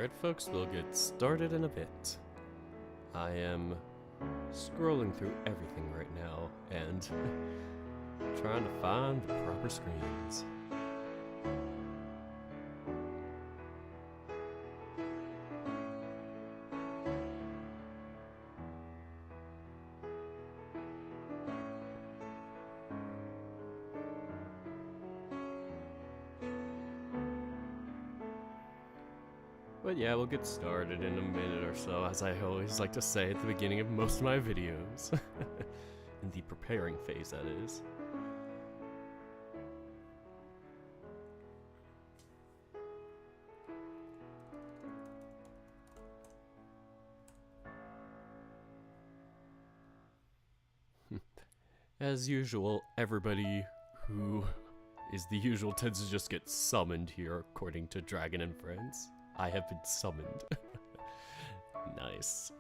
Alright folks, we'll get started in a bit. I am scrolling through everything right now and trying to find the proper screens. But yeah, we'll get started in a minute or so, as I always like to say at the beginning of most of my videos. In the preparing phase, that is. As usual, everybody who is the usual tends to just get summoned here, according to Dragon and Friends. I have been summoned. Nice.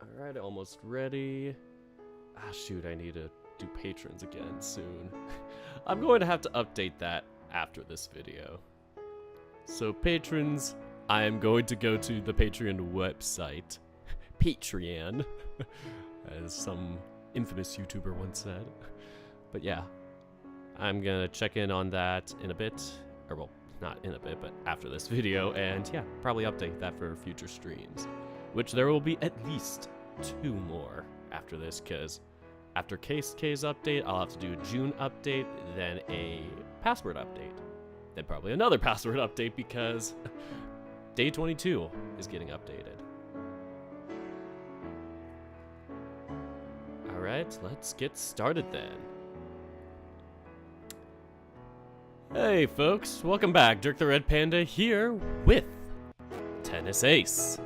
Alright, almost ready. Ah, shoot, I need to do patrons again soon. I'm going to have to update that after this video. So, patrons, I am going to go to the Patreon website. Patreon, as some infamous YouTuber once said. But yeah. I'm gonna check in on that in a bit, or well, not in a bit, but after this video, and yeah, probably update that for future streams, which there will be at least 2 more after this, because after Keisuke's update, I'll have to do a June update, then a password update, then probably another password update, because day 22 is getting updated. Alright, let's get started then. Hey folks, welcome back. Dirk the Red Panda here with Tennis Ace.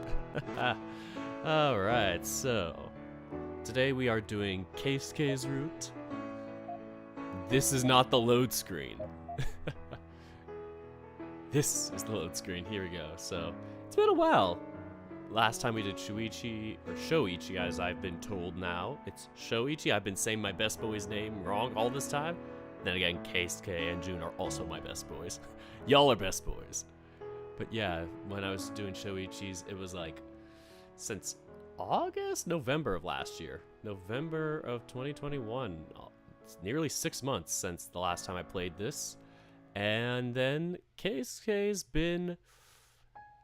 Alright, so today we are doing Keisuke's route. This is not the load screen. This is the load screen. Here we go. So it's been a while. Last time we did Shuichi, or Shoichi as I've been told now. It's Shoichi. I've been saying my best boy's name wrong all this time. Then again, Keisuke and Jun are also my best boys. Y'all are best boys. But yeah, when I was doing Shoichi's, it was like since November of last year. November of 2021. It's nearly 6 months since the last time I played this. And then Keisuke's been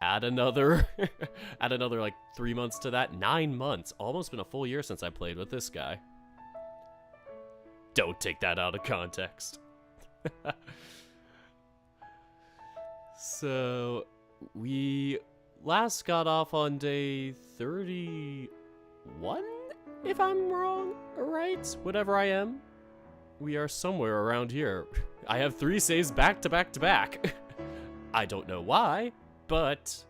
add another like 3 months to that. 9 months. Almost been a full year since I played with this guy. Don't take that out of context. So, we last got off on day 31, if I'm wrong, right? Whatever I am. We are somewhere around here. I have 3 saves back to back to back. I don't know why, but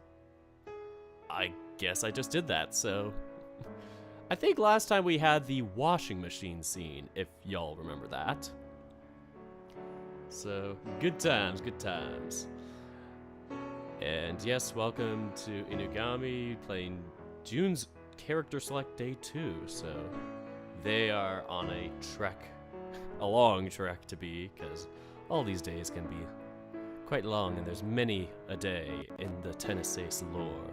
I guess I just did that, so... I think last time we had the washing machine scene, if y'all remember that. So, good times, good times. And yes, welcome to Inugami, playing Jun's character select day 2, so they are on a trek, a long trek to be, because all these days can be quite long, and there's many a day in the Tennis Ace lore.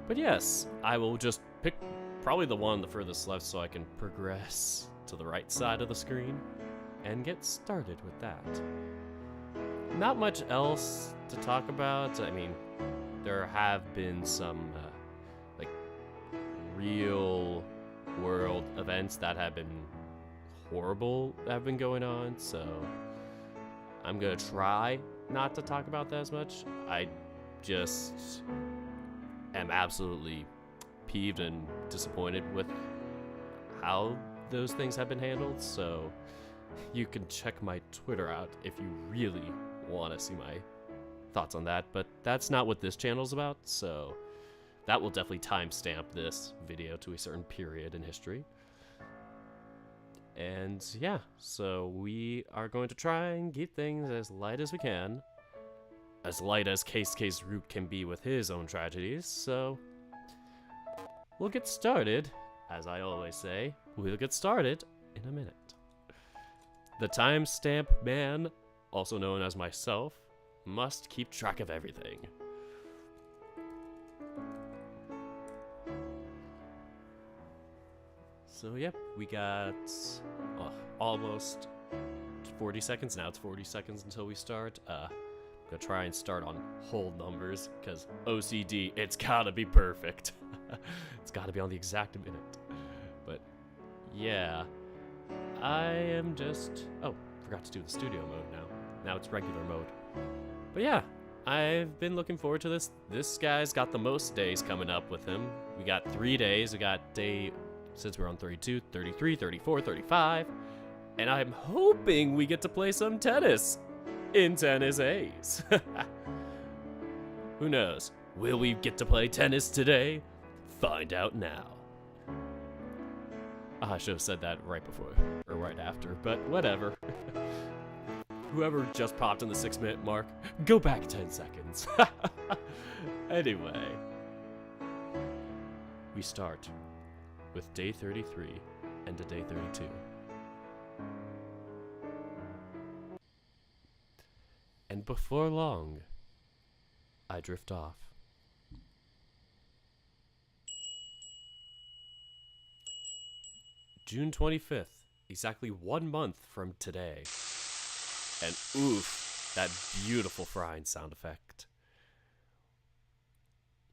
But yes, I will just pick probably the one on the furthest left so I can progress to the right side of the screen and get started with that. Not much else to talk about. I mean, there have been some like real world events that have been horrible that have been going on, so I'm gonna try not to talk about that as much. I just am absolutely peeved and disappointed with how those things have been handled, so you can check my Twitter out if you really want to see my thoughts on that, but that's not what this channel's about, so that will definitely timestamp this video to a certain period in history. And yeah, so we are going to try and keep things as light as we can, as light as Keisuke's route can be with his own tragedies, so we'll get started, as I always say, we'll get started in a minute. The timestamp man, also known as myself, must keep track of everything. So yep, we got almost 40 seconds. Now it's 40 seconds until we start. I'm gonna try and start on whole numbers, because OCD, it's gotta be perfect. It's gotta be on the exact minute. But yeah, I am just... Oh, forgot to do the studio mode now. Now it's regular mode. But yeah, I've been looking forward to this. This guy's got the most days coming up with him. We got 3 days. We got day... Since we're on 32, 33, 34, 35. And I'm hoping we get to play some tennis in Tennis A's. Who knows? Will we get to play tennis today? Find out now. I should have said that right before, or right after, but whatever. Whoever just popped in the 6-minute mark, go back 10 seconds. Anyway, we start with day 33 and to day 32. And before long, I drift off. June 25th, exactly 1 month from today. And oof, that beautiful frying sound effect.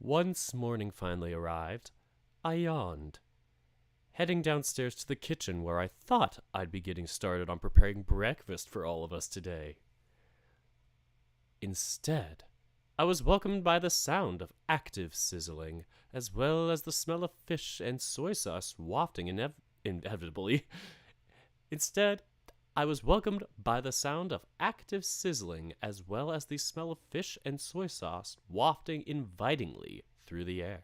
Once morning finally arrived, I yawned, heading downstairs to the kitchen where I thought I'd be getting started on preparing breakfast for all of us today. Instead, I was welcomed by the sound of active sizzling, as well as the smell of fish and soy sauce wafting inevitably. Instead, I was welcomed by the sound of active sizzling, as well as the smell of fish and soy sauce wafting invitingly through the air.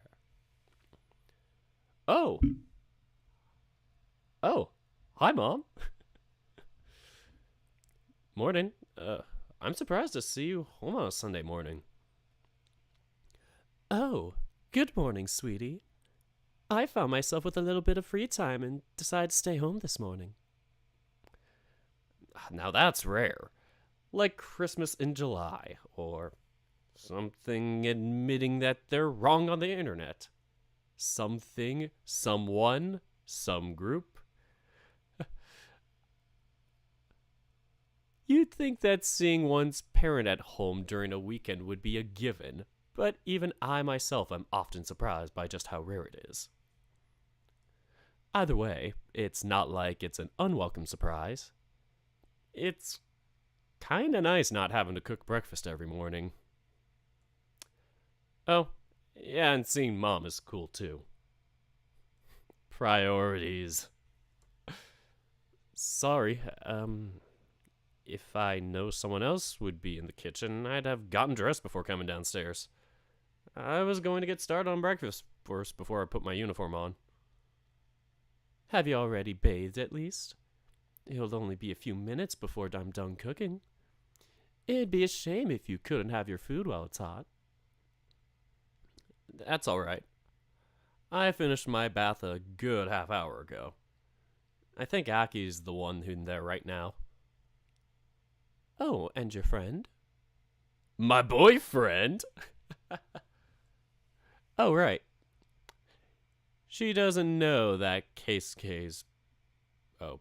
Oh, hi, Mom. Morning. I'm surprised to see you home on a Sunday morning. Oh, good morning, sweetie. I found myself with a little bit of free time and decided to stay home this morning. Now that's rare. Like Christmas in July, or something admitting that they're wrong on the internet. Something, someone, some group. You'd think that seeing one's parent at home during a weekend would be a given, but even I myself am often surprised by just how rare it is. Either way, it's not like it's an unwelcome surprise. It's kinda nice not having to cook breakfast every morning. Oh, yeah, and seeing Mom is cool too. Priorities. Sorry, if I know someone else would be in the kitchen, I'd have gotten dressed before coming downstairs. I was going to get started on breakfast first before I put my uniform on. Have you already bathed at least? It'll only be a few minutes before I'm done cooking. It'd be a shame if you couldn't have your food while it's hot. That's all right. I finished my bath a good half hour ago. I think Aki's the one who's there right now. Oh, and your friend? My boyfriend? Oh, right. She doesn't know that Keisuke's... Oh,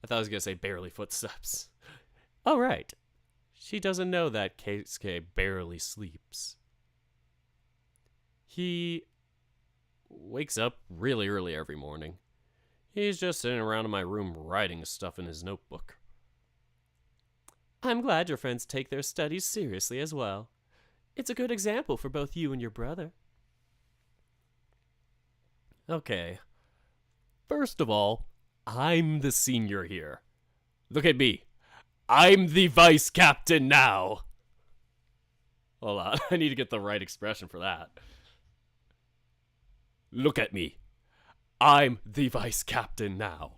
I thought I was going to say barely footsteps. Oh, right. She doesn't know that Keisuke barely sleeps. He wakes up really early every morning. He's just sitting around in my room writing stuff in his notebook. I'm glad your friends take their studies seriously as well. It's a good example for both you and your brother. Okay. First of all, I'm the senior here. Look at me. I'm the vice captain now. Hold on, I need to get the right expression for that. Look at me. I'm the vice captain now.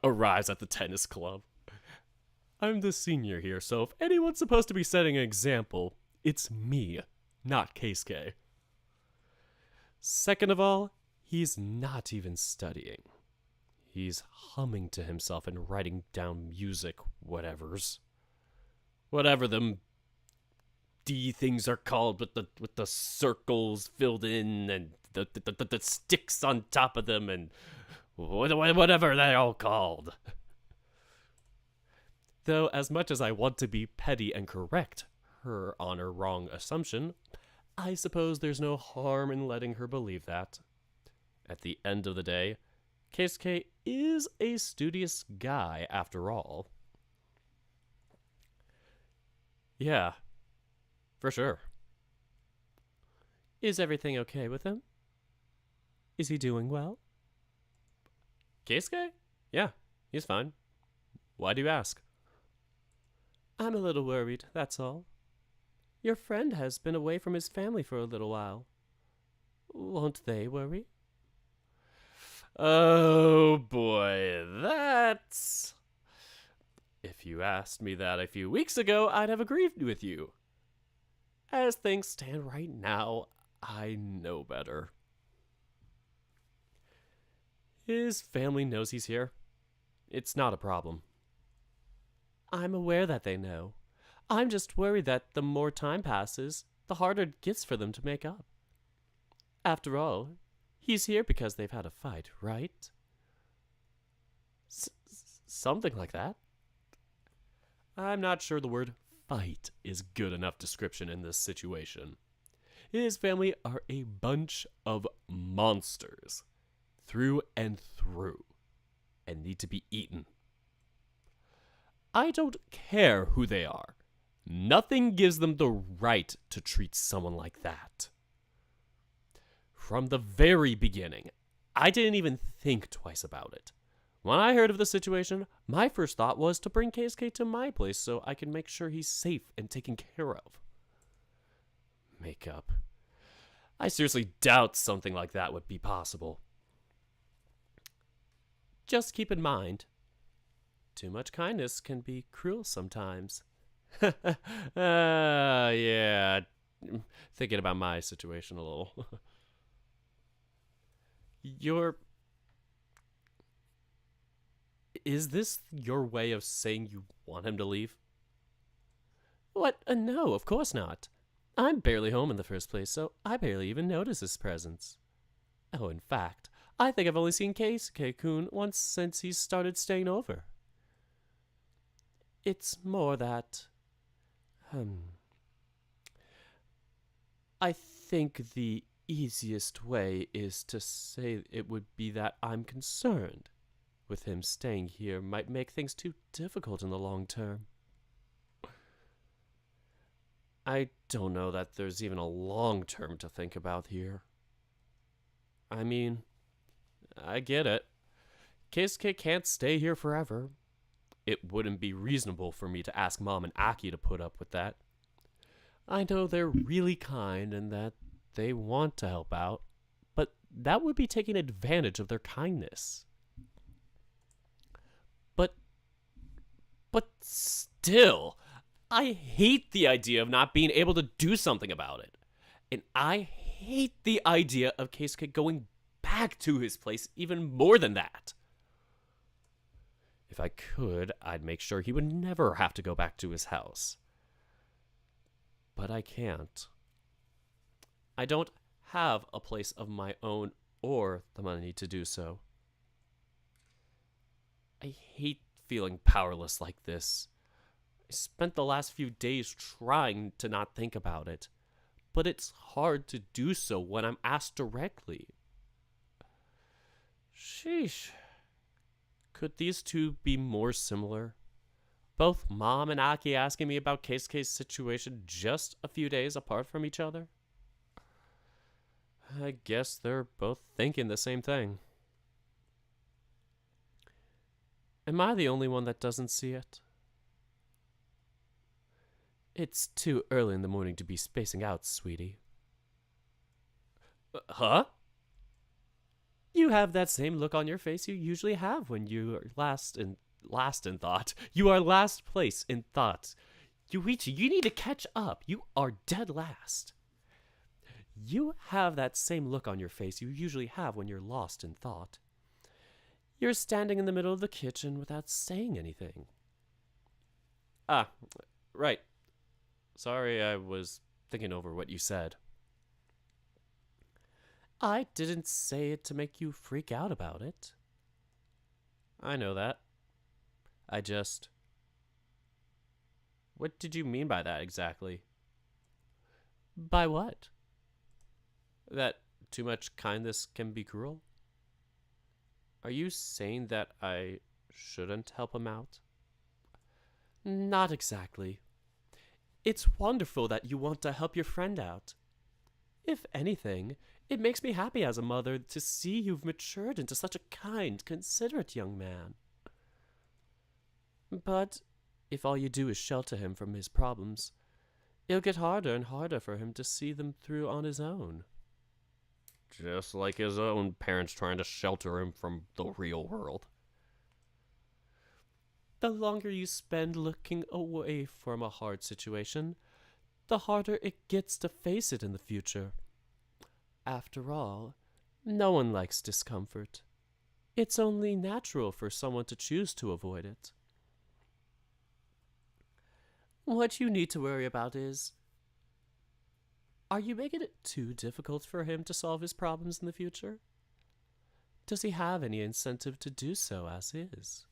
Arrives at the tennis club. I'm the senior here, so if anyone's supposed to be setting an example, it's me, not Keisuke. Second of all, he's not even studying. He's humming to himself and writing down music, whatevers. Whatever them D things are called with the circles filled in and the sticks on top of them and whatever they're all called. Though, as much as I want to be petty and correct her on her wrong assumption, I suppose there's no harm in letting her believe that. At the end of the day, Keisuke is a studious guy after all. Yeah, for sure. Is everything okay with him? Is he doing well? Keisuke? Yeah, he's fine. Why do you ask? I'm a little worried, that's all. Your friend has been away from his family for a little while. Won't they worry? Oh boy, that's... If you asked me that a few weeks ago, I'd have agreed with you. As things stand right now, I know better. His family knows he's here. It's not a problem. I'm aware that they know. I'm just worried that the more time passes, the harder it gets for them to make up. After all, he's here because they've had a fight, right? Something like that. I'm not sure the word fight is good enough description in this situation. His family are a bunch of monsters, through and through, and need to be eaten. I don't care who they are. Nothing gives them the right to treat someone like that. From the very beginning, I didn't even think twice about it. When I heard of the situation, my first thought was to bring Keisuke to my place so I can make sure he's safe and taken care of. Makeup. I seriously doubt something like that would be possible. Just keep in mind, too much kindness can be cruel sometimes. Yeah. Thinking about my situation a little. Is this your way of saying you want him to leave? What? No, of course not. I'm barely home in the first place, so I barely even notice his presence. Oh, in fact, I think I've only seen Keisuke-kun once since he started staying over. It's more that... I think the easiest way is to say it would be that I'm concerned with him staying here might make things too difficult in the long term. I don't know that there's even a long term to think about here. I mean, I get it. Keisuke can't stay here forever. It wouldn't be reasonable for me to ask Mom and Aki to put up with that. I know they're really kind and that they want to help out, but that would be taking advantage of their kindness. But still, I hate the idea of not being able to do something about it. And I hate the idea of Keisuke going back to his place even more than that. If I could, I'd make sure he would never have to go back to his house. But I can't. I don't have a place of my own or the money to do so. I hate feeling powerless like this. I spent the last few days trying to not think about it, but it's hard to do so when I'm asked directly. Sheesh. Could these two be more similar? Both Mom and Aki asking me about Keisuke's situation just a few days apart from each other? I guess they're both thinking the same thing. Am I the only one that doesn't see it? It's too early in the morning to be spacing out, sweetie. Huh? You have that same look on your face you usually have when you are last in thought. You are last place in thought. Yuichi, you need to catch up. You are dead last. You have that same look on your face you usually have when you're lost in thought. You're standing in the middle of the kitchen without saying anything. Ah, right. Sorry, I was thinking over what you said. I didn't say it to make you freak out about it. I know that. I just... What did you mean by that exactly? By what? That too much kindness can be cruel? Are you saying that I shouldn't help him out? Not exactly. It's wonderful that you want to help your friend out. If anything, it makes me happy as a mother to see you've matured into such a kind, considerate young man. But if all you do is shelter him from his problems, it'll get harder and harder for him to see them through on his own. Just like his own parents trying to shelter him from the real world. The longer you spend looking away from a hard situation, the harder it gets to face it in the future. After all, no one likes discomfort. It's only natural for someone to choose to avoid it. What you need to worry about is, are you making it too difficult for him to solve his problems in the future? Does he have any incentive to do so as is?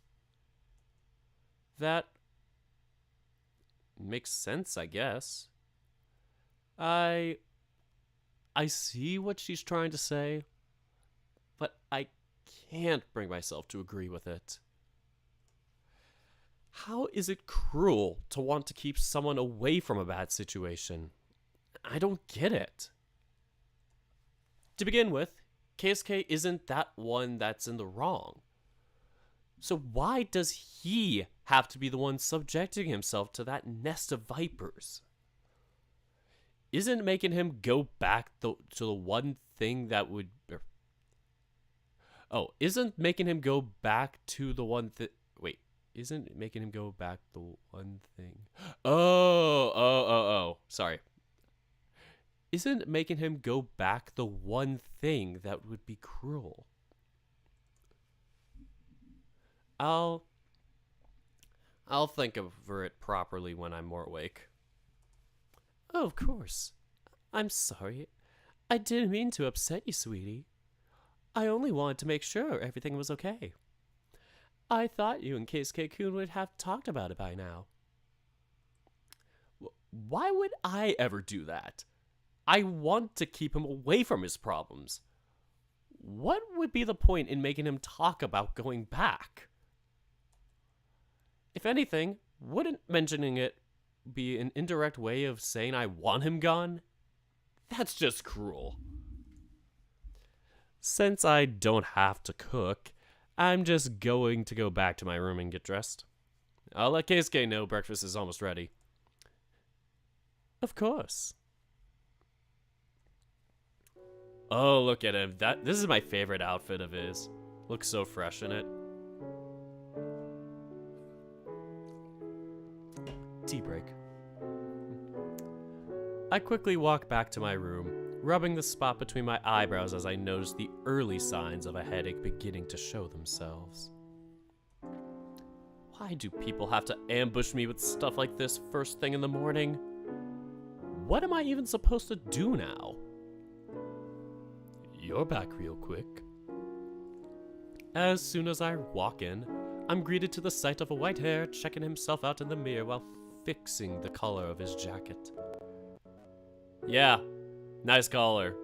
That makes sense, I guess. I see what she's trying to say, but I can't bring myself to agree with it. How is it cruel to want to keep someone away from a bad situation? I don't get it. To begin with, Keisuke isn't that one that's in the wrong. So why does he have to be the one subjecting himself to that nest of vipers? Isn't making him go back to the one thing that would... isn't making him go back to the one thing... Wait, isn't making him go back the one thing... Sorry. Isn't making him go back the one thing that would be cruel? I'll think over it properly when I'm more awake. Oh, of course. I'm sorry. I didn't mean to upset you, sweetie. I only wanted to make sure everything was okay. I thought you and Keisuke-kun would have talked about it by now. Why would I ever do that? I want to keep him away from his problems. What would be the point in making him talk about going back? If anything, wouldn't mentioning it be an indirect way of saying I want him gone? That's just cruel. Since I don't have to cook, I'm just going to go back to my room and get dressed. I'll let Keisuke know breakfast is almost ready. Of course. Oh, look at him. This is my favorite outfit of his. Looks so fresh in it. Tea break. I quickly walk back to my room, rubbing the spot between my eyebrows as I notice the early signs of a headache beginning to show themselves. Why do people have to ambush me with stuff like this first thing in the morning? What am I even supposed to do now? You're back real quick. As soon as I walk in, I'm greeted to the sight of a white hare checking himself out in the mirror while fixing the collar of his jacket. Yeah, nice collar.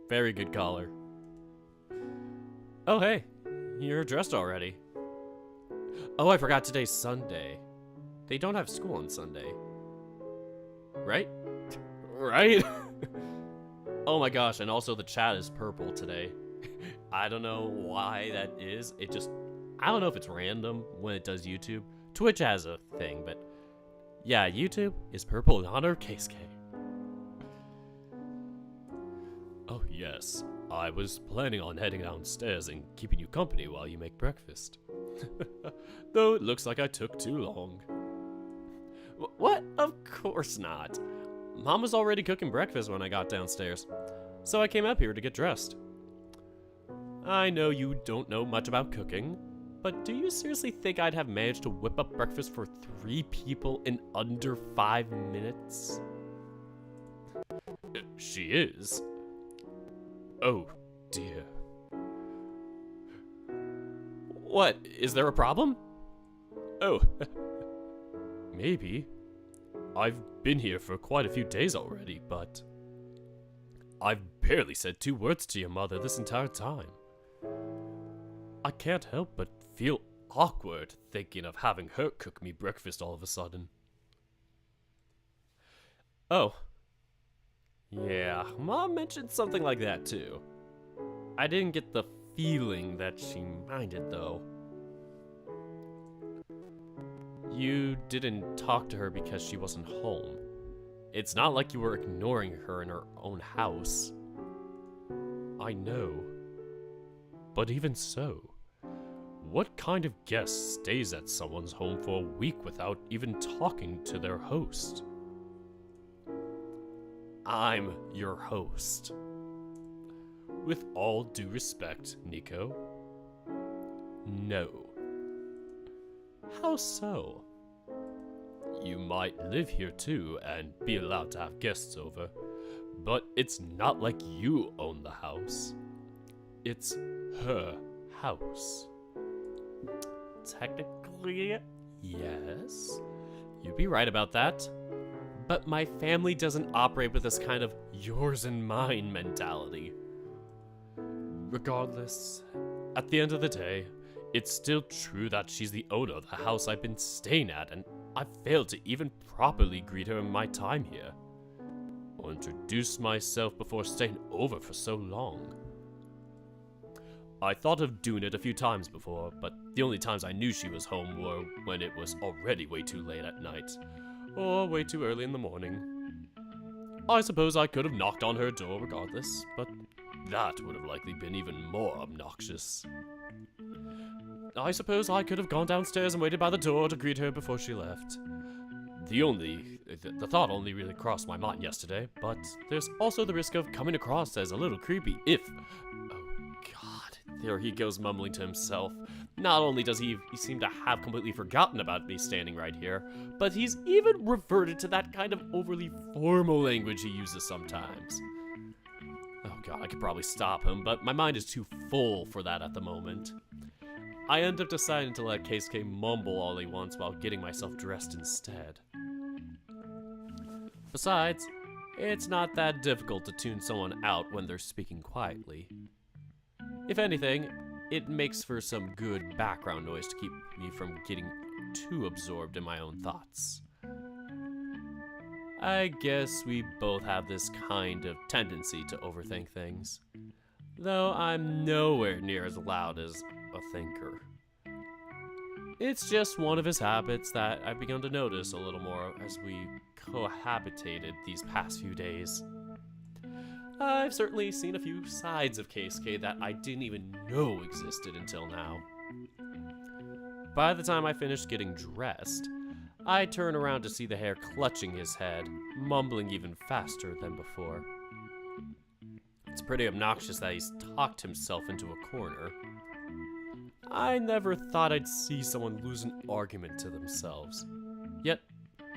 Very good collar. Oh hey, you're dressed already. Oh, I forgot today's Sunday. They don't have school on Sunday. Right? Right? Oh my gosh, and also the chat is purple today. I don't know why that is. I don't know if it's random when it does YouTube. Twitch has a thing, but yeah, YouTube is purple in honor of Keisuke. Oh yes, I was planning on heading downstairs and keeping you company while you make breakfast. Though it looks like I took too long. What? Of course not. Mom was already cooking breakfast when I got downstairs, so I came up here to get dressed. I know you don't know much about cooking, but do you seriously think I'd have managed to whip up breakfast for 3 people in under 5 minutes? She is. Oh, dear. What? Is there a problem? Oh, maybe. I've been here for quite a few days already, but I've barely said 2 words to your mother this entire time. I can't help but feel awkward thinking of having her cook me breakfast all of a sudden. Oh. Yeah, Mom mentioned something like that too. I didn't get the feeling that she minded though. You didn't talk to her because she wasn't home. It's not like you were ignoring her in her own house. I know. But even so, what kind of guest stays at someone's home for a week without even talking to their host? I'm your host. With all due respect, Nico. No. How so? You might live here too and be allowed to have guests over, but it's not like you own the house. It's her house. Technically, yes. You'd be right about that. But my family doesn't operate with this kind of yours and mine mentality. Regardless, at the end of the day, it's still true that she's the owner of the house I've been staying at, and I've failed to even properly greet her in my time here, or introduce myself before staying over for so long. I thought of doing it a few times before, but the only times I knew she was home were when it was already way too late at night, or way too early in the morning. I suppose I could have knocked on her door regardless, but that would have likely been even more obnoxious. I suppose I could have gone downstairs and waited by the door to greet her before she left. The thought only really crossed my mind yesterday, but there's also the risk of coming across as a little creepy if... Oh god, there he goes mumbling to himself. Not only does he seem to have completely forgotten about me standing right here, but he's even reverted to that kind of overly formal language he uses sometimes. Oh god, I could probably stop him, but my mind is too full for that at the moment. I end up deciding to let Keisuke mumble all he wants while getting myself dressed instead. Besides, it's not that difficult to tune someone out when they're speaking quietly. If anything, it makes for some good background noise to keep me from getting too absorbed in my own thoughts. I guess we both have this kind of tendency to overthink things, though I'm nowhere near as loud as a thinker. It's just one of his habits that I've begun to notice a little more as we cohabitated these past few days. I've certainly seen a few sides of Keisuke that I didn't even know existed until now. By the time I finished getting dressed, I turn around to see the hare clutching his head, mumbling even faster than before. It's pretty obnoxious that he's talked himself into a corner. I never thought I'd see someone lose an argument to themselves. Yet,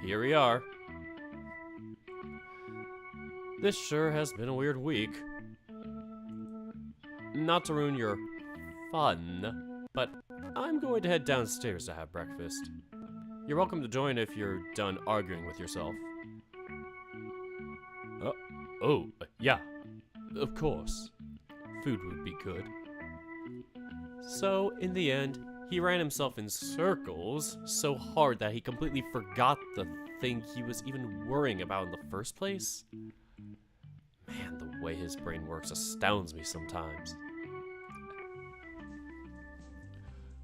here we are. This sure has been a weird week. Not to ruin your fun, but I'm going to head downstairs to have breakfast. You're welcome to join if you're done arguing with yourself. Yeah, of course. Food would be good. So, in the end, he ran himself in circles so hard that he completely forgot the thing he was even worrying about in the first place. Man, the way his brain works astounds me sometimes.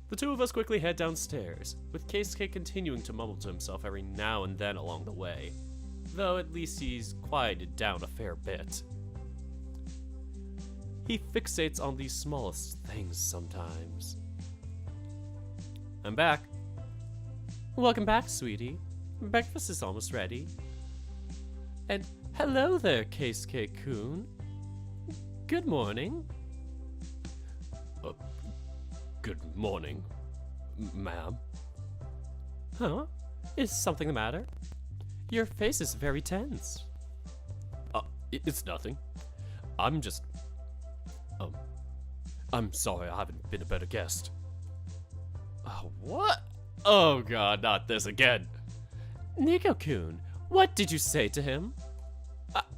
The two of us quickly head downstairs, with Keisuke continuing to mumble to himself every now and then along the way, though at least he's quieted down a fair bit. He fixates on these smallest things sometimes. I'm back. Welcome back, sweetie. Breakfast is almost ready. And hello there, Keisuke-kun. Good morning. Uh, good morning, ma'am. Huh? Is something the matter? Your face is very tense. It's nothing. I'm just... I'm sorry I haven't been a better guest. What? Oh god, not this again. Nico-kun, what did you say to him?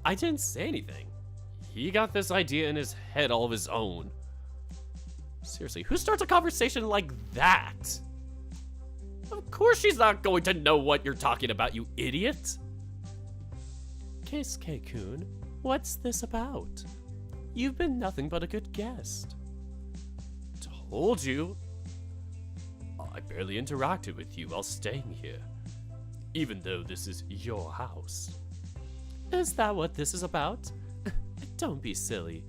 I didn't say anything. He got this idea in his head all of his own. Seriously, who starts a conversation like that? Of course she's not going to know what you're talking about, you idiot. Keisuke-kun, what's this about? You've been nothing but a good guest. Told you. I barely interacted with you while staying here, even though this is your house. Is that what this is about? Don't be silly.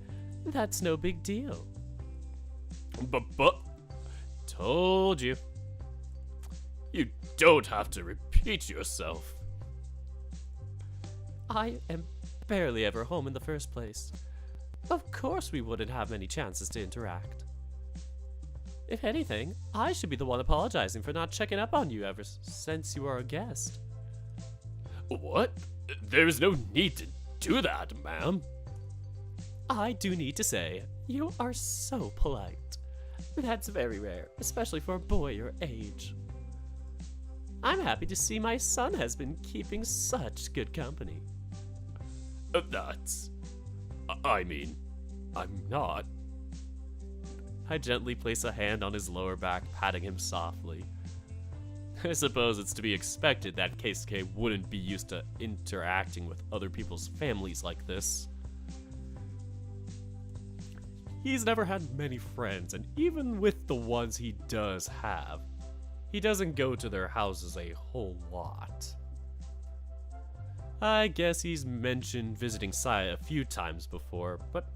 That's no big deal. But, told you. You don't have to repeat yourself. I am barely ever home in the first place. Of course we wouldn't have many chances to interact. If anything, I should be the one apologizing for not checking up on you ever since you are a guest. What? There's no need to do that, ma'am. I do need to say, you are so polite. That's very rare, especially for a boy your age. I'm happy to see my son has been keeping such good company. I'm not. I gently place a hand on his lower back, patting him softly. I suppose it's to be expected that Keisuke wouldn't be used to interacting with other people's families like this. He's never had many friends, and even with the ones he does have, he doesn't go to their houses a whole lot. I guess he's mentioned visiting Saya a few times before, but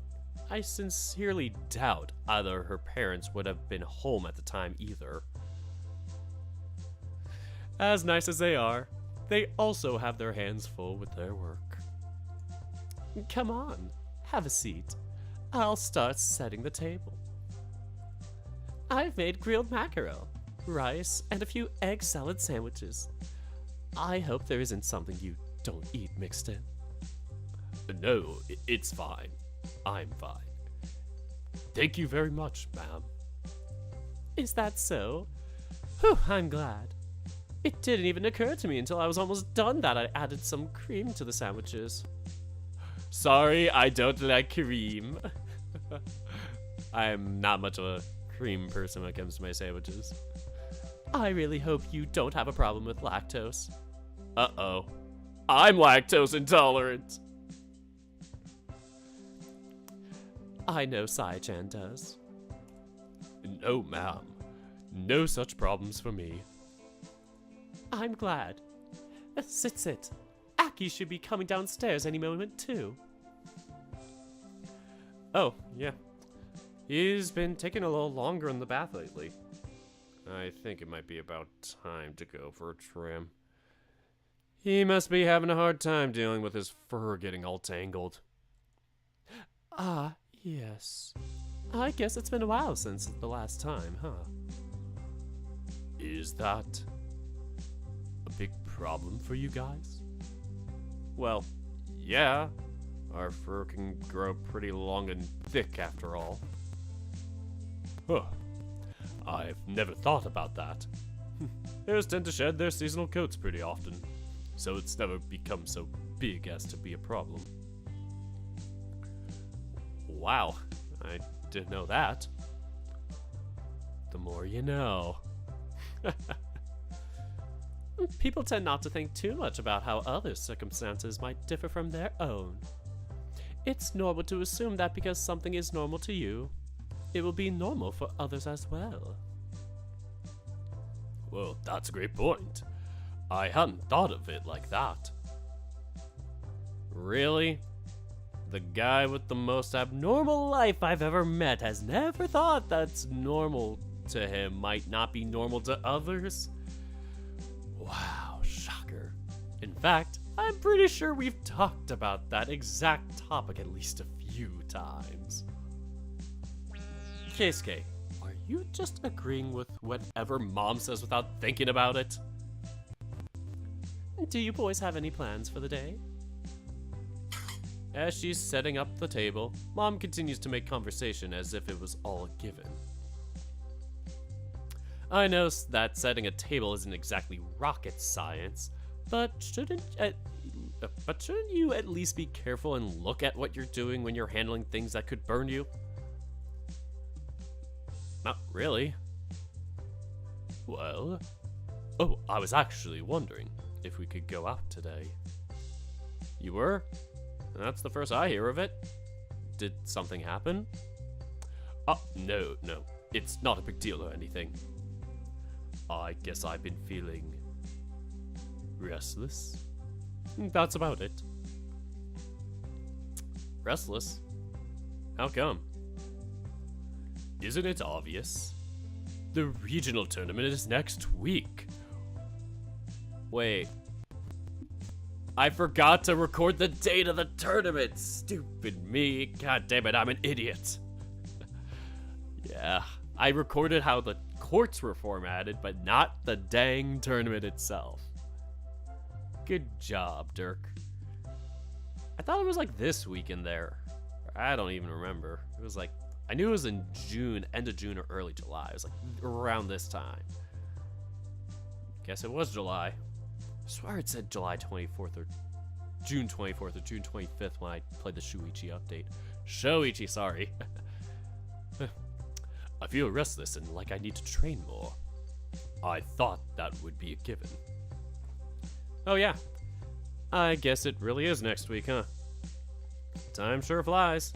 I sincerely doubt either her parents would have been home at the time either. As nice as they are, they also have their hands full with their work. Come on, have a seat. I'll start setting the table. I've made grilled mackerel, rice, and a few egg salad sandwiches. I hope there isn't something you don't eat mixed in. No, it's fine. I'm fine. Thank you very much, ma'am. Is that so? Whew, I'm glad. It didn't even occur to me until I was almost done that I added some cream to the sandwiches. Sorry, I don't like cream. I'm not much of a cream person when it comes to my sandwiches. I really hope you don't have a problem with lactose. Uh-oh. I'm lactose intolerant. I know Sai-chan does. No, ma'am. No such problems for me. I'm glad. Sit. Aki should be coming downstairs any moment, too. Oh, yeah. He's been taking a little longer in the bath lately. I think it might be about time to go for a trim. He must be having a hard time dealing with his fur getting all tangled. Ah, yes. I guess it's been a while since the last time, huh? Is that a big problem for you guys? Well, yeah. Our fur can grow pretty long and thick after all. Huh. I've never thought about that. Hares tend to shed their seasonal coats pretty often, so it's never become so big as to be a problem. Wow, I didn't know that. The more you know. People tend not to think too much about how other circumstances might differ from their own. It's normal to assume that because something is normal to you, it will be normal for others as well. Well, that's a great point. I hadn't thought of it like that. Really? The guy with the most abnormal life I've ever met has never thought that's normal to him might not be normal to others? Wow, shocker. In fact, I'm pretty sure we've talked about that exact topic at least a few times. Keisuke, are you just agreeing with whatever Mom says without thinking about it? Do you boys have any plans for the day? As she's setting up the table, Mom continues to make conversation as if it was all a given. I know that setting a table isn't exactly rocket science, but shouldn't you at least be careful and look at what you're doing when you're handling things that could burn you? Not really. Well, I was actually wondering if we could go out today. You were? That's the first I hear of it. Did something happen? No. It's not a big deal or anything. I guess I've been feeling restless. That's about it. Restless? How come? Isn't it obvious? The regional tournament is next week. Wait. I forgot to record the date of the tournament. Stupid me. God damn it, I'm an idiot. Yeah, I recorded how the courts were formatted, but not the dang tournament itself. Good job, Dirk. I thought it was like this weekend there. I don't even remember. It was like, I knew it was in June, end of June or early July. It was like around this time. Guess it was July. I swear it said July 24th or June 24th or June 25th when I played the Shuichi update. Shoichi, sorry. I feel restless and like I need to train more. I thought that would be a given. Oh yeah, I guess it really is next week, huh? Time sure flies.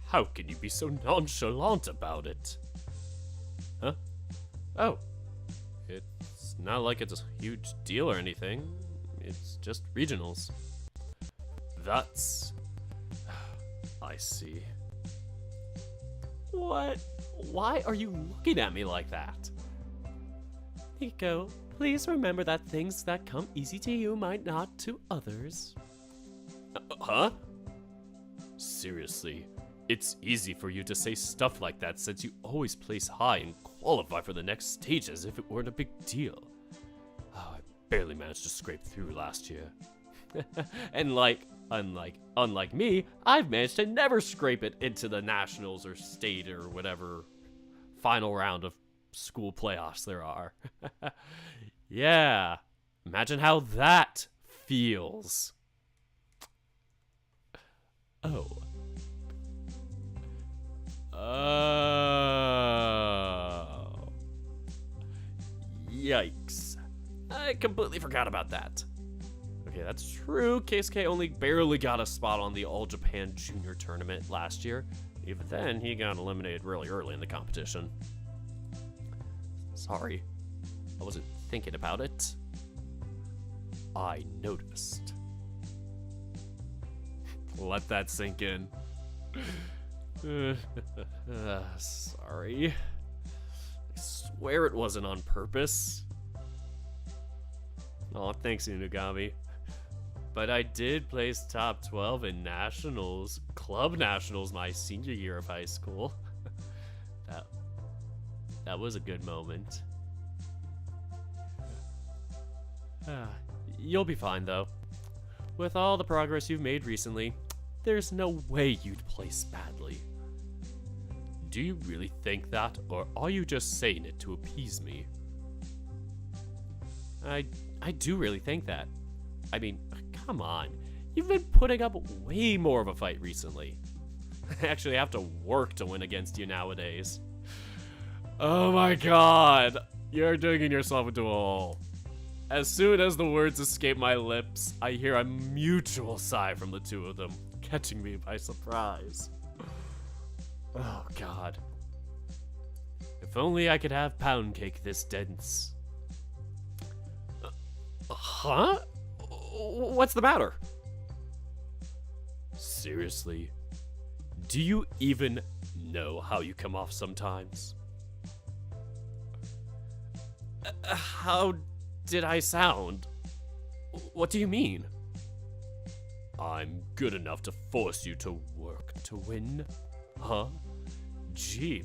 How can you be so nonchalant about it? Huh? Oh. It's not like it's a huge deal or anything. It's just regionals. That's... I see. What? Why are you looking at me like that? Nico, please remember that things that come easy to you might not to others. Huh? Seriously, it's easy for you to say stuff like that since you always place high and qualify for the next stage as if it weren't a big deal. Oh, I barely managed to scrape through last year. And unlike me, I've managed to never scrape it into the nationals or state or whatever final round of school playoffs there are. Yeah, imagine how that feels. Oh. Oh. Yikes. I completely forgot about that. Okay, that's true. Keisuke only barely got a spot on the All Japan Junior Tournament last year. Even then, he got eliminated really early in the competition. Sorry, I wasn't thinking about it. I noticed. Let that sink in. Sorry. I swear it wasn't on purpose. Aw, thanks, Inugami. But I did place top 12 in nationals, club nationals, my senior year of high school. That was a good moment. You'll be fine, though. With all the progress you've made recently, there's no way you'd place badly. Do you really think that, or are you just saying it to appease me? I do really think that. I mean, come on. You've been putting up way more of a fight recently. I actually have to work to win against you nowadays. Oh my god. You're digging yourself into a hole. As soon as the words escape my lips, I hear a mutual sigh from the two of them, catching me by surprise. Oh god. If only I could have pound cake this dense. Huh? What's the matter? Seriously? Do you even know how you come off sometimes? How did I sound? What do you mean? I'm good enough to force you to work to win? Huh? Gee,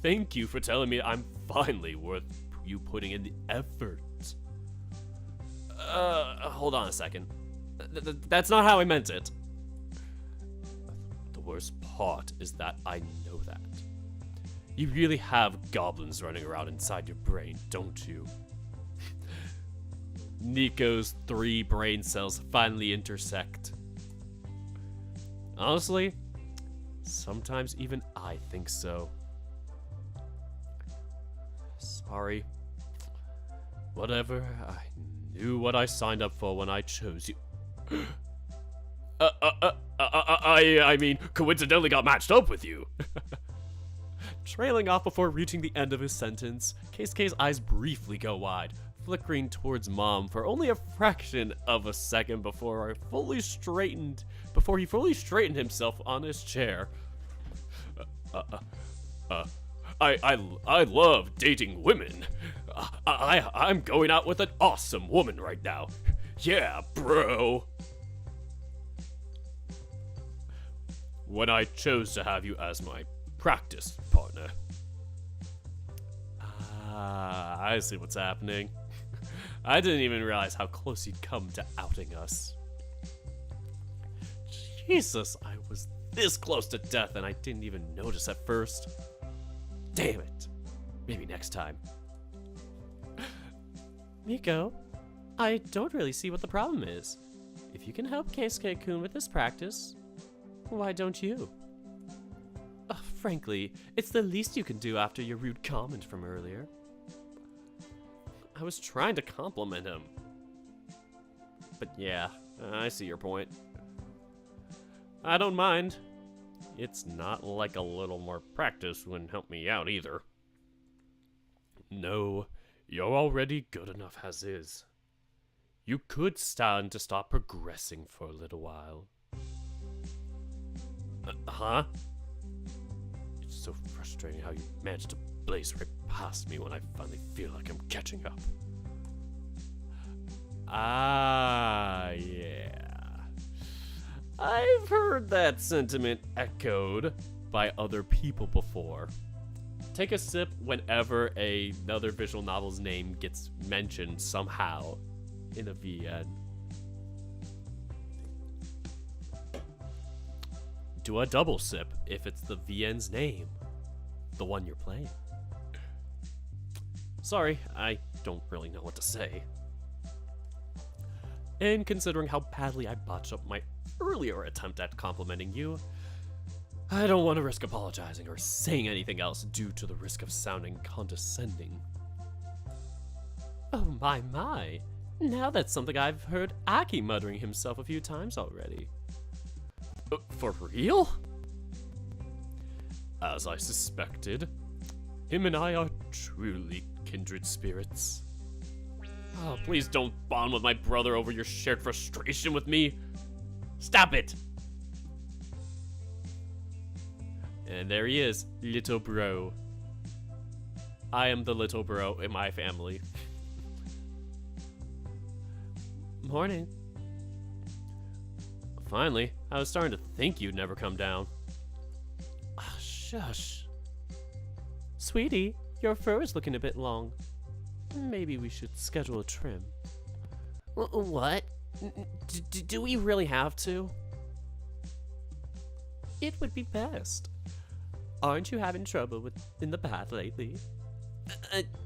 thank you for telling me I'm finally worth you putting in the effort. Hold on a second. That's not how I meant it. The worst part is that I know that. You really have goblins running around inside your brain, don't you? Nico's 3 brain cells finally intersect. Honestly, sometimes even I think so. Sorry. Whatever, I knew what I signed up for when I chose you. I mean, coincidentally got matched up with you. Trailing off before reaching the end of his sentence, Keisuke's eyes briefly go wide, flickering towards Mom for only a fraction of a second before he fully straightened himself on his chair. I love dating women. I'm going out with an awesome woman right now. Yeah, bro. When I chose to have you as my practice partner. I see what's happening. I didn't even realize how close he'd come to outing us. Jesus, I was this close to death and I didn't even notice at first. Damn it. Maybe next time. Nico, I don't really see what the problem is. If you can help Keisuke-kun with this practice, why don't you? Frankly, it's the least you can do after your rude comment from earlier. I was trying to compliment him. But yeah, I see your point. I don't mind. It's not like a little more practice wouldn't help me out either. No, you're already good enough as is. You could stand to stop progressing for a little while. Huh? It's so frustrating how you managed to blaze right past me when I finally feel like I'm catching up. Ah, yeah. I've heard that sentiment echoed by other people before. Take a sip whenever another visual novel's name gets mentioned somehow in a VN. Do a double sip if it's the VN's name, the one you're playing. Sorry, I don't really know what to say. And considering how badly I botched up my earlier attempt at complimenting you, I don't want to risk apologizing or saying anything else due to the risk of sounding condescending. Oh my. Now that's something I've heard Aki muttering himself a few times already. For real? As I suspected, him and I are truly kindred spirits. Oh, please don't bond with my brother over your shared frustration with me. Stop it! And there he is, little bro. I am the little bro in my family. Morning. Finally, I was starting to think you'd never come down. Shush. Sweetie, your fur is looking a bit long. Maybe we should schedule a trim. What? Do we really have to? It would be best. Aren't you having trouble in the bath lately?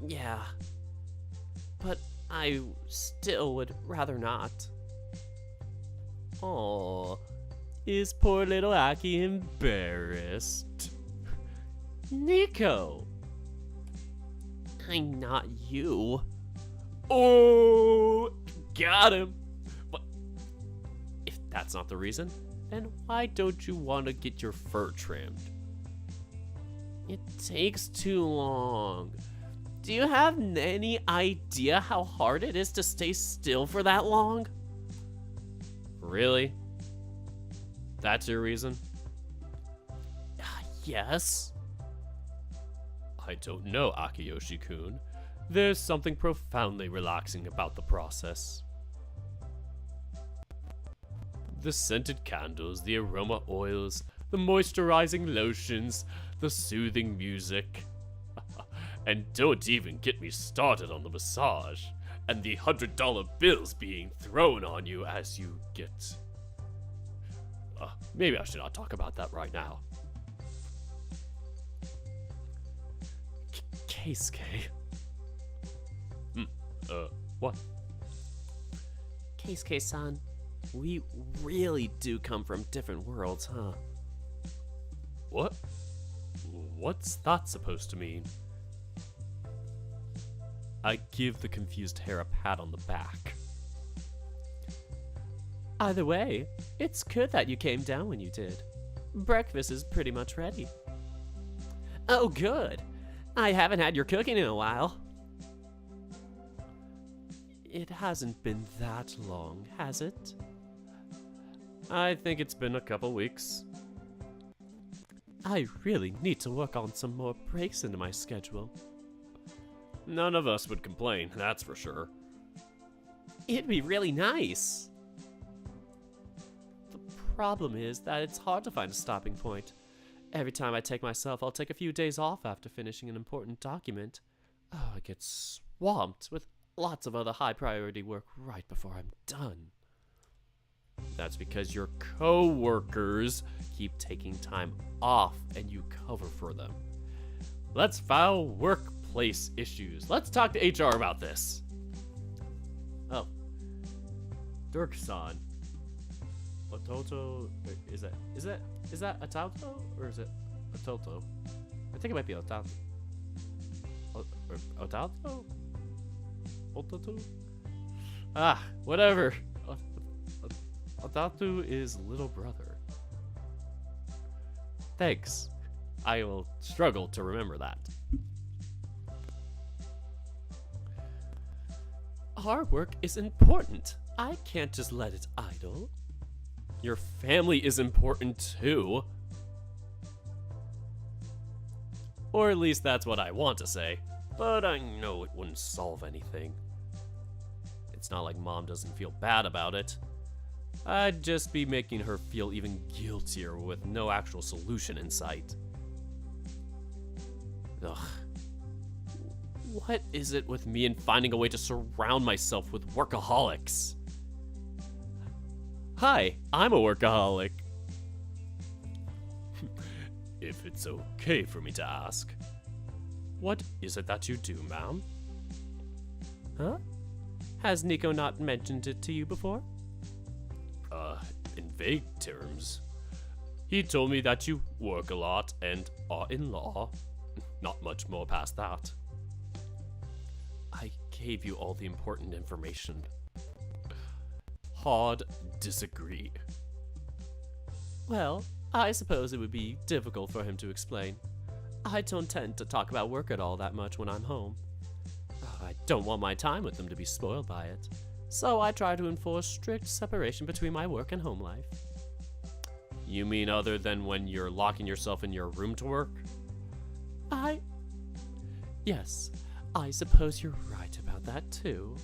Yeah. But I still would rather not. Aw, is poor little Aki embarrassed? Nico! I'm not you. Oh, got him. But if that's not the reason, then why don't you want to get your fur trimmed? It takes too long. Do you have any idea how hard it is to stay still for that long? Really? That's your reason? Yes. I don't know, Akiyoshi-kun. There's something profoundly relaxing about the process. The scented candles, the aroma oils, the moisturizing lotions, the soothing music. And don't even get me started on the massage and the $100 bills being thrown on you as you get. Maybe I should not talk about that right now. Keisuke. What? Keisuke-san, we really do come from different worlds, huh? What? What's that supposed to mean? I give the confused hare a pat on the back. Either way, it's good that you came down when you did. Breakfast is pretty much ready. Oh, good. I haven't had your cooking in a while. It hasn't been that long, has it? I think it's been a couple weeks. I really need to work on some more breaks into my schedule. None of us would complain, that's for sure. It'd be really nice. The problem is that it's hard to find a stopping point. Every time I take myself, I'll take a few days off after finishing an important document. I get swamped with lots of other high priority work right before I'm done. That's because your co-workers keep taking time off and you cover for them. Let's file workplace issues. Let's talk to HR about this. Oh. Dirk-san. Ototo, is that Otato or is it Ototo? I think it might be Otato. Otato? Otato? Whatever. Otato is little brother. Thanks. I will struggle to remember that. Our work is important. I can't just let it idle. Your family is important too. Or at least that's what I want to say. But I know it wouldn't solve anything. It's not like Mom doesn't feel bad about it. I'd just be making her feel even guiltier with no actual solution in sight. Ugh. What is it with me and finding a way to surround myself with workaholics? Hi, I'm a workaholic. If it's okay for me to ask, what is it that you do, ma'am? Huh? Has Nico not mentioned it to you before? In vague terms. He told me that you work a lot and are in law. Not much more past that. I gave you all the important information. Hard disagree. Well, I suppose it would be difficult for him to explain. I don't tend to talk about work at all that much when I'm home. I don't want my time with them to be spoiled by it. So I try to enforce strict separation between my work and home life. You mean other than when you're locking yourself in your room to work? Yes, I suppose you're right about that too.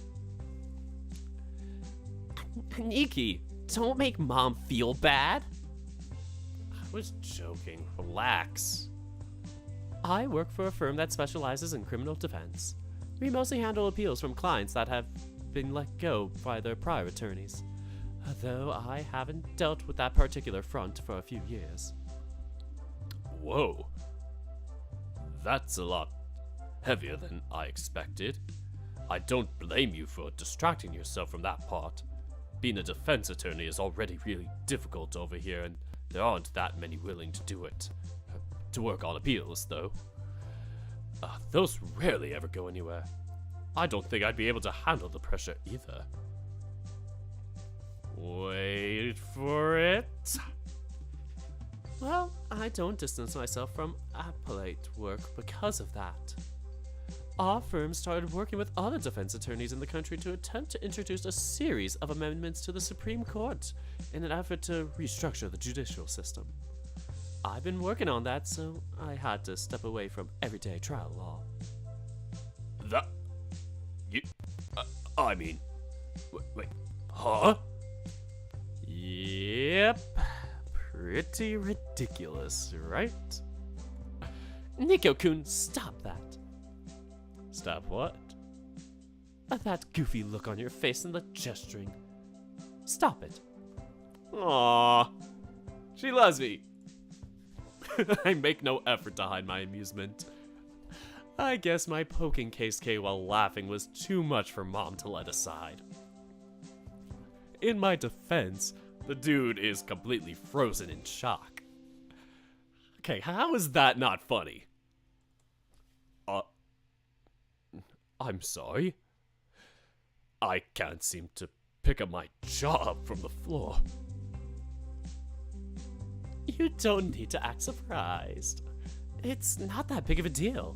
Nikki, don't make Mom feel bad. I was joking. Relax. I work for a firm that specializes in criminal defense. We mostly handle appeals from clients that have been let go by their prior attorneys, though I haven't dealt with that particular front for a few years. Whoa. That's a lot heavier than I expected. I don't blame you for distracting yourself from that part. Being a defense attorney is already really difficult over here, and there aren't that many willing to do it. To work on appeals, though. Those rarely ever go anywhere. I don't think I'd be able to handle the pressure either. Wait for it. Well, I don't distance myself from appellate work because of that. Our firm started working with other defense attorneys in the country to attempt to introduce a series of amendments to the Supreme Court in an effort to restructure the judicial system. I've been working on that, so I had to step away from everyday trial law. Wait, huh? Yep. Pretty ridiculous, right? Nico-kun, stop that. Stop what? That goofy look on your face and the gesturing. Stop it. Aww. She loves me. I make no effort to hide my amusement. I guess my poking Keisuke while laughing was too much for Mom to let aside. In my defense, the dude is completely frozen in shock. Okay, how is that not funny? I'm sorry? I can't seem to pick up my jaw up from the floor. You don't need to act surprised. It's not that big of a deal.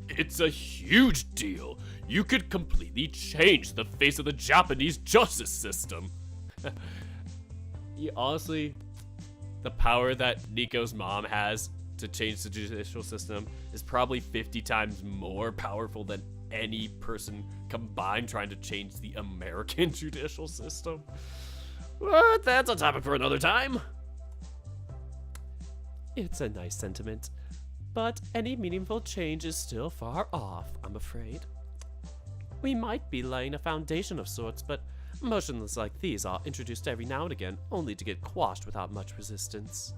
It's a huge deal. You could completely change the face of the Japanese justice system. Honestly, the power that Nico's mom has to change the judicial system is probably 50 times more powerful than any person combined trying to change the American judicial system. But that's a topic for another time. It's a nice sentiment, but any meaningful change is still far off, I'm afraid. We might be laying a foundation of sorts, but motions like these are introduced every now and again, only to get quashed without much resistance.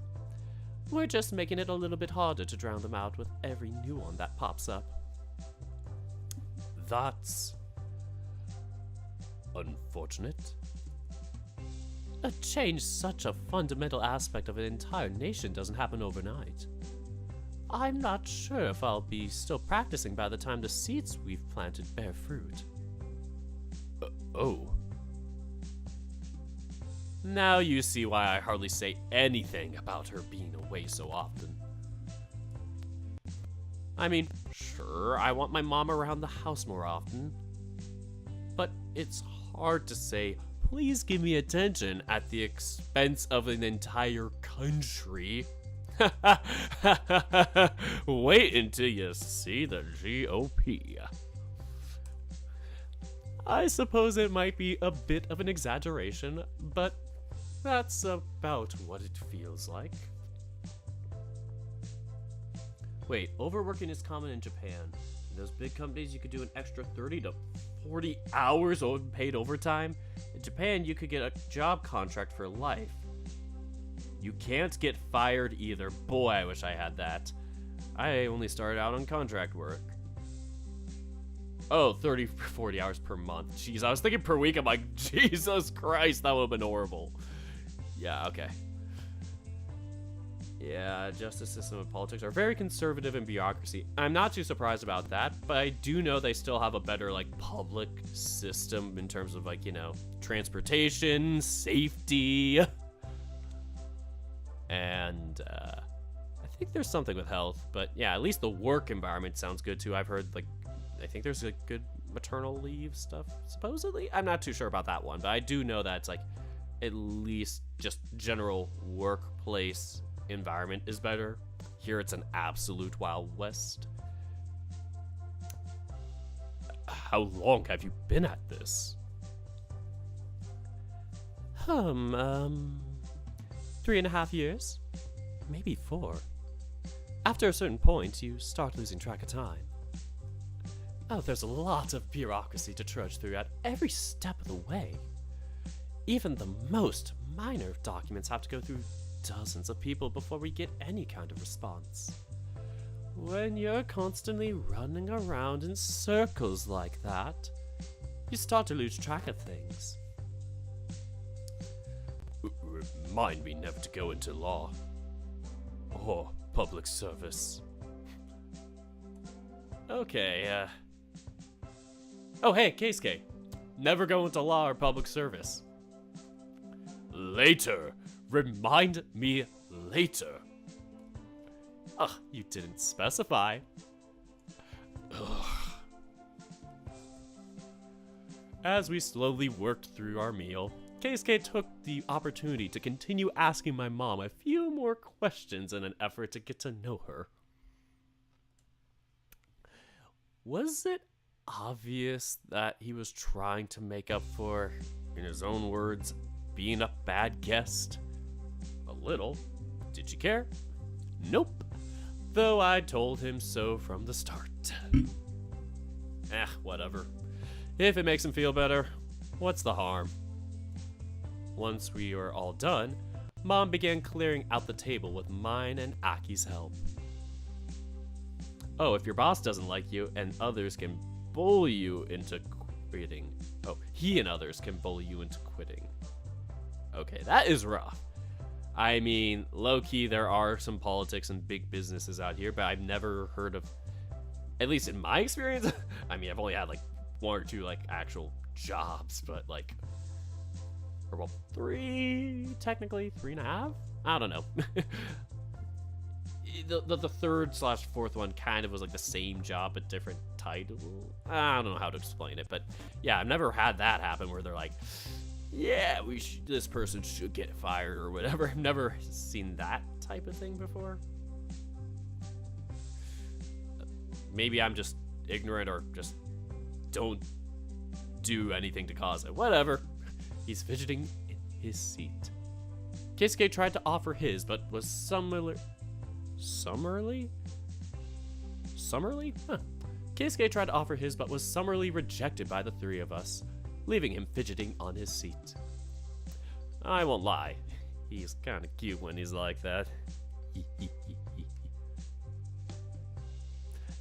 We're just making it a little bit harder to drown them out with every new one that pops up. That's unfortunate. A change such a fundamental aspect of an entire nation doesn't happen overnight. I'm not sure if I'll be still practicing by the time the seeds we've planted bear fruit. Oh. Now you see why I hardly say anything about her being away so often. I mean, sure, I want my mom around the house more often, but it's hard to say, please give me attention at the expense of an entire country. Wait until you see the GOP. I suppose it might be a bit of an exaggeration, but that's about what it feels like. Wait, overworking is common in Japan. In those big companies, you could do an extra 30 to 40 hours of paid overtime. In Japan, you could get a job contract for life. You can't get fired either. Boy, I wish I had that. I only started out on contract work. Oh, 30, 40 hours per month. Jeez, I was thinking per week. I'm like, Jesus Christ, that would have been horrible. Yeah, okay. Yeah, justice system and politics are very conservative in bureaucracy. I'm not too surprised about that, but I do know they still have a better, like, public system in terms of, like, you know, transportation, safety. And, I think there's something with health, but yeah, at least the work environment sounds good too. I've heard, like, I think there's, like, good maternal leave stuff, supposedly. I'm not too sure about that one, but I do know that it's, like, at least just general workplace environment is better. Here it's an absolute Wild West. How long have you been at this? 3.5 years? Maybe 4. After a certain point, you start losing track of time. Oh, there's a lot of bureaucracy to trudge through at every step of the way. Even the most minor documents have to go through dozens of people before we get any kind of response. When you're constantly running around in circles like that, you start to lose track of things. Remind me never to go into law or public service. Okay, Oh, hey, Keisuke. Never go into law or public service. Later. Remind me later. Ugh, you didn't specify. Ugh. As we slowly worked through our meal, Keisuke took the opportunity to continue asking my mom a few more questions in an effort to get to know her. Was it obvious that he was trying to make up for, in his own words, being a bad guest? A little. Did she care? Nope. though I told him so from the start. Whatever. If it makes him feel better, what's the harm? Once we were all done, Mom began clearing out the table with mine and Aki's help. Oh, if your boss doesn't like you and others can bully you into quitting. Oh, he and others can bully you into quitting. Okay, that is rough. I mean, low-key, there are some politics and big businesses out here, but I've never heard of, at least in my experience, I mean, I've only had like 1 or 2 like actual jobs, but like, or well, 3, technically, 3.5? I don't know. The third/4th one kind of was like the same job but different title. I don't know how to explain it, but yeah, I've never had that happen where they're like, yeah, this person should get fired or whatever. I've never seen that type of thing before. Maybe I'm just ignorant or just don't do anything to cause it. Whatever. He's fidgeting in his seat. Keisuke tried to offer his, but was summarily? Huh. Keisuke tried to offer his, but was summarily rejected by the 3 of us, leaving him fidgeting on his seat. I won't lie, he's kinda cute when he's like that.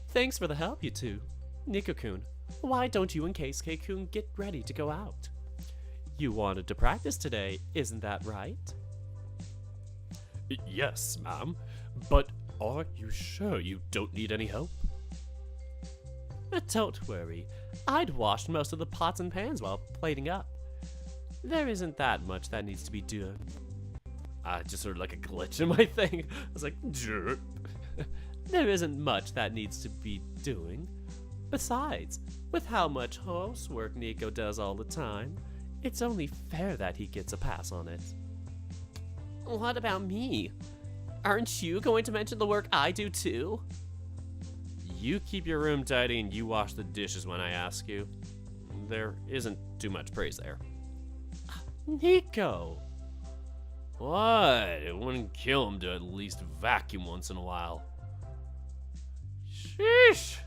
Thanks for the help, you two. Nico-kun, why don't you and Keisuke-kun get ready to go out? You wanted to practice today, isn't that right? Yes, ma'am, but are you sure you don't need any help? Don't worry, I'd washed most of the pots and pans while plating up. There isn't that much that needs to be done. Just sort of like a glitch in my thing. I was like, jerk. There isn't much that needs to be doing. Besides, with how much housework Nico does all the time, it's only fair that he gets a pass on it. What about me? Aren't you going to mention the work I do too? You keep your room tidy and you wash the dishes when I ask you. There isn't too much praise there. Nico! What? It wouldn't kill him to at least vacuum once in a while. Sheesh!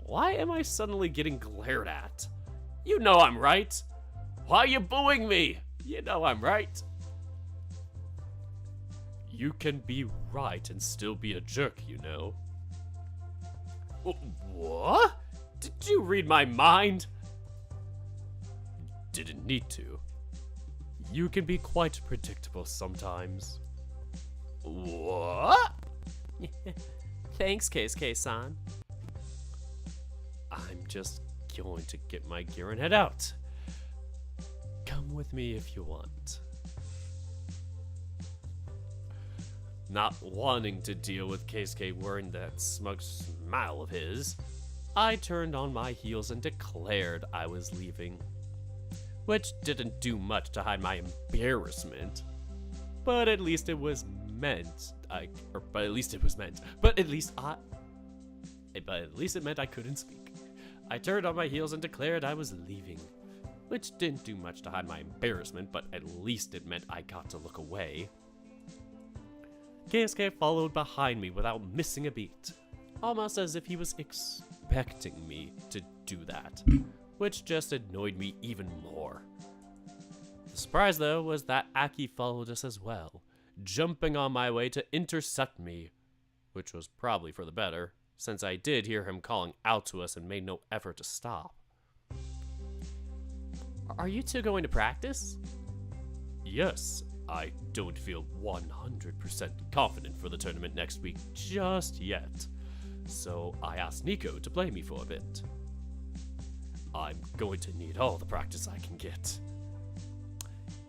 Why am I suddenly getting glared at? You know I'm right. Why are you booing me? You know I'm right. You can be right and still be a jerk, you know. What? Did you read my mind? Didn't need to. You can be quite predictable sometimes. What? Thanks, Keisuke-san. I'm just going to get my gear and head out. Come with me if you want. Not wanting to deal with Keisuke wearing that smug smile of his, I turned on my heels and declared I was leaving. Which didn't do much to hide my embarrassment. But at least it was meant. But at least it meant I couldn't speak. I turned on my heels and declared I was leaving. Which didn't do much to hide my embarrassment, but at least it meant I got to look away. Keisuke followed behind me without missing a beat, almost as if he was expecting me to do that, which just annoyed me even more. The surprise, though, was that Aki followed us as well, jumping on my way to intercept me, which was probably for the better, since I did hear him calling out to us and made no effort to stop. Are you two going to practice? Yes. I don't feel 100% confident for the tournament next week just yet, so I asked Nico to play me for a bit. I'm going to need all the practice I can get.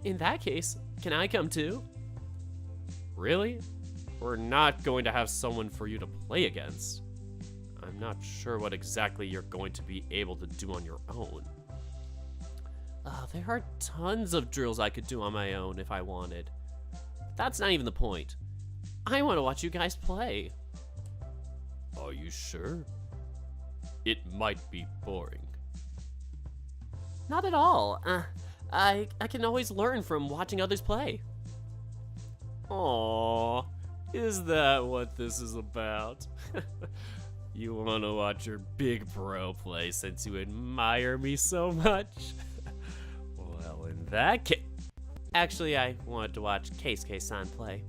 In that case, can I come too? Really? We're not going to have someone for you to play against. I'm not sure what exactly you're going to be able to do on your own. There are tons of drills I could do on my own if I wanted. That's not even the point. I want to watch you guys play. Are you sure? It might be boring. Not at all. I can always learn from watching others play. Aww, Is that what this is about? You want to watch your big pro play since you admire me so much? Well, in that case... Actually, I wanted to watch Keisuke-san play.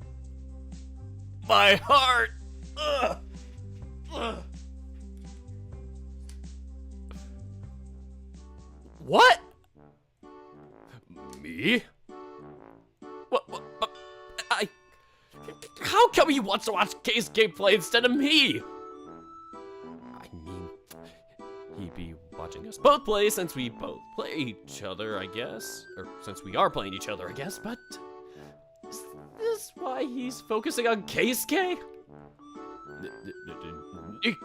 My heart! Ugh! Ugh! What? Me? What? How come he wants to watch Keisuke play instead of me? I mean, he'd be watching us both play since we both play each other, I guess. Or since we are playing each other, I guess, but... Is this why he's focusing on Keisuke?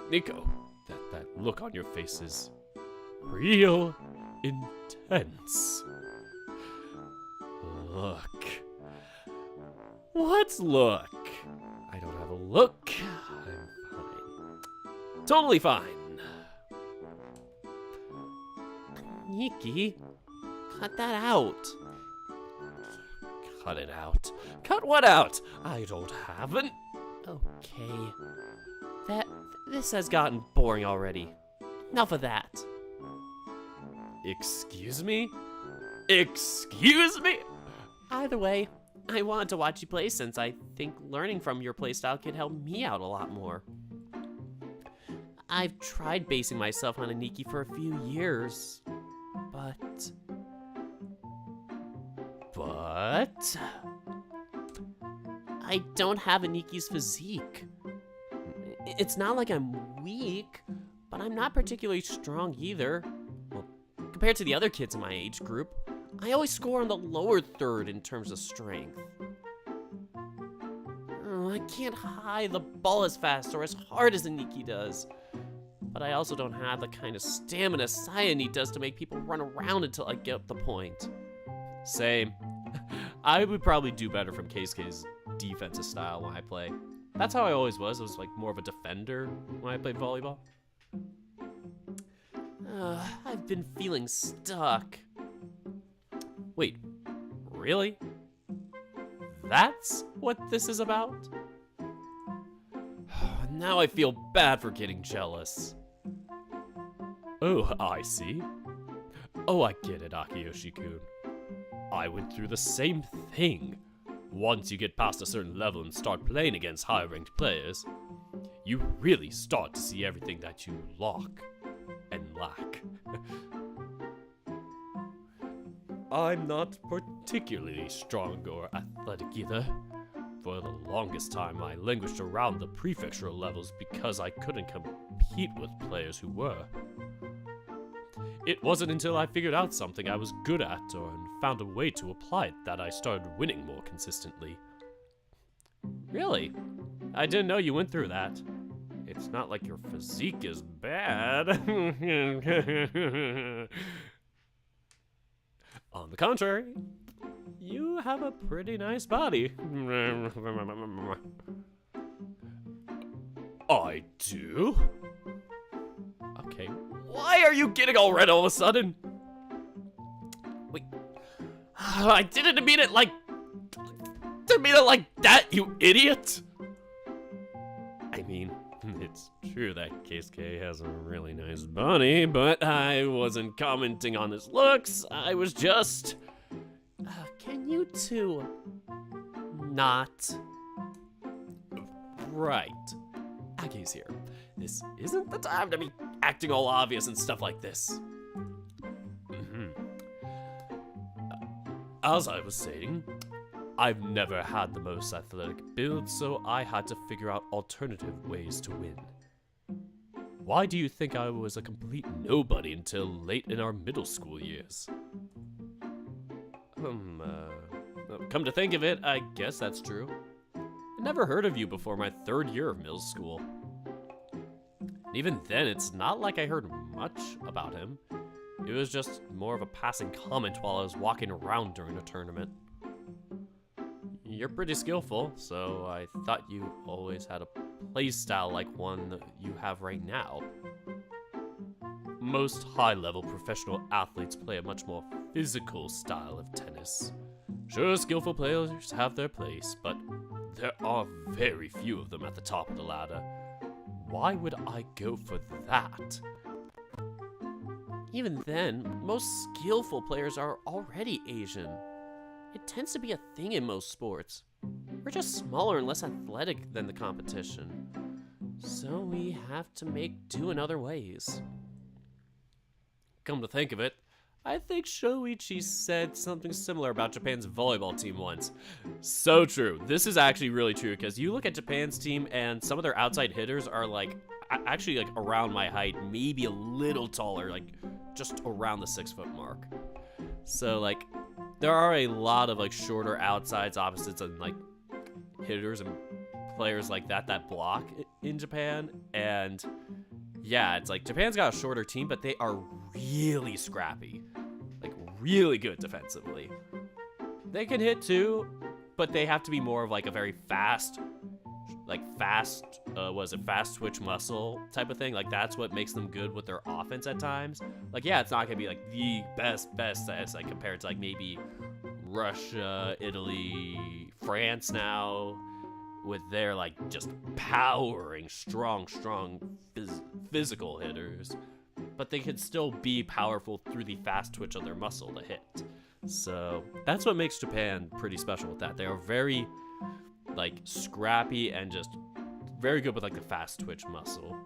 Nico, that look on your face is real intense. Look. What's look? I don't have a look. I'm fine. Totally fine. Nikki, cut that out. Cut it out. Cut what out? I don't have an... Okay. This has gotten boring already. Enough of that. Excuse me? Excuse me? Either way, I wanted to watch you play since I think learning from your playstyle could help me out a lot more. I've tried basing myself on Aniki for a few years, but... I don't have Aniki's physique. It's not like I'm weak, but I'm not particularly strong either. Well, compared to the other kids in my age group, I always score in the lower third in terms of strength. I can't high the ball as fast or as hard as Aniki does. But I also don't have the kind of stamina Sayane does to make people run around until I get the point. Same. I would probably do better from Keisuke's defensive style when I play. That's how I always was. I was like more of a defender when I played volleyball. I've been feeling stuck. Wait, really? That's what this is about? Now I feel bad for getting jealous. Oh, I see. Oh, I get it, Akiyoshi-kun. I went through the same thing. Once you get past a certain level and start playing against high-ranked players, you really start to see everything that you lack. I'm not particularly strong or athletic either. For the longest time, I languished around the prefectural levels because I couldn't compete with players who were. It wasn't until I figured out something I was good at and found a way to apply it that I started winning more consistently. Really? I didn't know you went through that. It's not like your physique is bad. On the contrary, you have a pretty nice body. I do? Okay, why are you getting all red all of a sudden? Wait, I didn't mean it like that, you idiot! I mean, it's true that Keisuke has a really nice body, but I wasn't commenting on his looks. I was just... Can you two... not... Right. Aki's here. This isn't the time to be acting all obvious and stuff like this. As I was saying, I've never had the most athletic build, so I had to figure out alternative ways to win. Why do you think I was a complete nobody until late in our middle school years? Come to think of it, I guess that's true. I never heard of you before my 3rd year of middle school. And even then, it's not like I heard much about him. It was just more of a passing comment while I was walking around during a tournament. You're pretty skillful, so I thought you always had a play style like one that you have right now. Most high-level professional athletes play a much more physical style of tennis. Sure, skillful players have their place, but there are very few of them at the top of the ladder. Why would I go for that? Even then, most skillful players are already Asian. It tends to be a thing in most sports. We're just smaller and less athletic than the competition. So we have to make do in other ways. Come to think of it, I think Shoichi said something similar about Japan's volleyball team once. So true. This is actually really true because you look at Japan's team and some of their outside hitters are like actually like around my height, maybe a little taller, like just around the 6-foot mark. So like there are a lot of like shorter outsides, opposites, and like hitters and players like that block in Japan. And yeah, it's like Japan's got a shorter team, but they are really scrappy, like really good defensively. They can hit too, but they have to be more of like a very fast twitch muscle type of thing. Like that's what makes them good with their offense at times. Like yeah, it's not gonna be like the best as like compared to like maybe Russia, Italy, France now, with their like just powering strong physical hitters, but they can still be powerful through the fast twitch of their muscle to hit. So that's what makes Japan pretty special with that. They are very like scrappy and just very good with like the fast twitch muscle.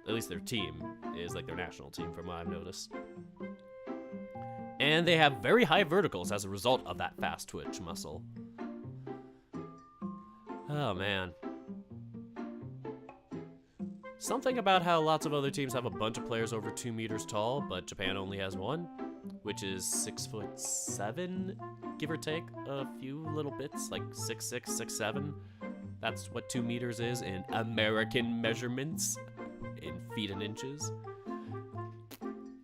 At least their team is like their national team from what I've noticed. And they have very high verticals as a result of that fast twitch muscle. Oh man. Something about how lots of other teams have a bunch of players over 2 meters tall, but Japan only has one, which is 6'7", give or take a few little bits, like 6'6", 6'7". That's what 2 meters is in American measurements, in feet and inches.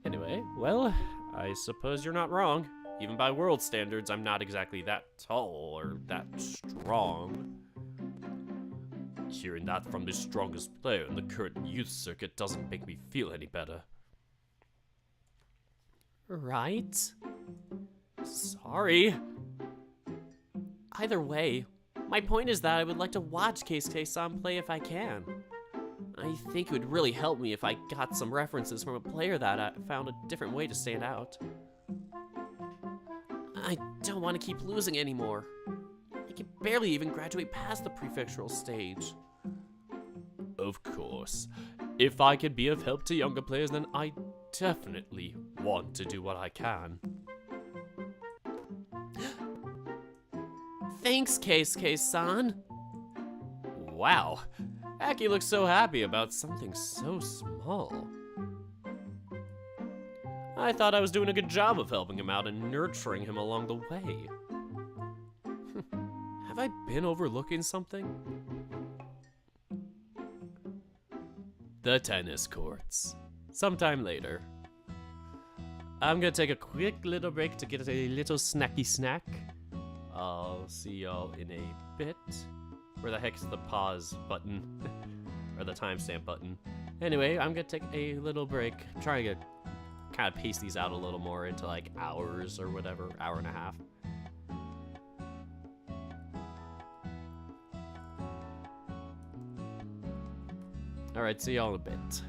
Anyway, well, I suppose you're not wrong. Even by world standards, I'm not exactly that tall or that strong. Hearing that from the strongest player in the current youth circuit doesn't make me feel any better. Right? Sorry. Either way, my point is that I would like to watch Keisuke-san play if I can. I think it would really help me if I got some references from a player that I found a different way to stand out. I don't want to keep losing anymore. I can barely even graduate past the prefectural stage. Of course. If I can be of help to younger players, then I definitely want to do what I can. Thanks, Keisuke-san. Wow. Aki looks so happy about something so small. I thought I was doing a good job of helping him out and nurturing him along the way. Have I been overlooking something? The tennis courts. Sometime later. I'm gonna take a quick little break to get a little snacky snack. I'll see y'all in a bit. Where the heck's the pause button? Or the timestamp button? Anyway, I'm gonna take a little break. Trying to kind of pace these out a little more into like hours or whatever, hour and a half. Alright, see y'all in a bit.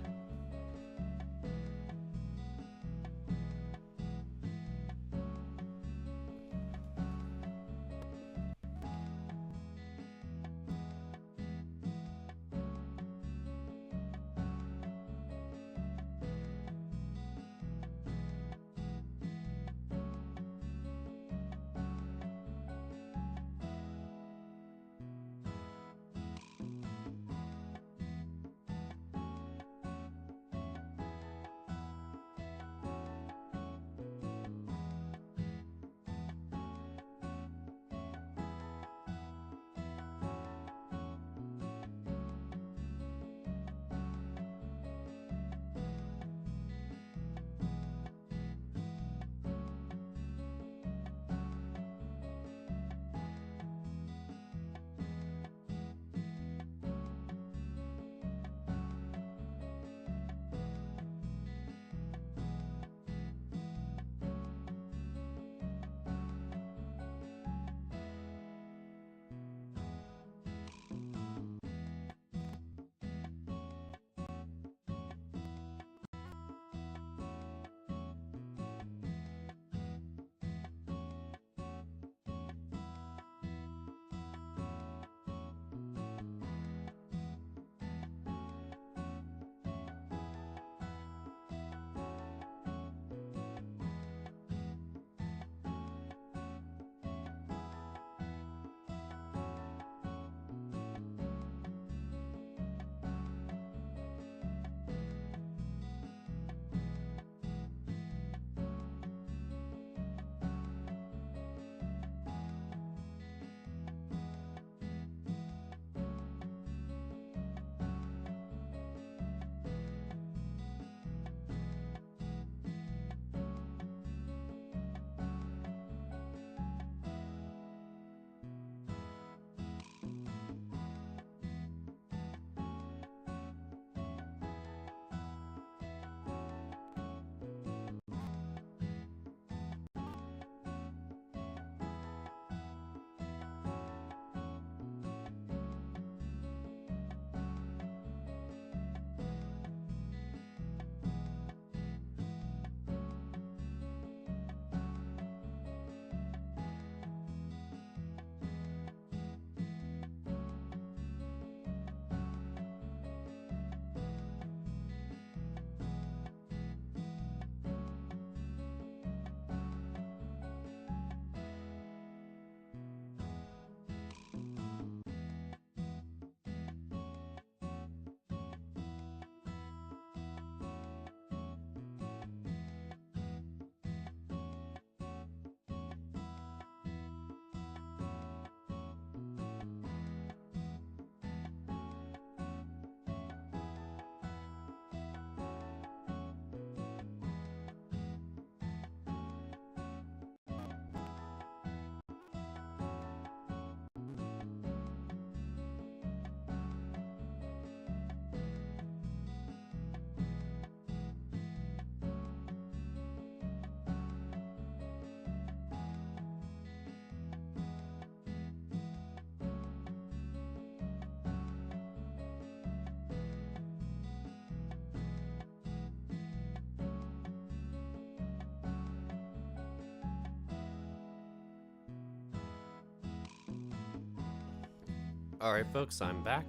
Alright, folks, I'm back.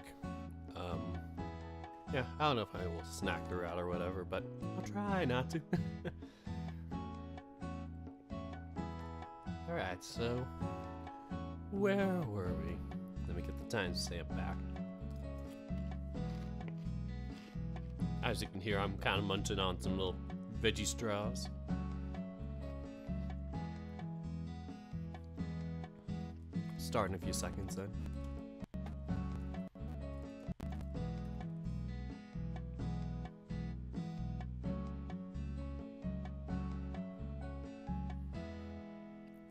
Yeah, I don't know if I will snack throughout or whatever, but I'll try not to. Alright, so where were we? Let me get the timestamp back. As you can hear, I'm kind of munching on some little veggie straws. Start in a few seconds then.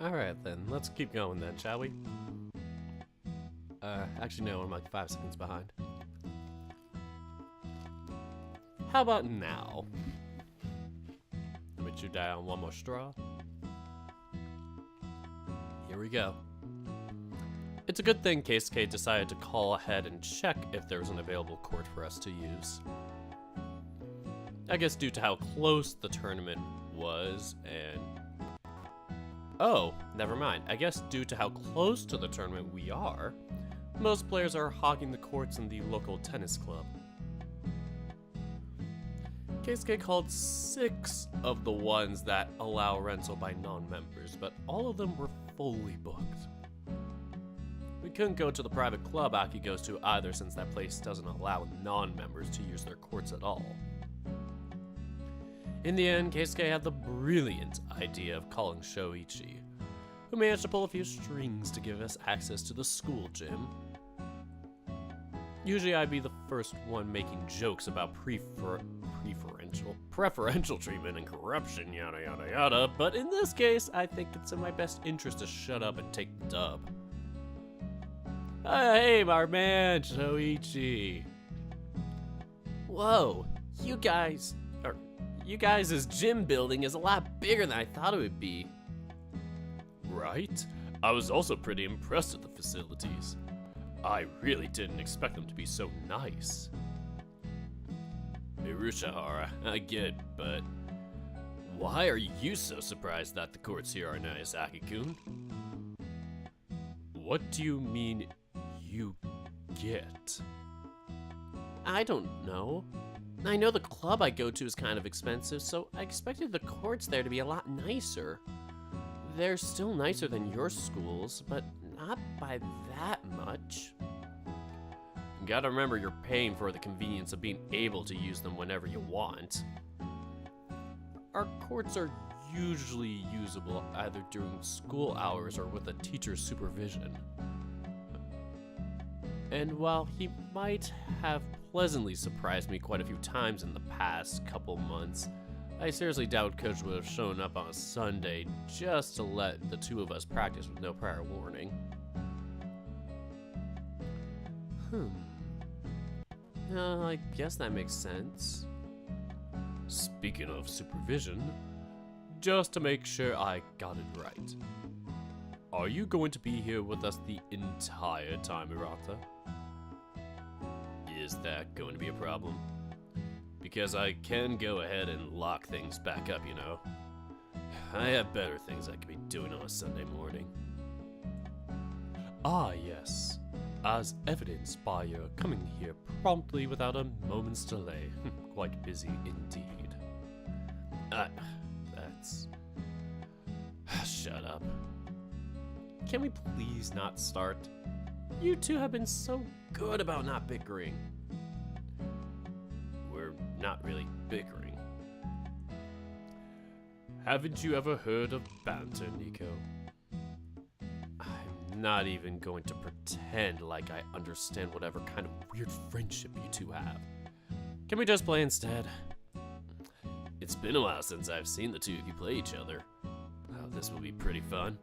Alright then, let's keep going then, shall we? Actually no, I'm like 5 seconds behind. How about now? Let me chew down one more straw. Here we go. It's a good thing Keisuke decided to call ahead and check if there was an available court for us to use. I guess due to how close the tournament was and... Oh, never mind. I guess due to how close to the tournament we are, most players are hogging the courts in the local tennis club. Keisuke called 6 of the ones that allow rental by non-members, but all of them were fully booked. We couldn't go to the private club Aki goes to either, since that place doesn't allow non-members to use their courts at all. In the end, Keisuke had the brilliant idea of calling Shoichi, who managed to pull a few strings to give us access to the school gym. Usually I'd be the first one making jokes about preferential treatment and corruption, yada yada yada, but in this case, I think it's in my best interest to shut up and take the dub. Hey, our man, Shoichi. Whoa, you guys' gym building is a lot bigger than I thought it would be. Right? I was also pretty impressed with the facilities. I really didn't expect them to be so nice. Hare, I get it, but why are you so surprised that the courts here are nice, Aki-kun? What do you mean, you get? I don't know. I know the club I go to is kind of expensive, so I expected the courts there to be a lot nicer. They're still nicer than your schools, but not by that much. You gotta remember you're paying for the convenience of being able to use them whenever you want. Our courts are usually usable either during school hours or with a teacher's supervision. And while he might have pleasantly surprised me quite a few times in the past couple months, I seriously doubt Coach would have shown up on a Sunday just to let the two of us practice with no prior warning. I guess that makes sense. Speaking of supervision, just to make sure I got it right, are you going to be here with us the entire time, Hirata? Is that going to be a problem? Because I can go ahead and lock things back up, you know. I have better things I could be doing on a Sunday morning. Ah, yes. As evidenced by your coming here promptly without a moment's delay. Quite busy indeed. That's... Shut up. Can we please not start? You two have been so good about not bickering. We're not really bickering. Haven't you ever heard of banter, Nico? I'm not even going to pretend like I understand whatever kind of weird friendship you two have. Can we just play instead? It's been a while since I've seen the two of you play each other. Oh, this will be pretty fun.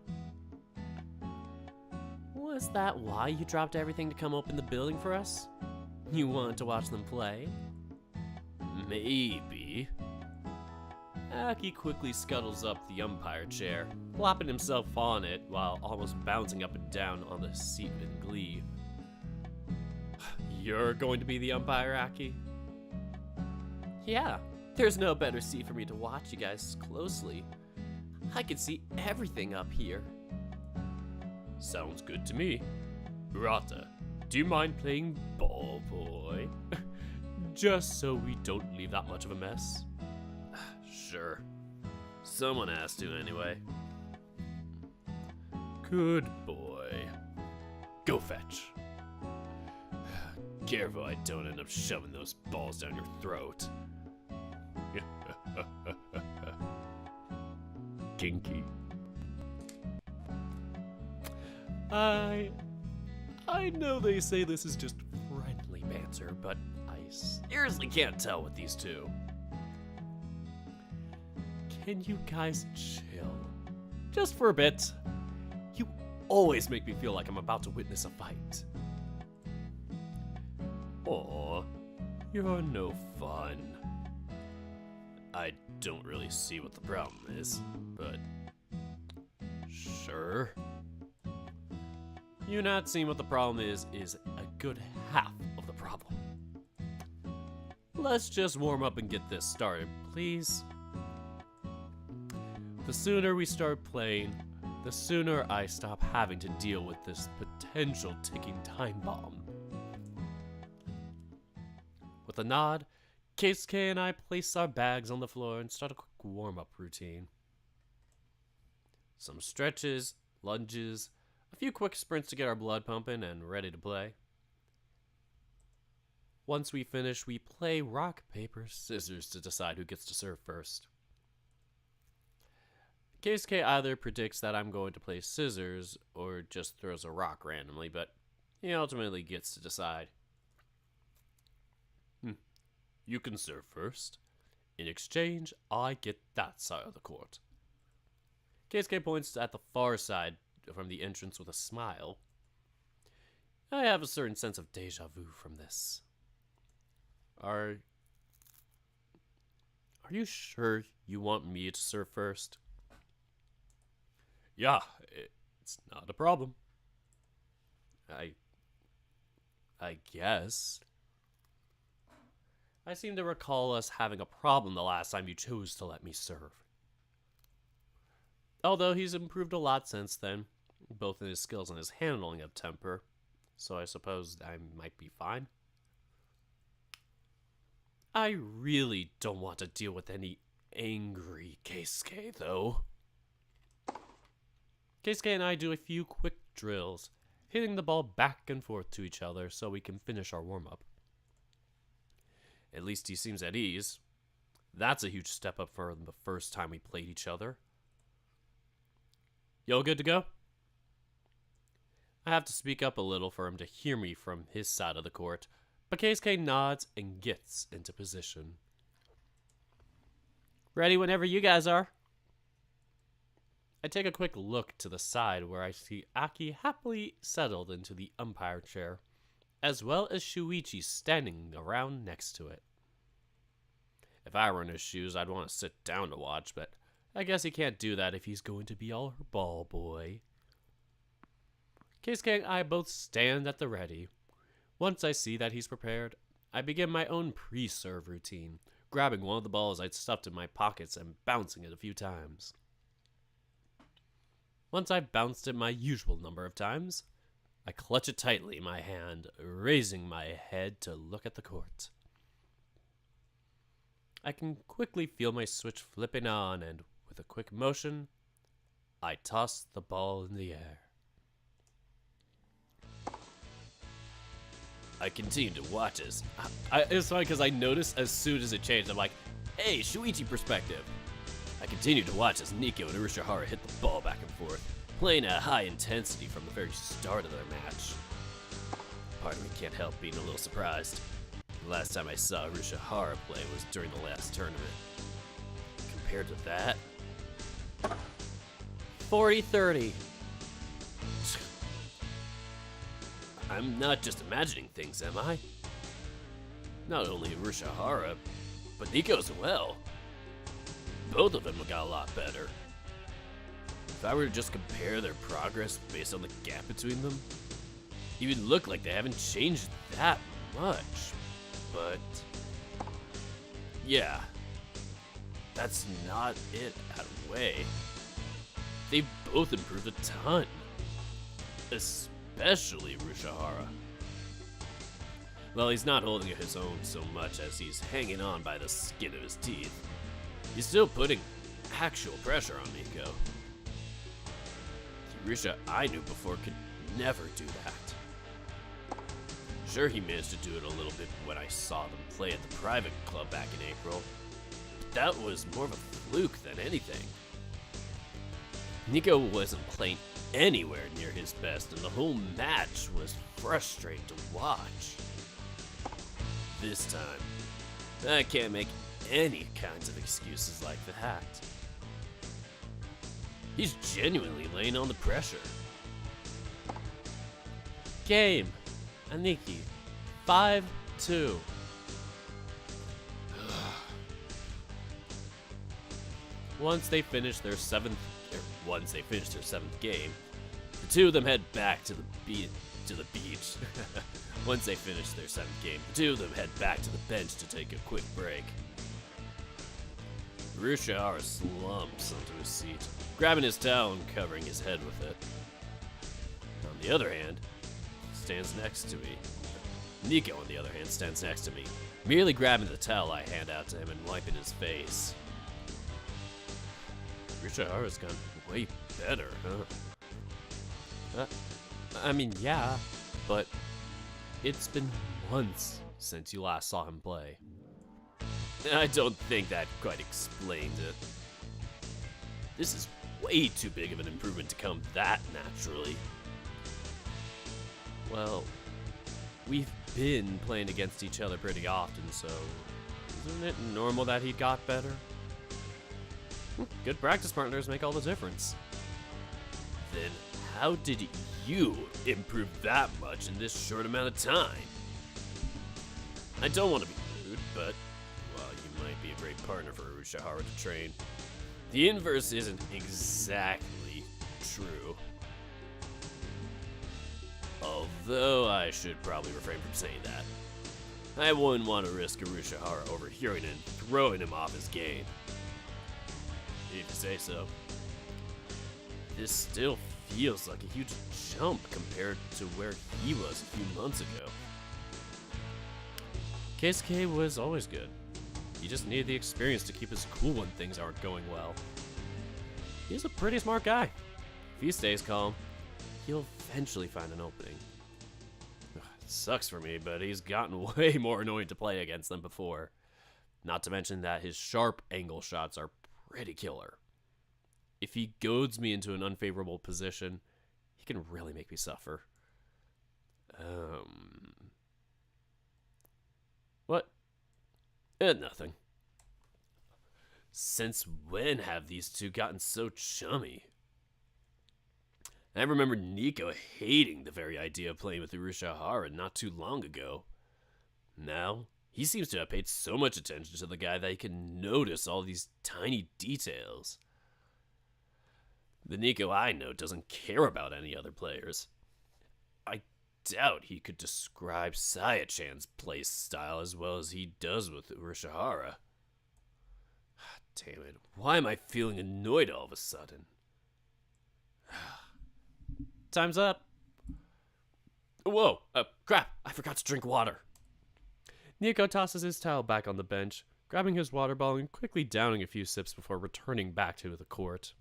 Was that why you dropped everything to come open the building for us? You wanted to watch them play? Maybe. Aki quickly scuttles up the umpire chair, plopping himself on it while almost bouncing up and down on the seat in glee. You're going to be the umpire, Aki? Yeah, there's no better seat for me to watch you guys closely. I can see everything up here. Sounds good to me. Hirata, Do you mind playing ball boy? Just so we don't leave that much of a mess. Sure. Someone has to anyway. Good boy. Go fetch. Careful I don't end up shoving those balls down your throat. Kinky. I know they say this is just friendly banter, but I seriously can't tell with these two. Can you guys chill? Just for a bit. You always make me feel like I'm about to witness a fight. Aw, you're no fun. I don't really see what the problem is, but sure. You not seeing what the problem is a good half of the problem. Let's just warm up and get this started, please. The sooner we start playing, the sooner I stop having to deal with this potential ticking time bomb. With a nod, Keisuke and I place our bags on the floor and start a quick warm-up routine. Some stretches, lunges, a few quick sprints to get our blood pumping and ready to play. Once we finish, we play rock, paper, scissors to decide who gets to serve first. Keisuke either predicts that I'm going to play scissors or just throws a rock randomly, but he ultimately gets to decide. You can serve first. In exchange, I get that side of the court. Keisuke points at the far side from the entrance with a smile. I have a certain sense of deja vu from this. Are you sure you want me to serve first? Yeah, it's not a problem. I guess. I seem to recall us having a problem the last time you chose to let me serve. Although he's improved a lot since then, both in his skills and his handling of temper, so I suppose I might be fine. I really don't want to deal with any angry Keisuke, though. Keisuke and I do a few quick drills, hitting the ball back and forth to each other so we can finish our warm-up. At least he seems at ease. That's a huge step up from the first time we played each other. You all good to go? I have to speak up a little for him to hear me from his side of the court, but Keisuke nods and gets into position. Ready whenever you guys are. I take a quick look to the side where I see Aki happily settled into the umpire chair, as well as Shuichi standing around next to it. If I were in his shoes, I'd want to sit down to watch, but I guess he can't do that if he's going to be all her ball boy. Keisuke and I both stand at the ready. Once I see that he's prepared, I begin my own pre-serve routine, grabbing one of the balls I'd stuffed in my pockets and bouncing it a few times. Once I've bounced it my usual number of times, I clutch it tightly in my hand, raising my head to look at the court. I can quickly feel my switch flipping on, and with a quick motion, I toss the ball in the air. I continue to watch as it's funny because I noticed as soon as it changed, I'm like, hey, Shuichi perspective. I continue to watch as Nico and Urashihara hit the ball back and forth, playing at high intensity from the very start of their match. Part of me can't help being a little surprised. The last time I saw Urashihara play was during the last tournament. Compared to that, 40-30. I'm not just imagining things, am I? Not only Urashihara, but Nico as well. Both of them got a lot better. If I were to just compare their progress based on the gap between them, it would look like they haven't changed that much. But yeah, that's not it at way. They've both improved a ton. Especially Urashihara. Well, he's not holding his own so much as he's hanging on by the skin of his teeth. He's still putting actual pressure on Nico. Risha I knew before could never do that. Sure, he managed to do it a little bit when I saw them play at the private club back in April, but that was more of a fluke than anything. Nico wasn't playing anywhere near his best, and the whole match was frustrating to watch. This time, I can't make any kinds of excuses like that. He's genuinely laying on the pressure. Game. Aniki. 5-2. Once they finished their seventh game, the two of them head back to the beach. Once they finish their seventh game, the two of them head back to the bench to take a quick break. Rushihara slumps onto his seat, grabbing his towel and covering his head with it. On the other hand, stands next to me. Nico, on the other hand, stands next to me, merely grabbing the towel I hand out to him and wiping his face. Rushihara's gone way better, huh? I mean, yeah, but it's been months since you last saw him play. I don't think that quite explains it. This is way too big of an improvement to come that naturally. Well, we've been playing against each other pretty often, so isn't it normal that he got better? Good practice partners make all the difference. Then how did you improve that much in this short amount of time? I don't want to be rude, but, well, you might be a great partner for Rushihara to train. The inverse isn't exactly true. Although I should probably refrain from saying that. I wouldn't want to risk Rushihara overhearing and throwing him off his game. If you say so. This still feels like a huge jump compared to where he was a few months ago. Keisuke was always good. He just needed the experience to keep his cool when things aren't going well. He's a pretty smart guy. If he stays calm, he'll eventually find an opening. It sucks for me, but he's gotten way more annoying to play against than before. Not to mention that his sharp angle shots are pretty killer. If he goads me into an unfavorable position, he can really make me suffer. What? Nothing. Since when have these two gotten so chummy? I remember Nico hating the very idea of playing with Urushihara not too long ago. Now, he seems to have paid so much attention to the guy that he can notice all these tiny details. The Nico I know doesn't care about any other players. I doubt he could describe Saya-chan's play style as well as he does with Urushihara. Damn it, why am I feeling annoyed all of a sudden? Time's up. Whoa, crap, I forgot to drink water. Nico tosses his towel back on the bench, grabbing his water bottle and quickly downing a few sips before returning back to the court.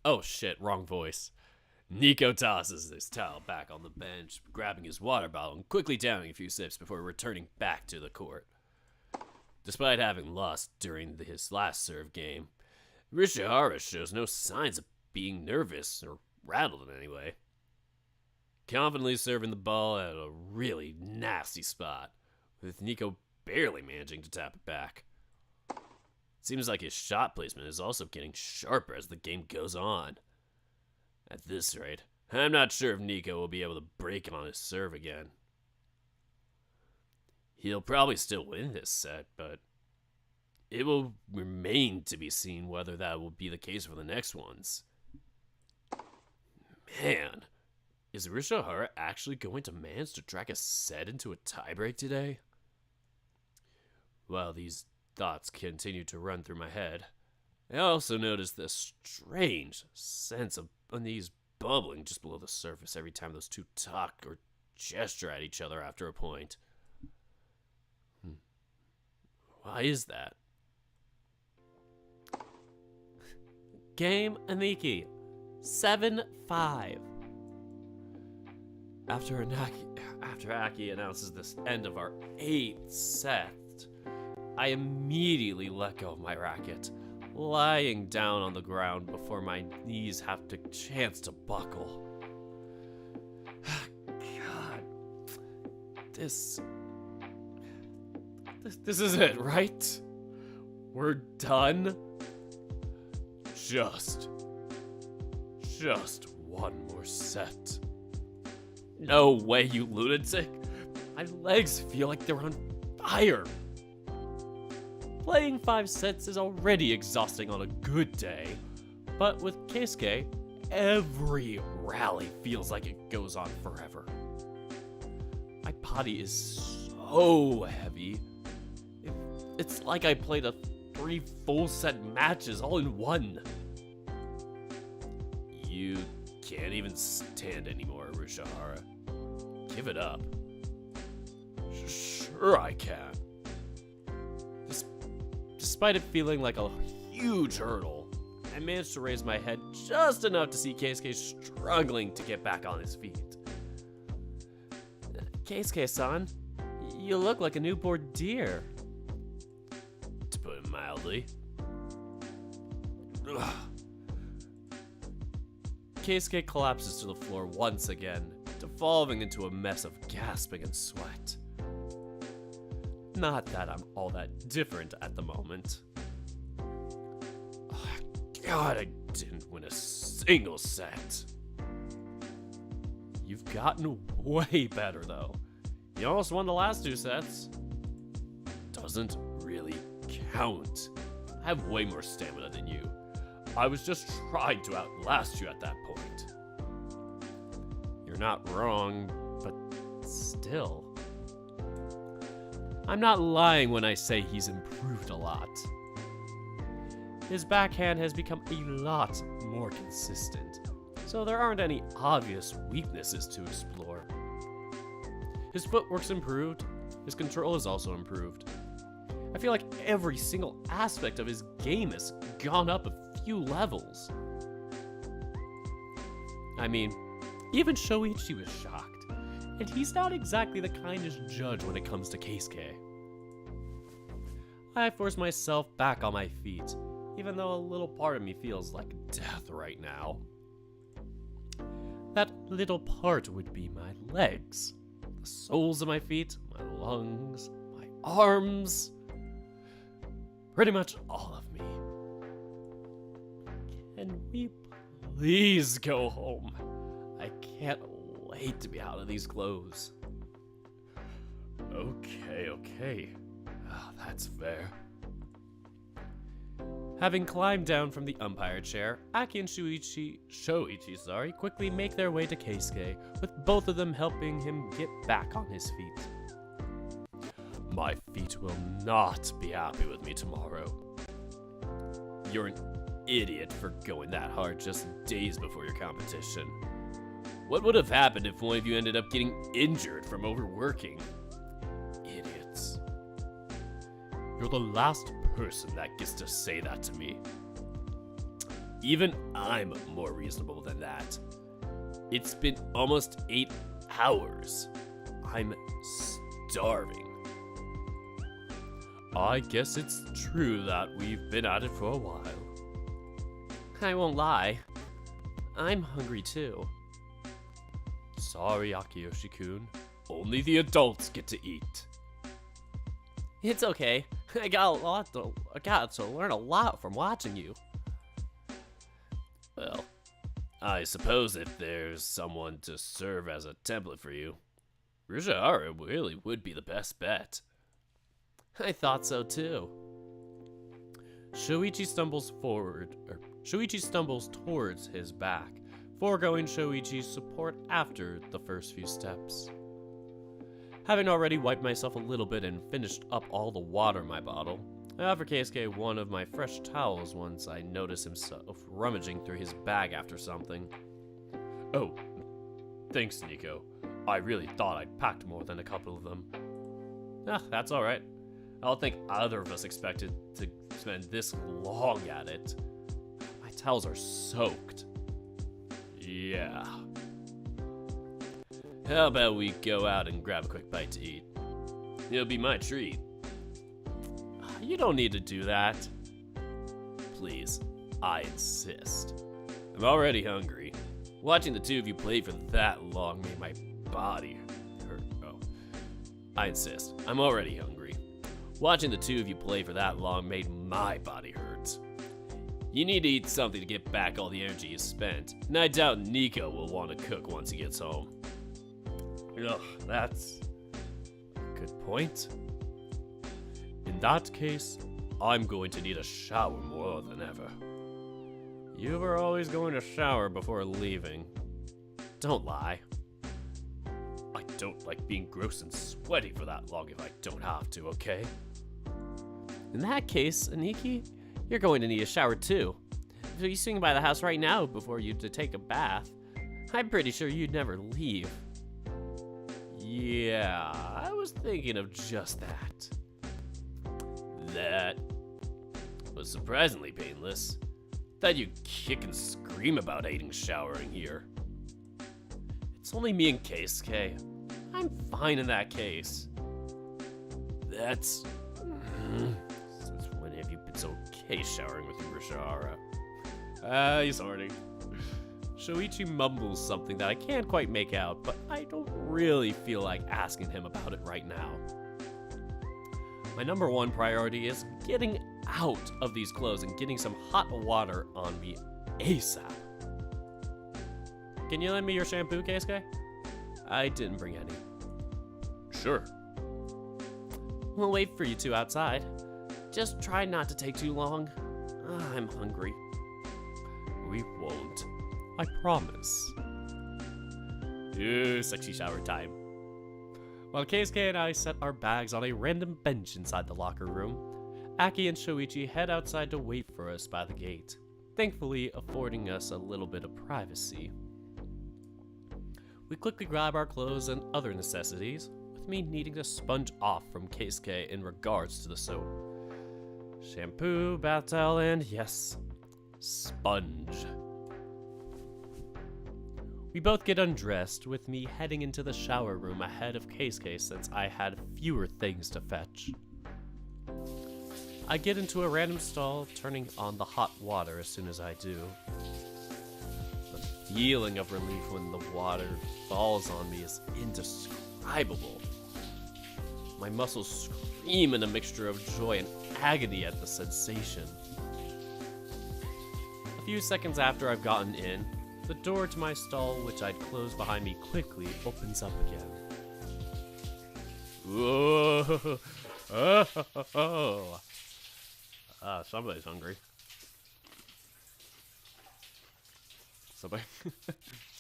Oh shit, wrong voice. Nico tosses his towel back on the bench, grabbing his water bottle and quickly downing a few sips before returning back to the court. Despite having lost during his last serve game, Rushihara shows no signs of being nervous or rattled in any way. Confidently serving the ball at a really nasty spot, with Nico barely managing to tap it back. Seems like his shot placement is also getting sharper as the game goes on. At this rate, I'm not sure if Nico will be able to break on his serve again. He'll probably still win this set, but it will remain to be seen whether that will be the case for the next ones. Man, is Rushihara actually going to manage to drag a set into a tiebreak today? While these thoughts continue to run through my head, I also notice this strange sense of unease bubbling just below the surface every time those two talk or gesture at each other after a point. Why is that? Game Aniki. 7-5. After Aki announces this end of our 8th set, I immediately let go of my racket, lying down on the ground before my knees have the chance to buckle. God, this is it, right? We're done? Just one more set. No way, you lunatic. My legs feel like they're on fire. Playing 5 sets is already exhausting on a good day, but with Keisuke, every rally feels like it goes on forever. My body is so heavy. It's like I played 3 full set matches all in one. You can't even stand anymore, Rishihara. Give it up. Sure I can. Despite it feeling like a huge hurdle, I managed to raise my head just enough to see Keisuke struggling to get back on his feet. Keisuke-san, you look like a newborn deer. To put it mildly. Ugh. Keisuke collapses to the floor once again, devolving into a mess of gasping and sweat. Not that I'm all that different at the moment. God, I didn't win a single set. You've gotten way better, though. You almost won the last 2 sets. Doesn't really count. I have way more stamina than you. I was just trying to outlast you at that point. You're not wrong, but still. I'm not lying when I say he's improved a lot. His backhand has become a lot more consistent, so there aren't any obvious weaknesses to explore. His footwork's improved, his control is also improved. I feel like every single aspect of his game has gone up a few levels. I mean, even Shoichi was shocked, and he's not exactly the kindest judge when it comes to Keisuke. I force myself back on my feet, even though a little part of me feels like death right now. That little part would be my legs, the soles of my feet, my lungs, my arms, pretty much all of me. Can we please go home? I can't wait to be out of these clothes. Okay. Oh, that's fair. Having climbed down from the umpire chair, Aki and Shoichi quickly make their way to Keisuke, with both of them helping him get back on his feet. My feet will not be happy with me tomorrow. You're an idiot for going that hard just days before your competition. What would have happened if one of you ended up getting injured from overworking? Idiots. You're the last person that gets to say that to me. Even I'm more reasonable than that. It's been almost 8 hours. I'm starving. I guess it's true that we've been at it for a while. I won't lie. I'm hungry too. Sorry, Akiyoshi-kun. Only the adults get to eat. It's okay. I got to learn a lot from watching you. Well, I suppose if there's someone to serve as a template for you, Rishihara really would be the best bet. I thought so too. Shoichi stumbles towards his back, foregoing Shoichi's support after the first few steps. Having already wiped myself a little bit and finished up all the water in my bottle, I offer Keisuke one of my fresh towels once I notice himself rummaging through his bag after something. Oh, thanks, Nico. I really thought I'd packed more than a couple of them. Ah, that's alright. I don't think either of us expected to spend this long at it. My towels are soaked. Yeah. How about we go out and grab a quick bite to eat? It'll be my treat. You don't need to do that. Please, I insist. I'm already hungry. Watching the two of you play for that long made my body hurt. Oh, I insist. I'm already hungry. Watching the two of you play for that long made my body hurt. You need to eat something to get back all the energy you spent, and I doubt Nico will want to cook once he gets home. Ugh, that's a good point. In that case, I'm going to need a shower more than ever. You were always going to shower before leaving. Don't lie. I don't like being gross and sweaty for that long if I don't have to, okay? In that case, Aniki, you're going to need a shower too. If you swing by the house right now before you to take a bath, I'm pretty sure you'd never leave. Yeah, I was thinking of just that. That was surprisingly painless. Thought you'd kick and scream about hating showering here. It's only me and Keisuke. I'm fine in that case. That's... Since when have you been so okay showering with Urashihara? He's horny. Shoichi mumbles something that I can't quite make out, but I don't really feel like asking him about it right now. My number one priority is getting out of these clothes and getting some hot water on me ASAP. Can you lend me your shampoo, Keisuke? I didn't bring any. Sure. We'll wait for you two outside. Just try not to take too long. I'm hungry. We won't. I promise. Ooh, sexy shower time. While Keisuke and I set our bags on a random bench inside the locker room, Aki and Shoichi head outside to wait for us by the gate, thankfully affording us a little bit of privacy. We quickly grab our clothes and other necessities, with me needing to sponge off from Keisuke in regards to the soap. Shampoo, bath towel, and yes, sponge. We both get undressed, with me heading into the shower room ahead of Keisuke since I had fewer things to fetch. I get into a random stall, turning on the hot water as soon as I do. The feeling of relief when the water falls on me is indescribable. My muscles scream in a mixture of joy and agony at the sensation. A few seconds after I've gotten in, the door to my stall, which I'd closed behind me quickly, opens up again. Whoa! Somebody's hungry.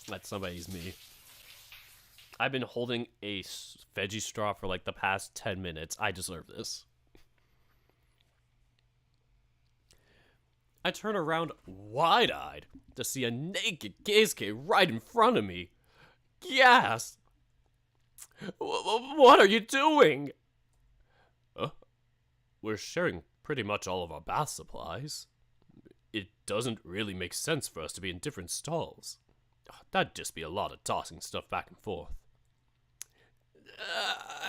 That somebody's me. I've been holding a veggie straw for like the past 10 minutes. I deserve this. I turn around wide-eyed to see a naked Keisuke right in front of me. Gasp! What are you doing? We're sharing pretty much all of our bath supplies. It doesn't really make sense for us to be in different stalls. That'd just be a lot of tossing stuff back and forth.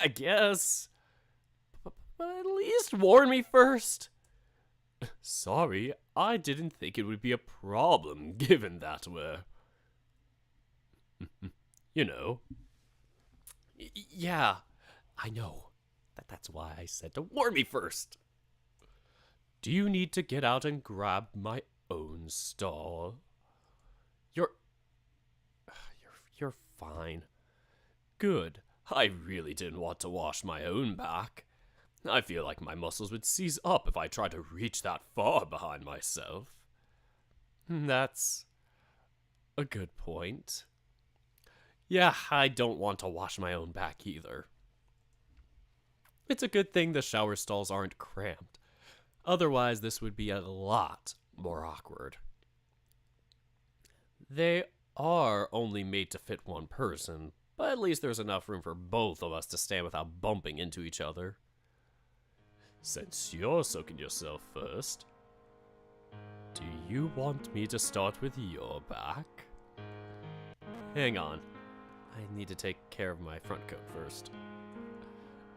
I guess. But at least warn me first. Sorry, I didn't think it would be a problem given that we're... you know. Yeah, I know. That's why I said to warn me first. Do you need to get out and grab my own stall? You're fine. Good. I really didn't want to wash my own back. I feel like my muscles would seize up if I tried to reach that far behind myself. That's a good point. Yeah, I don't want to wash my own back either. It's a good thing the shower stalls aren't cramped. Otherwise, this would be a lot more awkward. They are only made to fit one person, but at least there's enough room for both of us to stand without bumping into each other. Since you're soaking yourself first, do you want me to start with your back? Hang on. I need to take care of my front coat first.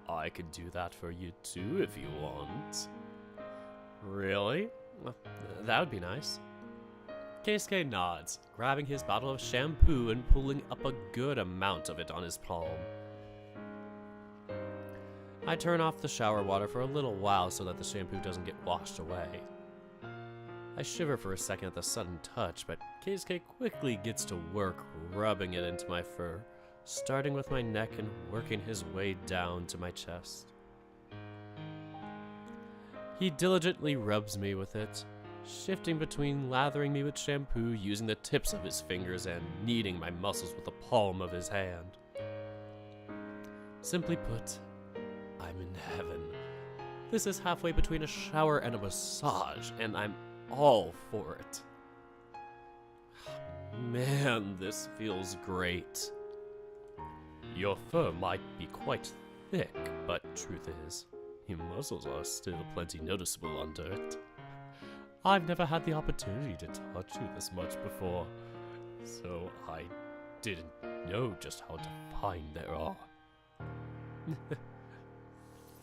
I could do that for you too if you want. Really? Well, that would be nice. Keisuke nods, grabbing his bottle of shampoo and pulling up a good amount of it on his palm. I turn off the shower water for a little while so that the shampoo doesn't get washed away. I shiver for a second at the sudden touch, but Keisuke quickly gets to work rubbing it into my fur, starting with my neck and working his way down to my chest. He diligently rubs me with it, shifting between lathering me with shampoo using the tips of his fingers and kneading my muscles with the palm of his hand. Simply put, I'm in heaven. This is halfway between a shower and a massage, and I'm all for it. Man, this feels great. Your fur might be quite thick, but truth is, your muscles are still plenty noticeable under it. I've never had the opportunity to touch you this much before, so I didn't know just how defined they are.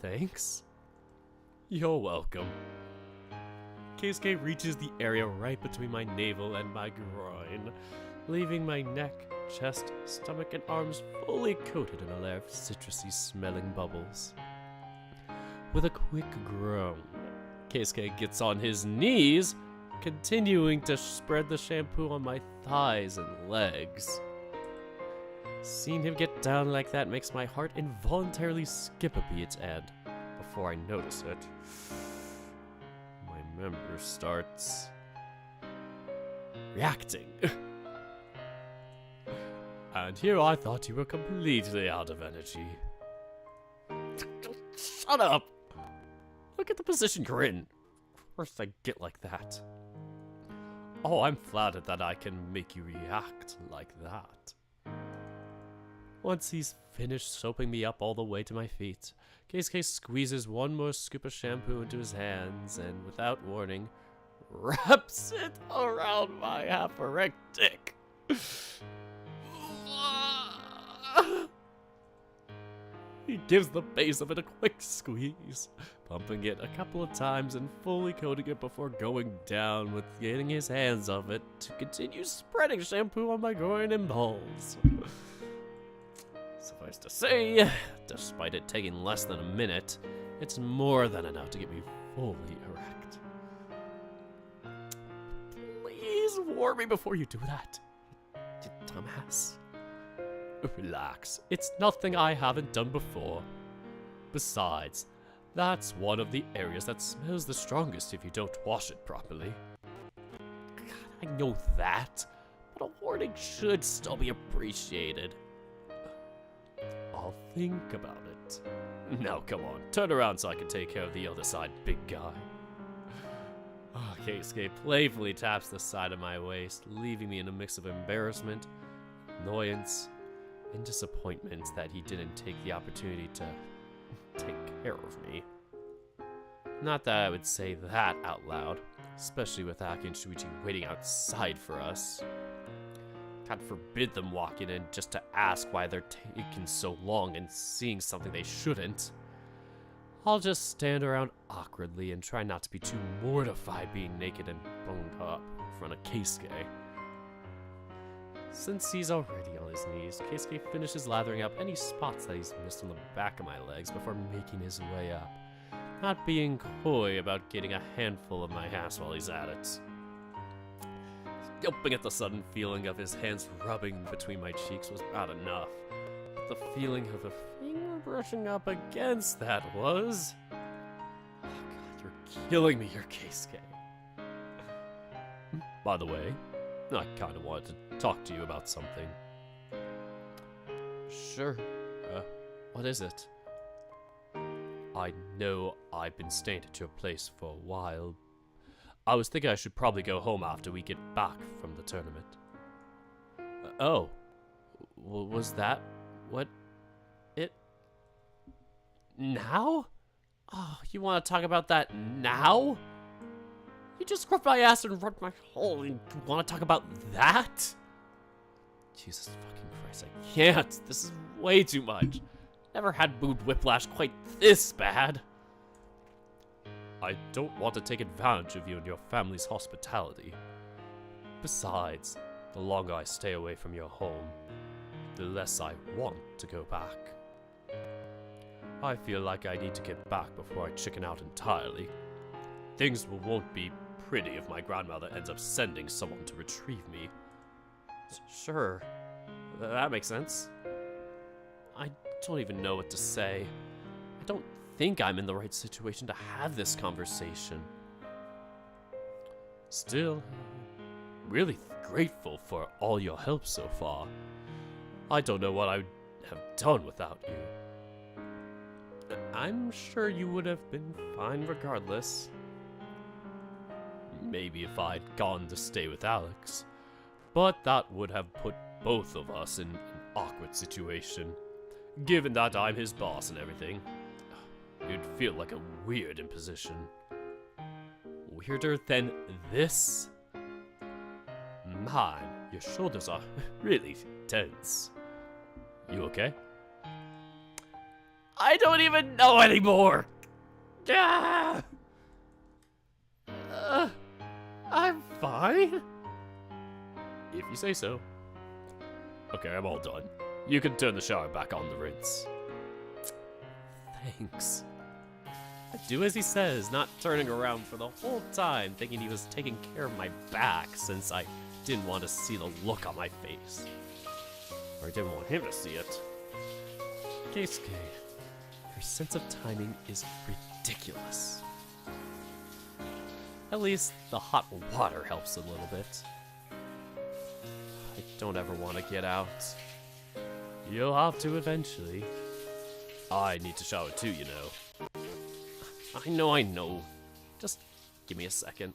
Thanks. You're welcome. Keisuke reaches the area right between my navel and my groin, leaving my neck, chest, stomach, and arms fully coated in a layer of citrusy smelling bubbles. With a quick groan, Keisuke gets on his knees, continuing to spread the shampoo on my thighs and legs. Seeing him get down like that makes my heart involuntarily skip a beat, and before I notice it, my member starts reacting. And here I thought you were completely out of energy. Shut up! Look at the position you're in. Of course I get like that. Oh, I'm flattered that I can make you react like that. Once he's finished soaping me up all the way to my feet, Keisuke squeezes one more scoop of shampoo into his hands and, without warning, wraps it around my half-erect dick. He gives the base of it a quick squeeze, pumping it a couple of times and fully coating it before going down with getting his hands off it to continue spreading shampoo on my groin and balls. Suffice to say, despite it taking less than a minute, it's more than enough to get me fully erect. Please warn me before you do that, you dumbass. Relax, it's nothing I haven't done before. Besides, that's one of the areas that smells the strongest if you don't wash it properly. God, I know that, but a warning should still be appreciated. I'll think about it. Now come on, turn around so I can take care of the other side, big guy. Keisuke playfully taps the side of my waist, leaving me in a mix of embarrassment, annoyance, and disappointment that he didn't take the opportunity to take care of me. Not that I would say that out loud, especially with Aki and Shuichi waiting outside for us. God forbid them walking in just to ask why they're taking so long and seeing something they shouldn't. I'll just stand around awkwardly and try not to be too mortified being naked and boned up in front of Keisuke. Since he's already on his knees, Keisuke finishes lathering up any spots that he's missed on the back of my legs before making his way up, not being coy about getting a handful of my ass while he's at it. Yelping at the sudden feeling of his hands rubbing between my cheeks was not enough. The feeling of a finger brushing up against that was... Oh God, you're killing me, you're Keisuke. By the way, I kinda wanted to talk to you about something. Sure. What is it? I know I've been staying at your place for a while. I was thinking I should probably go home after we get back from the tournament. Oh. Was that What? It... Now? Oh, you want to talk about that now? You just scrubbed my ass and rubbed my hole, and you want to talk about that? Jesus fucking Christ, I can't. This is way too much. Never had boob whiplash quite this bad. I don't want to take advantage of you and your family's hospitality. Besides, the longer I stay away from your home, the less I want to go back. I feel like I need to get back before I chicken out entirely. Things won't be pretty if my grandmother ends up sending someone to retrieve me. Sure, that makes sense. I don't even know what to say. I don't think I'm in the right situation to have this conversation. Still, really grateful for all your help so far. I don't know what I would have done without you. I'm sure you would have been fine regardless. Maybe if I'd gone to stay with Alex. But that would have put both of us in an awkward situation. Given that I'm his boss and everything, it'd feel like a weird imposition. Weirder than this? Man, your shoulders are really tense. You okay? I don't even know anymore! Ah! I'm fine. If you say so. Okay, I'm all done. You can turn the shower back on the rinse. Thanks. I do as he says, not turning around for the whole time, thinking he was taking care of my back since I didn't want to see the look on my face. Or I didn't want him to see it. Keisuke, your sense of timing is ridiculous. At least the hot water helps a little bit. I don't ever want to get out. You'll have to eventually. I need to shower too, you know. I know. Just give me a second.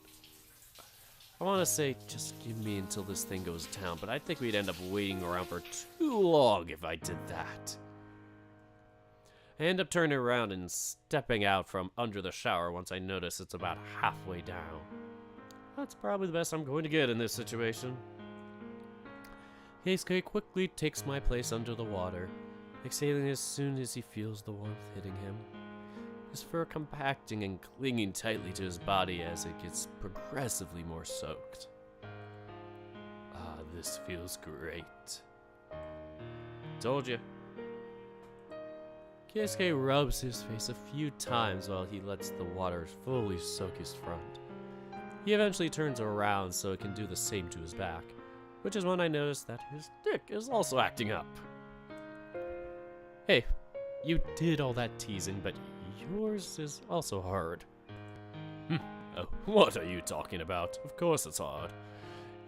I want to say just give me until this thing goes down, but I think we'd end up waiting around for too long if I did that. I end up turning around and stepping out from under the shower once I notice it's about halfway down. That's probably the best I'm going to get in this situation. Keisuke quickly takes my place under the water, exhaling as soon as he feels the warmth hitting him. His fur compacting and clinging tightly to his body as it gets progressively more soaked. Ah, this feels great. Told you. Keisuke rubs his face a few times while he lets the water fully soak his front. He eventually turns around so it can do the same to his back, which is when I notice that his dick is also acting up. Hey, you did all that teasing, but yours is also hard. Oh, what are you talking about? Of course it's hard.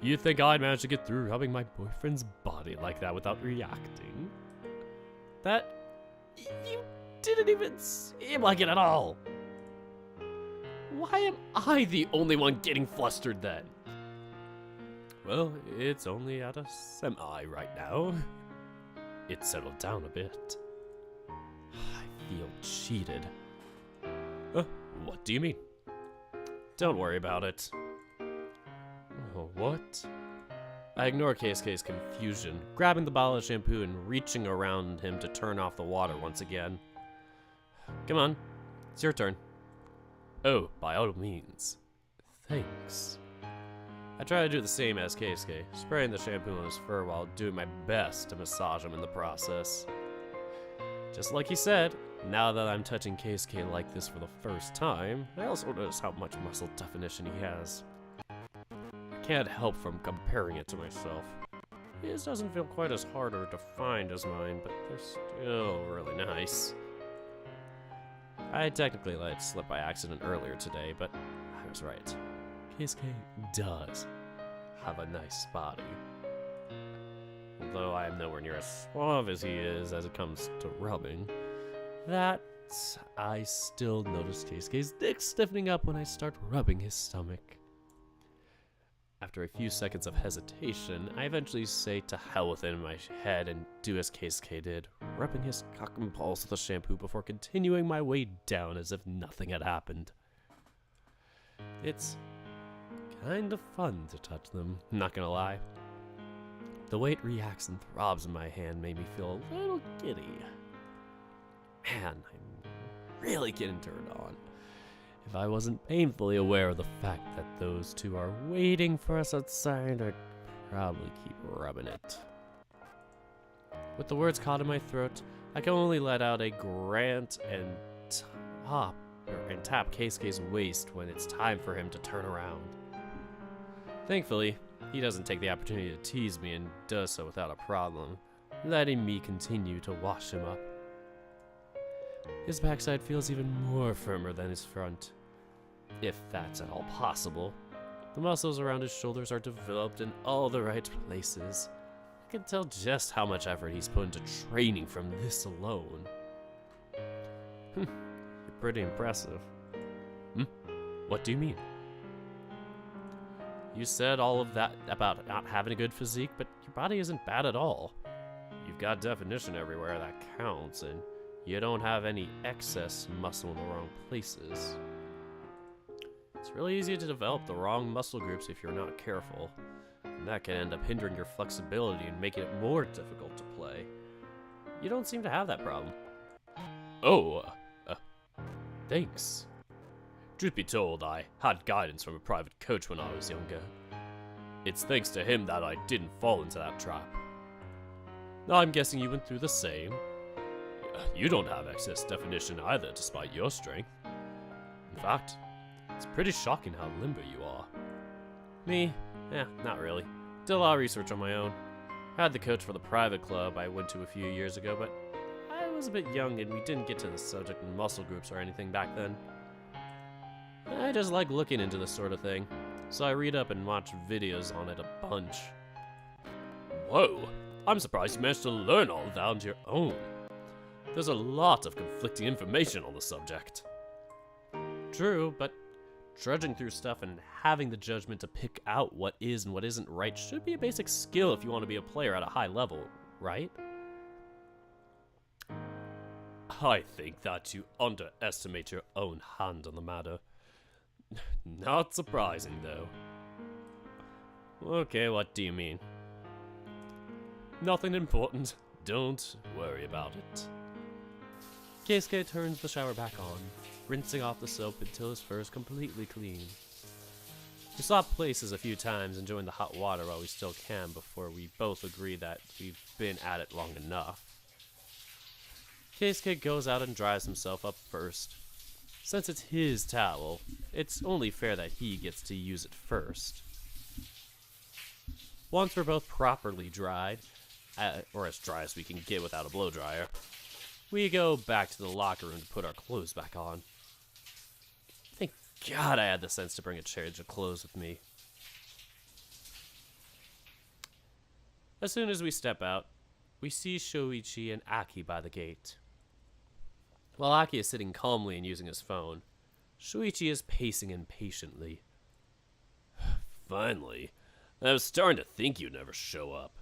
You think I'd manage to get through rubbing my boyfriend's body like that without reacting? That... you didn't even seem like it at all. Why am I the only one getting flustered then? Well, it's only at a semi right now. It's settled down a bit. I feel cheated. What do you mean? Don't worry about it. Oh, what? I ignore Keisuke's confusion, grabbing the bottle of shampoo and reaching around him to turn off the water once again. Come on, it's your turn. Oh, by all means. Thanks. I try to do the same as Keisuke, spraying the shampoo on his fur while doing my best to massage him in the process. Just like he said, now that I'm touching Keisuke like this for the first time, I also notice how much muscle definition he has. I can't help from comparing it to myself. His doesn't feel quite as hard or defined as mine, but they're still really nice. I technically let it slip by accident earlier today, but I was right. Keisuke does have a nice body. Although I am nowhere near as suave as he is as it comes to rubbing, that I still notice Keisuke's dick stiffening up when I start rubbing his stomach. After a few seconds of hesitation, I eventually say to hell with it in my head and do as Keisuke did, rubbing his cock and balls with a shampoo before continuing my way down as if nothing had happened. It's kind of fun to touch them, not gonna lie. The way it reacts and throbs in my hand made me feel a little giddy. Man, I'm really getting turned on. If I wasn't painfully aware of the fact that those two are waiting for us outside, I'd probably keep rubbing it. With the words caught in my throat, I can only let out a grunt and tap Keisuke's waist when it's time for him to turn around. Thankfully, he doesn't take the opportunity to tease me and does so without a problem, letting me continue to wash him up. His backside feels even more firmer than his front, if that's at all possible. The muscles around his shoulders are developed in all the right places. I can tell just how much effort he's put into training from this alone. You're pretty impressive. What do you mean? You said all of that about not having a good physique, but your body isn't bad at all. You've got definition everywhere that counts, and you don't have any excess muscle in the wrong places. It's really easy to develop the wrong muscle groups if you're not careful, and that can end up hindering your flexibility and making it more difficult to play. You don't seem to have that problem. Oh, thanks. Truth be told, I had guidance from a private coach when I was younger. It's thanks to him that I didn't fall into that trap. I'm guessing you went through the same. You don't have excess definition either, despite your strength. In fact, it's pretty shocking how limber you are. Me? Not really. Did a lot of research on my own. I had the coach for the private club I went to a few years ago, but I was a bit young and we didn't get to the subject in muscle groups or anything back then. I just like looking into this sort of thing, so I read up and watch videos on it a bunch. Whoa, I'm surprised you managed to learn all of that on your own. There's a lot of conflicting information on the subject. True, but trudging through stuff and having the judgment to pick out what is and what isn't right should be a basic skill if you want to be a player at a high level, right? I think that you underestimate your own hand on the matter. Not surprising, though. Okay, what do you mean? Nothing important. Don't worry about it. Keisuke turns the shower back on, rinsing off the soap until his fur is completely clean. We swap places a few times and join the hot water while we still can before we both agree that we've been at it long enough. Keisuke goes out and dries himself up first. Since it's his towel, it's only fair that he gets to use it first. Once we're both properly dried, or as dry as we can get without a blow dryer, we go back to the locker room to put our clothes back on. Thank God I had the sense to bring a change of clothes with me. As soon as we step out, we see Shoichi and Aki by the gate. While Aki is sitting calmly and using his phone, Shoichi is pacing impatiently. Finally, I was starting to think you'd never show up.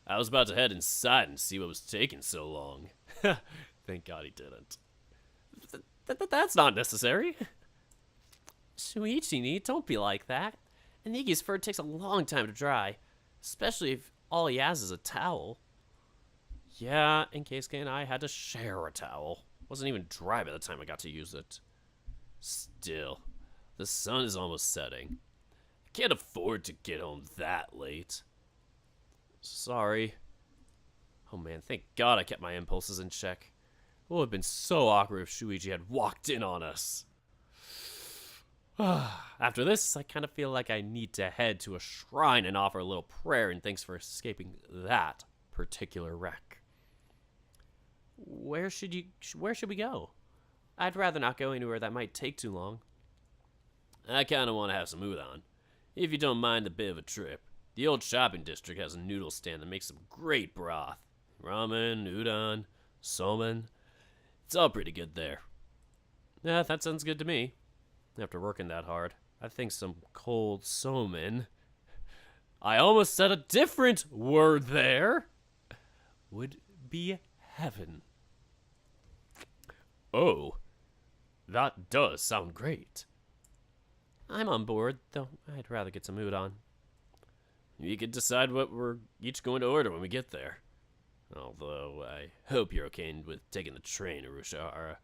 I was about to head inside and see what was taking so long. Thank God he didn't. That's not necessary. Shuichi, don't be like that. Anigi's fur takes a long time to dry, especially if all he has is a towel. Yeah, and Keisuke and I had to share a towel. Wasn't even dry by the time I got to use it. Still, the sun is almost setting. I can't afford to get home that late. Sorry. Oh man, thank God I kept my impulses in check. It would have been so awkward if Shuichi had walked in on us. After this, I kind of feel like I need to head to a shrine and offer a little prayer and thanks for escaping that particular wreck. Where should we go? I'd rather not go anywhere that might take too long. I kind of want to have some udon. If you don't mind a bit of a trip. The old shopping district has a noodle stand that makes some great broth. Ramen, udon, somen. It's all pretty good there. Yeah, that sounds good to me. After working that hard, I think some cold somen I almost said a different word there. Would be heaven. Oh, that does sound great. I'm on board, though I'd rather get some mood on. We could decide what we're each going to order when we get there. Although, I hope you're okay with taking the train, Arushihara.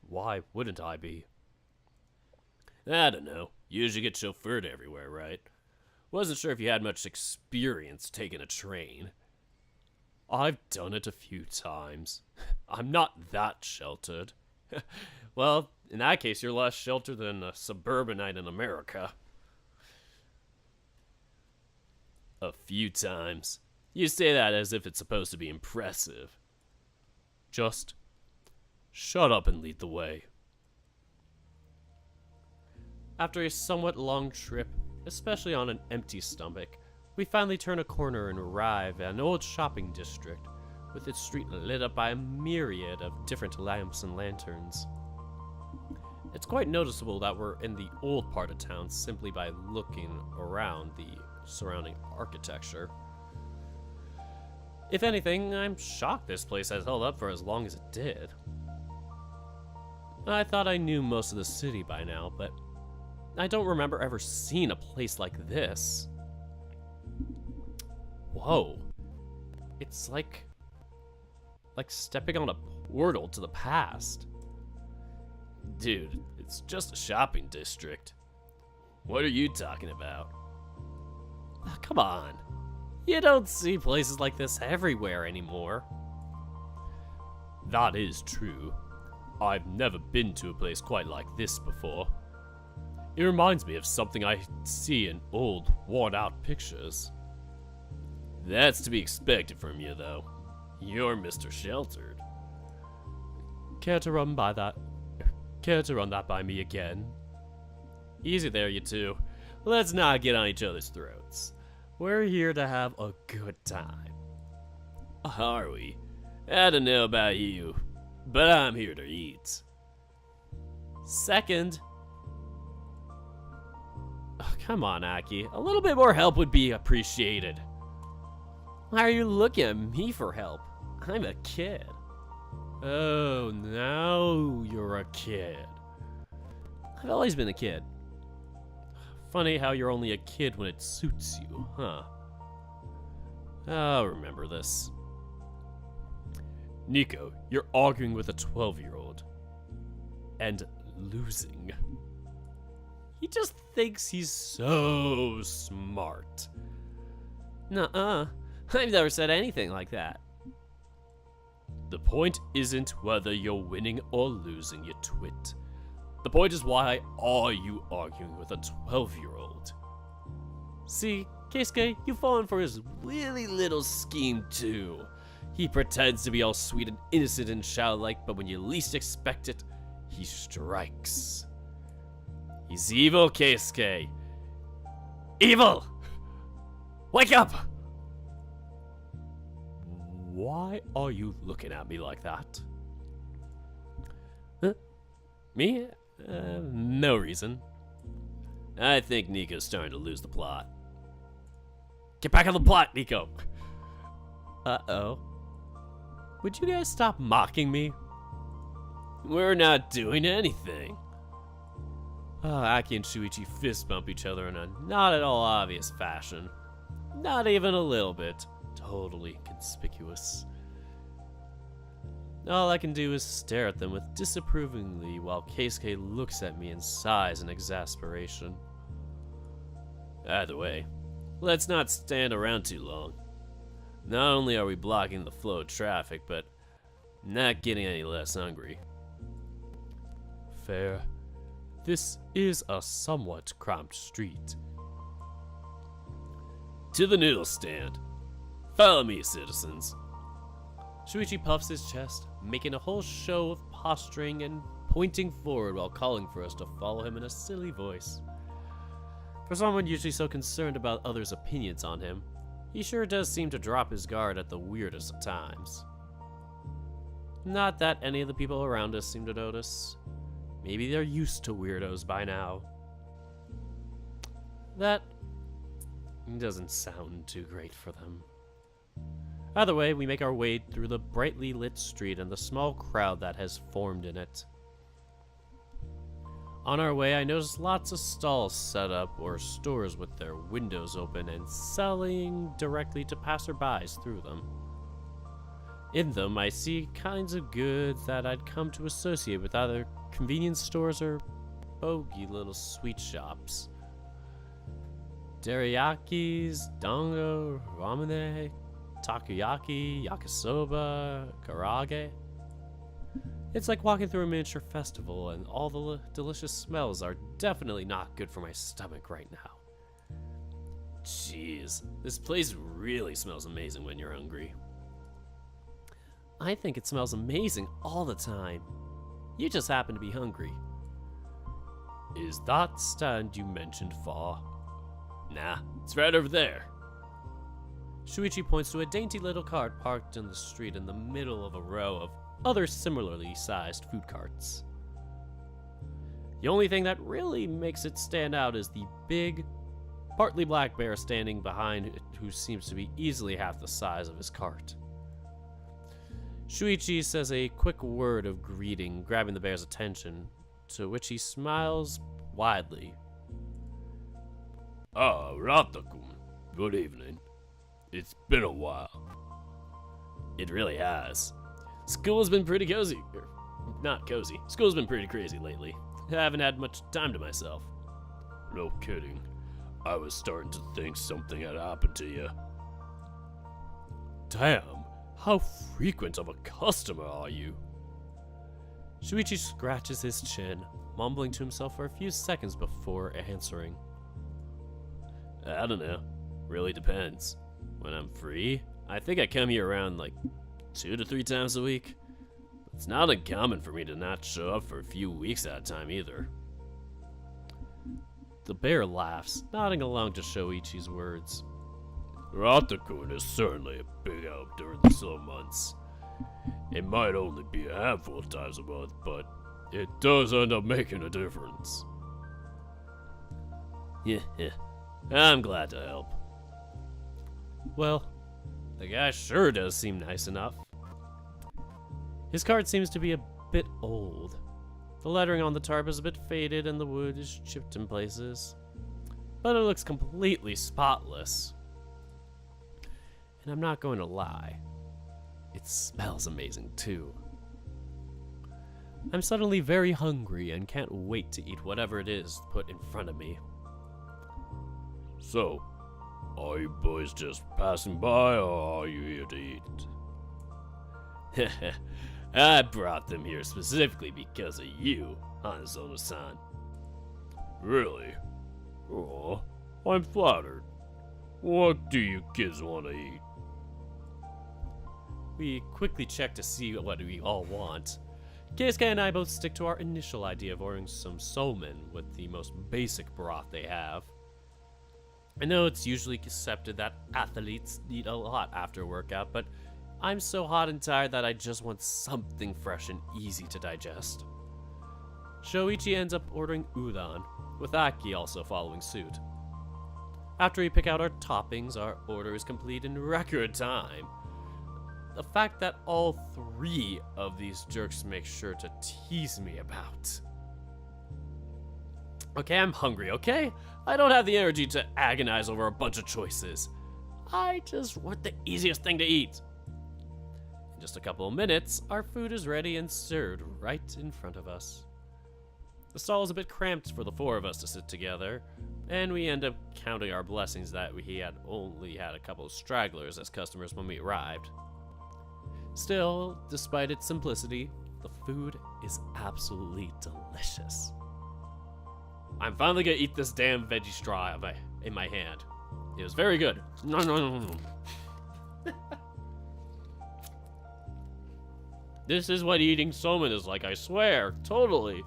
Why wouldn't I be? I don't know. You usually get chauffeured everywhere, right? Wasn't sure if you had much experience taking a train. I've done it a few times. I'm not that sheltered. Well, in that case, you're less sheltered than a suburbanite in America. A few times. You say that as if it's supposed to be impressive. Just shut up and lead the way. After a somewhat long trip, especially on an empty stomach, we finally turn a corner and arrive at an old shopping district, with its street lit up by a myriad of different lamps and lanterns. It's quite noticeable that we're in the old part of town simply by looking around the surrounding architecture. If anything, I'm shocked this place has held up for as long as it did. I thought I knew most of the city by now, but I don't remember ever seeing a place like this. Whoa. It's like stepping on a portal to the past. Dude, it's just a shopping district. What are you talking about? Oh, come on. You don't see places like this everywhere anymore. That is true. I've never been to a place quite like this before. It reminds me of something I see in old, worn-out pictures. That's to be expected from you, though. You're Mr. Sheltered. Care to run that by me again? Easy there, you two. Let's not get on each other's throats. We're here to have a good time. Are we? I don't know about you, but I'm here to eat. Second. Oh, come on, Aki. A little bit more help would be appreciated. Why are you looking at me for help? I'm a kid. Oh, now you're a kid. I've always been a kid. Funny how you're only a kid when it suits you, huh? I'll remember this. Nico, you're arguing with a 12-year-old. And losing. He just thinks he's so smart. Nuh-uh. I've never said anything like that. The point isn't whether you're winning or losing, you twit. The point is, why are you arguing with a 12-year-old? See, Keisuke, you've fallen for his Willy little scheme too. He pretends to be all sweet and innocent and childlike, but when you least expect it, he strikes. He's evil, Keisuke. Evil! Wake up! Why are you looking at me like that? Huh? Me? No reason. I think Nico's starting to lose the plot. Get back on the plot, Nico! Uh-oh. Would you guys stop mocking me? We're not doing anything. Aki and Shuichi fist bump each other in a not at all obvious fashion. Not even a little bit. Totally conspicuous. All I can do is stare at them with disapprovingly while Keisuke looks at me in sighs and exasperation. Either way, let's not stand around too long. Not only are we blocking the flow of traffic, but not getting any less hungry. Fair. This is a somewhat cramped street. To the noodle stand. Follow me, citizens. Shuichi puffs his chest, making a whole show of posturing and pointing forward while calling for us to follow him in a silly voice. For someone usually so concerned about others' opinions on him, he sure does seem to drop his guard at the weirdest of times. Not that any of the people around us seem to notice. Maybe they're used to weirdos by now. That It doesn't sound too great for them. Either way, we make our way through the brightly lit street and the small crowd that has formed in it. On our way, I notice lots of stalls set up or stores with their windows open and selling directly to passerbys through them. In them, I see kinds of goods that I'd come to associate with either convenience stores or bogey little sweet shops. Teriyakis, dango, ramune, takoyaki, yakisoba, karage. It's like walking through a miniature festival, and all the delicious smells are definitely not good for my stomach right now. Jeez, this place really smells amazing when you're hungry. I think it smells amazing all the time. You just happen to be hungry. Is that stand you mentioned far? Nah, it's right over there. Shuichi points to a dainty little cart parked in the street in the middle of a row of other similarly sized food carts. The only thing that really makes it stand out is the big, partly black bear standing behind it, who seems to be easily half the size of his cart. Shuichi says a quick word of greeting, grabbing the bear's attention, to which he smiles widely. Ah, Ratakun. Good evening. It's been a while. It really has. School's been pretty cozy. Not cozy. School's been pretty crazy lately. I haven't had much time to myself. No kidding. I was starting to think something had happened to you. Damn, how frequent of a customer are you? Shuichi scratches his chin, mumbling to himself for a few seconds before answering. I don't know. Really depends. When I'm free, I think I come here around like 2 to 3 times a week. It's not uncommon for me to not show up for a few weeks at a time either. The bear laughs, nodding along to Shoichi's words. Ratakun is certainly a big help during the slow months. It might only be a handful of times a month, but it does end up making a difference. Yeah, I'm glad to help. Well, the guy sure does seem nice enough. His cart seems to be a bit old. The lettering on the tarp is a bit faded and the wood is chipped in places. But it looks completely spotless. And I'm not going to lie, it smells amazing too. I'm suddenly very hungry and can't wait to eat whatever it is put in front of me. So, are you boys just passing by, or are you here to eat? I brought them here specifically because of you, Hanazono-san. Really? Oh, I'm flattered. What do you kids want to eat? We quickly check to see what we all want. Keisuke and I both stick to our initial idea of ordering some somen with the most basic broth they have. I know it's usually accepted that athletes eat a lot after a workout, but I'm so hot and tired that I just want something fresh and easy to digest. Shoichi ends up ordering udon, with Aki also following suit. After we pick out our toppings, our order is complete in record time. The fact that all 3 of these jerks make sure to tease me about. Okay, I'm hungry, okay? I don't have the energy to agonize over a bunch of choices. I just want the easiest thing to eat. In just a couple of minutes, our food is ready and served right in front of us. The stall is a bit cramped for the 4 of us to sit together, and we end up counting our blessings that we had only had a couple of stragglers as customers when we arrived. Still, despite its simplicity, the food is absolutely delicious. I'm finally gonna eat this damn veggie straw in my hand. It was very good. No. This is what eating somen is like, I swear. Totally.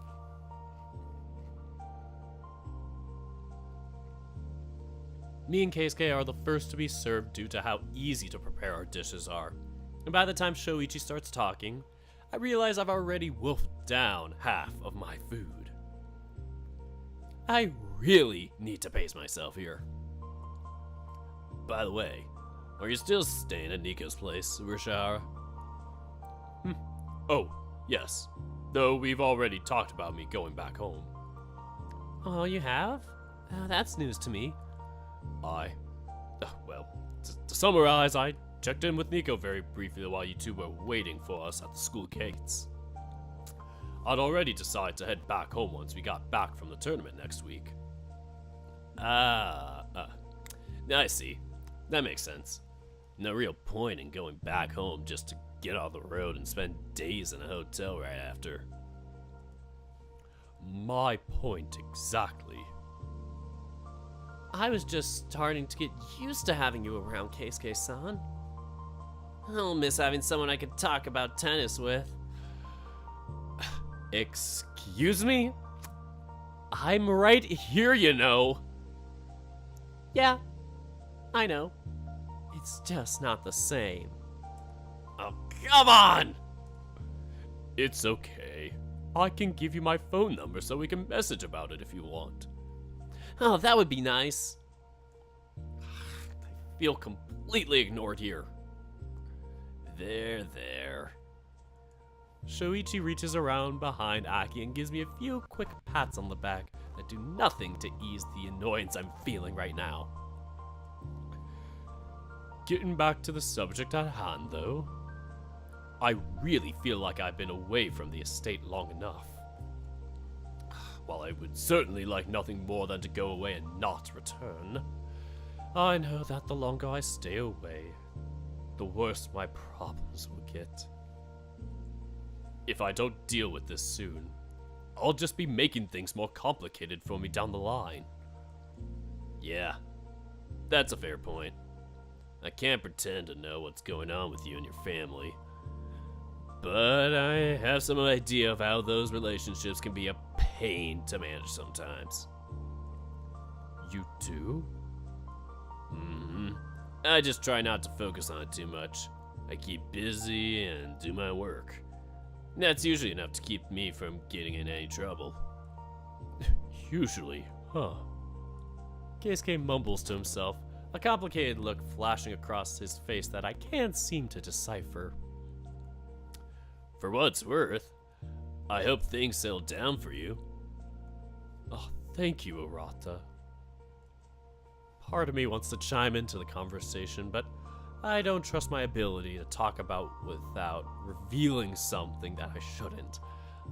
Me and Keisuke are the first to be served due to how easy to prepare our dishes are. And by the time Shoichi starts talking, I realize I've already wolfed down half of my food. I really need to pace myself here. by the way, are you still staying at Nico's place, Rashara? Oh, yes. Though we've already talked about me going back home. Oh, you have? That's news to me. Well, to summarize, I checked in with Nico very briefly while you two were waiting for us at the school gates. I'd already decided to head back home once we got back from the tournament next week. I see. That makes sense. No real point in going back home just to get off the road and spend days in a hotel right after. My point exactly. I was just starting to get used to having you around, Keisuke-san. I'll miss having someone I could talk about tennis with. Excuse me? I'm right here, you know. Yeah, I know. It's just not the same. Oh, come on! It's okay. I can give you my phone number so we can message about it if you want. Oh, that would be nice. I feel completely ignored here. There. Shoichi reaches around behind Aki and gives me a few quick pats on the back that do nothing to ease the annoyance I'm feeling right now. Getting back to the subject at hand, though, I really feel like I've been away from the estate long enough. While I would certainly like nothing more than to go away and not return, I know that the longer I stay away, the worse my problems will get. If I don't deal with this soon, I'll just be making things more complicated for me down the line. Yeah, that's a fair point. I can't pretend to know what's going on with you and your family, but I have some idea of how those relationships can be a pain to manage sometimes. You do? I just try not to focus on it too much. I keep busy and do my work. That's usually enough to keep me from getting in any trouble. Usually, huh? Keisuke mumbles to himself, a complicated look flashing across his face that I can't seem to decipher. For what it's worth, I hope things settle down for you. Oh, thank you, Arata. Part of me wants to chime into the conversation, but I don't trust my ability to talk about without revealing something that I shouldn't.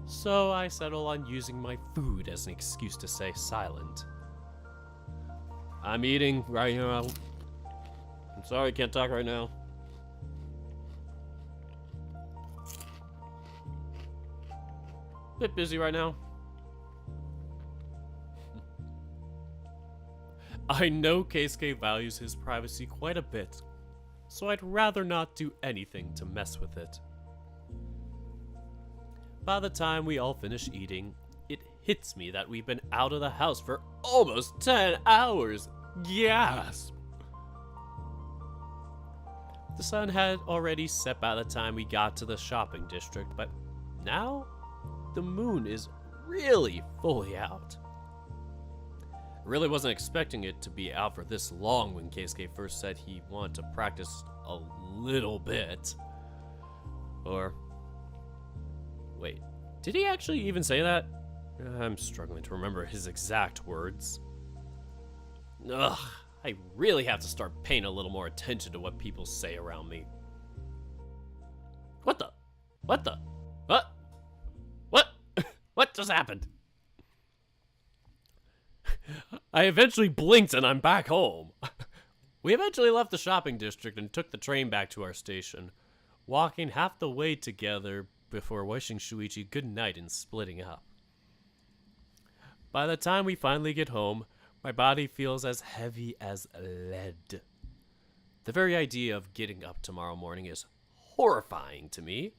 So I settle on using my food as an excuse to stay silent. I'm eating right now. I'm sorry, I can't talk right now. Bit busy right now. I know Keisuke values his privacy quite a bit, so I'd rather not do anything to mess with it. By the time we all finish eating, it hits me that we've been out of the house for almost 10 hours. Gasp! The sun had already set by the time we got to the shopping district, but now the moon is really fully out. I really wasn't expecting it to be out for this long when Keisuke first said he wanted to practice a little bit. Or, wait, did he actually even say that? I'm struggling to remember his exact words. Ugh, I really have to start paying a little more attention to what people say around me. What? What just happened? I eventually blinked and I'm back home. We eventually left the shopping district and took the train back to our station, walking half the way together before wishing Shuichi good night and splitting up. By the time we finally get home, my body feels as heavy as lead. The very idea of getting up tomorrow morning is horrifying to me,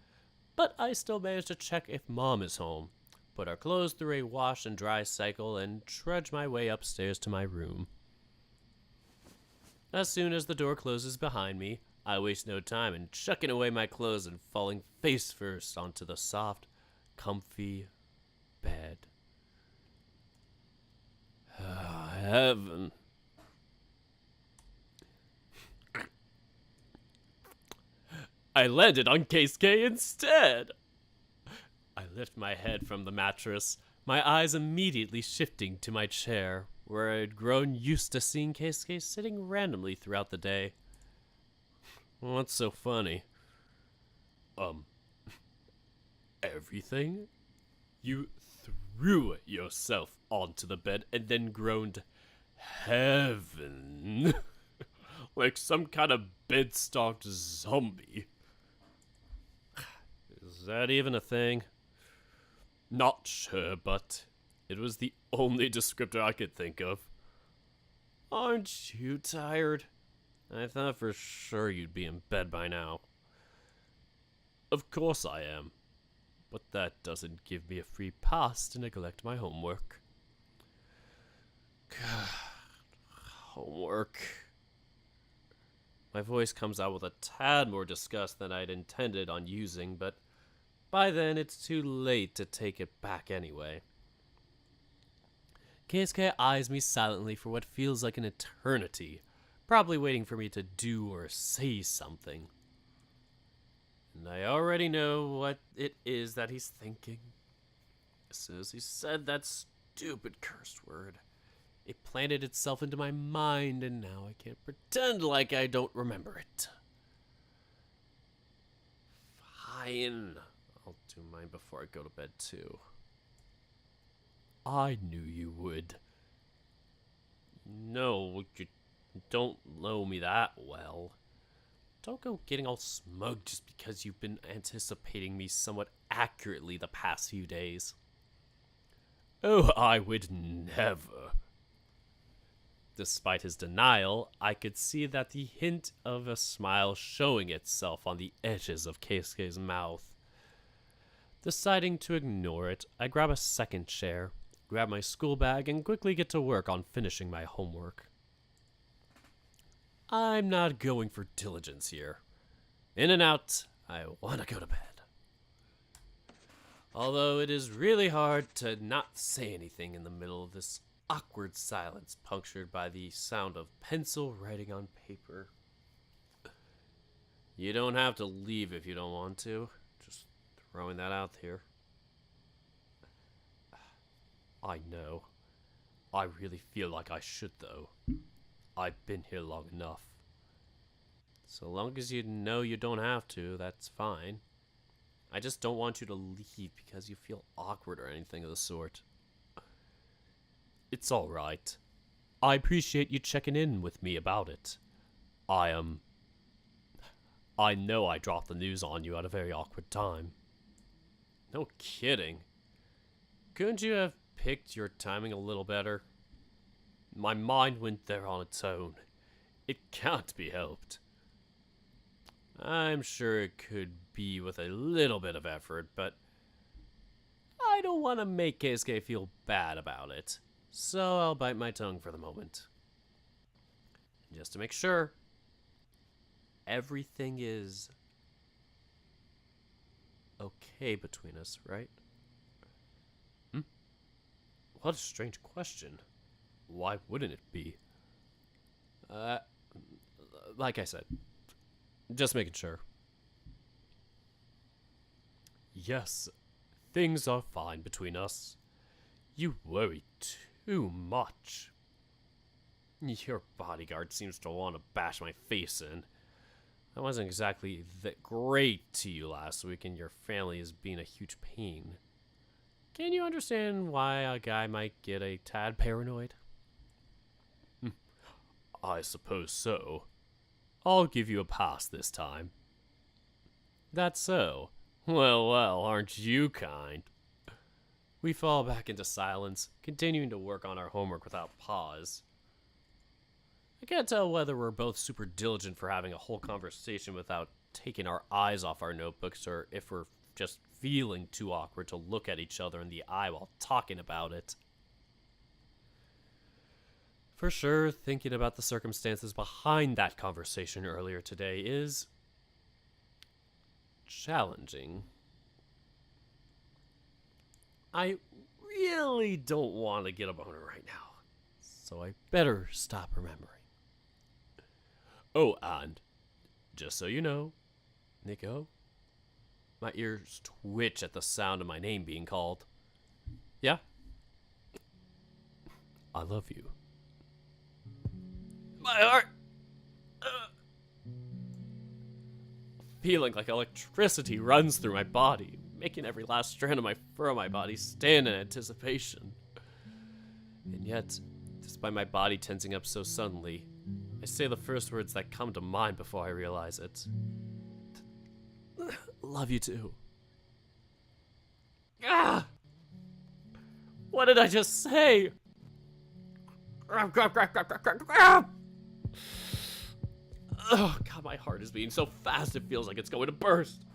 but I still manage to check if Mom is home, put our clothes through a wash and dry cycle, and trudge my way upstairs to my room. As soon as the door closes behind me, I waste no time in chucking away my clothes and falling face first onto the soft, comfy bed. Oh, heaven. I landed on Keisuke instead! I lift my head from the mattress, my eyes immediately shifting to my chair, where I had grown used to seeing Keisuke sitting randomly throughout the day. What's so funny? Everything? You threw yourself onto the bed and then groaned, "Heaven," like some kind of bed-stalked zombie. Is that even a thing? Not sure, but it was the only descriptor I could think of. Aren't you tired? I thought for sure you'd be in bed by now. Of course I am, but that doesn't give me a free pass to neglect my homework. God, homework. My voice comes out with a tad more disgust than I'd intended on using, but by then it's too late to take it back anyway. Keisuke eyes me silently for what feels like an eternity, probably waiting for me to do or say something. And I already know what it is that he's thinking. As soon as he said that stupid curse word, it planted itself into my mind, and now I can't pretend like I don't remember it. Fine. I'll do mine before I go to bed, too. I knew you would. No, you don't know me that well. Don't go getting all smug just because you've been anticipating me somewhat accurately the past few days. Oh, I would never. Despite his denial, I could see that the hint of a smile showing itself on the edges of Keisuke's mouth. Deciding to ignore it, I grab a second chair, grab my school bag, and quickly get to work on finishing my homework. I'm not going for diligence here. In and out, I want to go to bed. Although it is really hard to not say anything in the middle of this awkward silence punctured by the sound of pencil writing on paper. You don't have to leave if you don't want to. Just throwing that out here. I know. I really feel like I should, though. I've been here long enough. So long as you know you don't have to, that's fine. I just don't want you to leave because you feel awkward or anything of the sort. It's alright. I appreciate you checking in with me about it. I know I dropped the news on you at a very awkward time. No kidding. Couldn't you have picked your timing a little better? My mind went there on its own. It can't be helped. I'm sure it could be with a little bit of effort, but I don't want to make Keisuke feel bad about it, so I'll bite my tongue for the moment. Just to make sure, everything is okay between us, right? What a strange question. Why wouldn't it be? Like I said, just making sure. Yes, things are fine between us. You worry too much. Your bodyguard seems to want to bash my face in. I wasn't exactly that great to you last week, and your family is being a huge pain. Can you understand why a guy might get a tad paranoid? I suppose so. I'll give you a pass this time. That's so. Well, aren't you kind? We fall back into silence, continuing to work on our homework without pause. I can't tell whether we're both super diligent for having a whole conversation without taking our eyes off our notebooks, or if we're just feeling too awkward to look at each other in the eye while talking about it. For sure, thinking about the circumstances behind that conversation earlier today is challenging. I really don't want to get a boner right now, so I better stop remembering. Oh, and just so you know, Nico? My ears twitch at the sound of my name being called. Yeah? I love you. My heart! Feeling like electricity runs through my body, making every last strand of my fur on my body stand in anticipation. And yet, despite my body tensing up so suddenly, I say the first words that come to mind before I realize it. Love you too. Ah! What did I just say? Oh, God, my heart is beating so fast it feels like it's going to burst.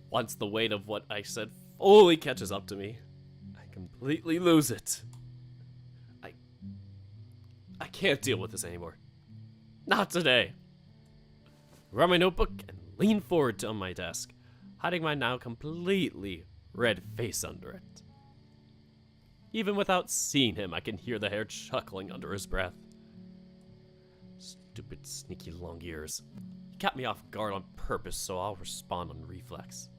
Once the weight of what I said fully catches up to me, I completely lose it. I can't deal with this anymore. Not today. Grab my notebook and lean forward on my desk, hiding my now completely red face under it. Even without seeing him, I can hear the hare chuckling under his breath. Stupid, sneaky long ears. He caught me off guard on purpose, so I'll respond on reflex.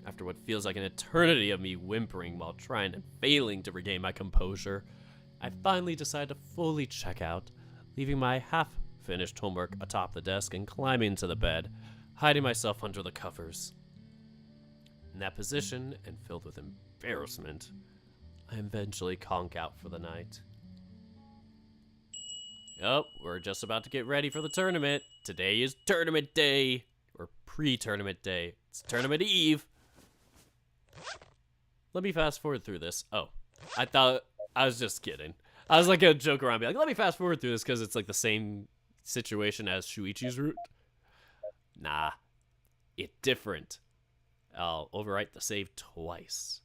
After what feels like an eternity of me whimpering while trying and failing to regain my composure, I finally decide to fully check out, leaving my half-finished homework atop the desk and climbing into the bed, hiding myself under the covers. In that position, and filled with embarrassment, I eventually conk out for the night. Oh, we're just about to get ready for the tournament. Today is tournament day, or pre-tournament day. It's tournament eve. Let me fast forward through this. Oh, I was just kidding. I was like gonna joke around and be like, let me fast forward through this because it's like the same situation as Shuichi's route. Nah, it different. I'll overwrite the save twice.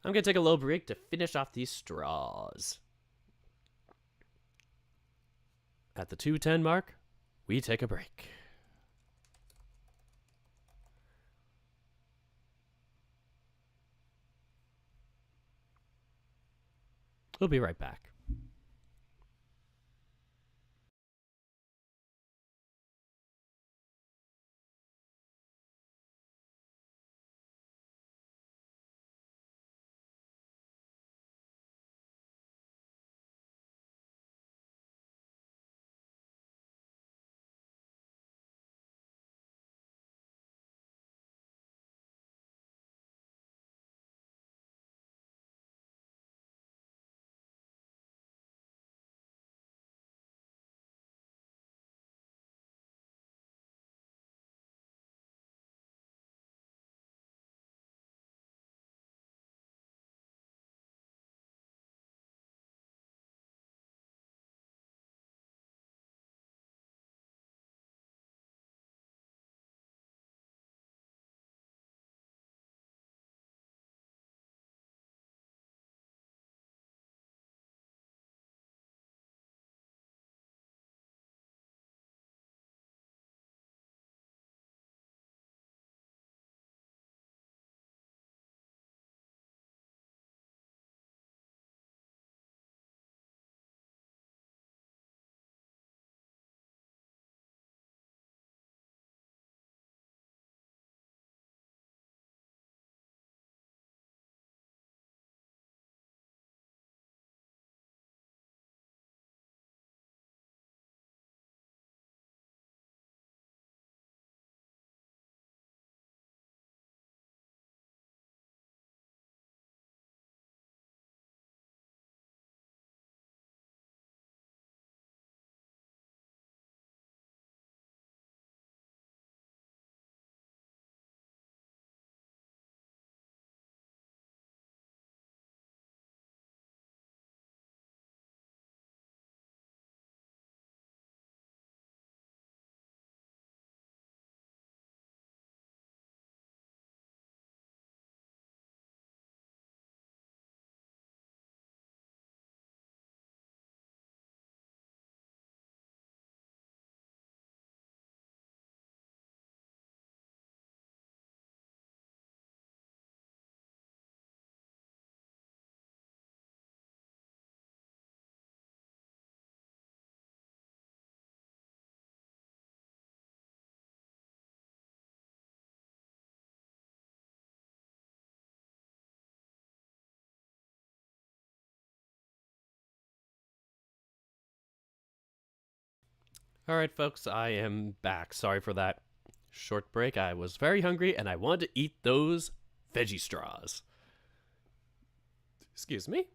I'm gonna take a little break to finish off these straws. At the 2:10 mark, we take a break. We'll be right back. All right, folks, I am back. Sorry for that short break. I was very hungry and I wanted to eat those veggie straws. Excuse me.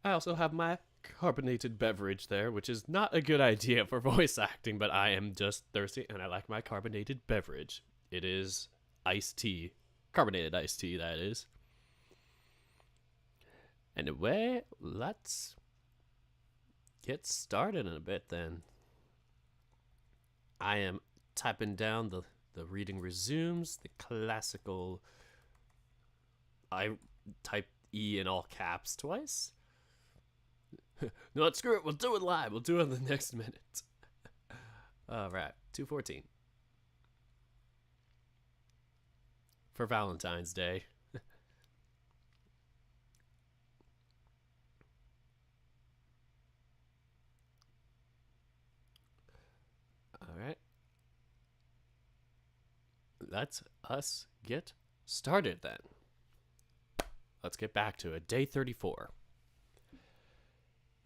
I also have my carbonated beverage there, which is not a good idea for voice acting, but I am just thirsty and I like my carbonated beverage. It is iced tea. Carbonated iced tea, that is. Anyway, let's get started in a bit then. I am typing down the reading resumes, the classical. I typed E in all caps twice. No, screw it. We'll do it live. We'll do it in the next minute. All right, 2:14 for Valentine's Day. All right. Let's us get started then. Let's get back to it. Day 34.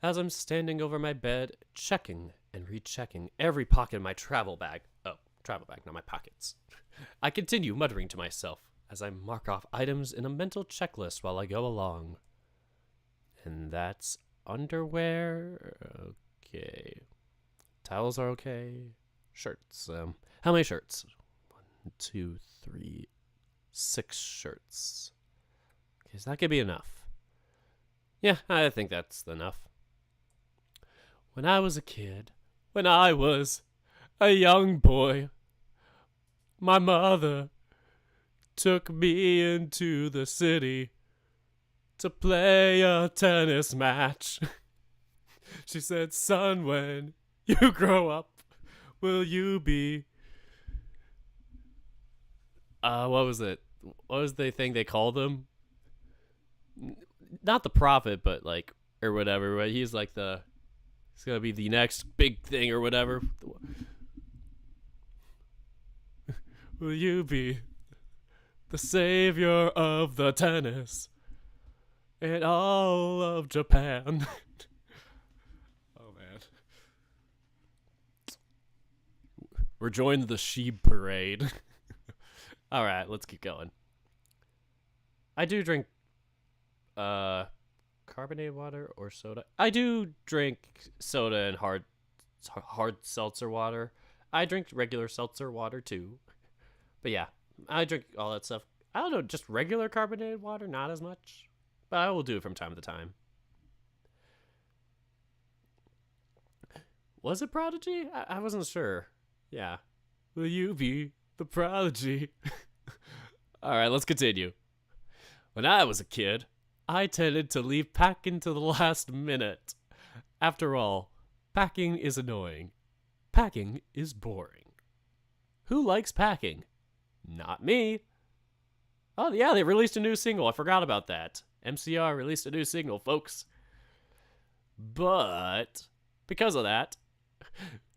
As I'm standing over my bed, checking and rechecking every pocket in my travel bag. Oh, travel bag, not my pockets. I continue muttering to myself as I mark off items in a mental checklist while I go along. And that's underwear. Okay. Towels are okay. Shirts. How many shirts? 1, 2, 3, 6 shirts. Okay, so that could be enough. Yeah, I think that's enough. When I was a kid, when I was a young boy, my mother took me into the city to play a tennis match. She said, son, when you grow up, will you be... what was it? What was the thing they called him? Not the prophet, but like, or whatever. Right? He's like it's gonna be the next big thing or whatever. Will you be the savior of the tennis and all of Japan? Oh man. We're joining the sheep parade. All right, let's keep going. I do drink carbonated water or soda. I do drink soda and hard seltzer water. I drink regular seltzer water too. But yeah, I drink all that stuff. I don't know, just regular carbonated water, not as much. But I will do it from time to time. Was it Prodigy? I wasn't sure. Yeah. Will you be the prodigy? All right, let's continue. When I was a kid, I tended to leave packing to the last minute. After all, packing is annoying. Packing is boring. Who likes packing? Not me. Oh, yeah, they released a new single. I forgot about that. MCR released a new single, folks. But because of that,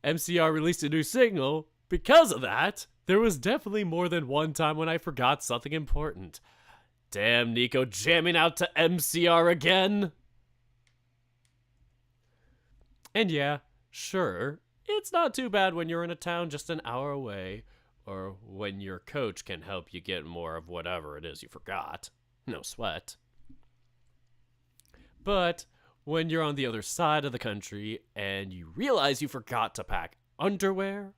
MCR released a new single. Because of that, there was definitely more than one time when I forgot something important. Damn, Nico jamming out to MCR again. And yeah, sure, it's not too bad when you're in a town just an hour away, or when your coach can help you get more of whatever it is you forgot. No sweat. But when you're on the other side of the country and you realize you forgot to pack underwear,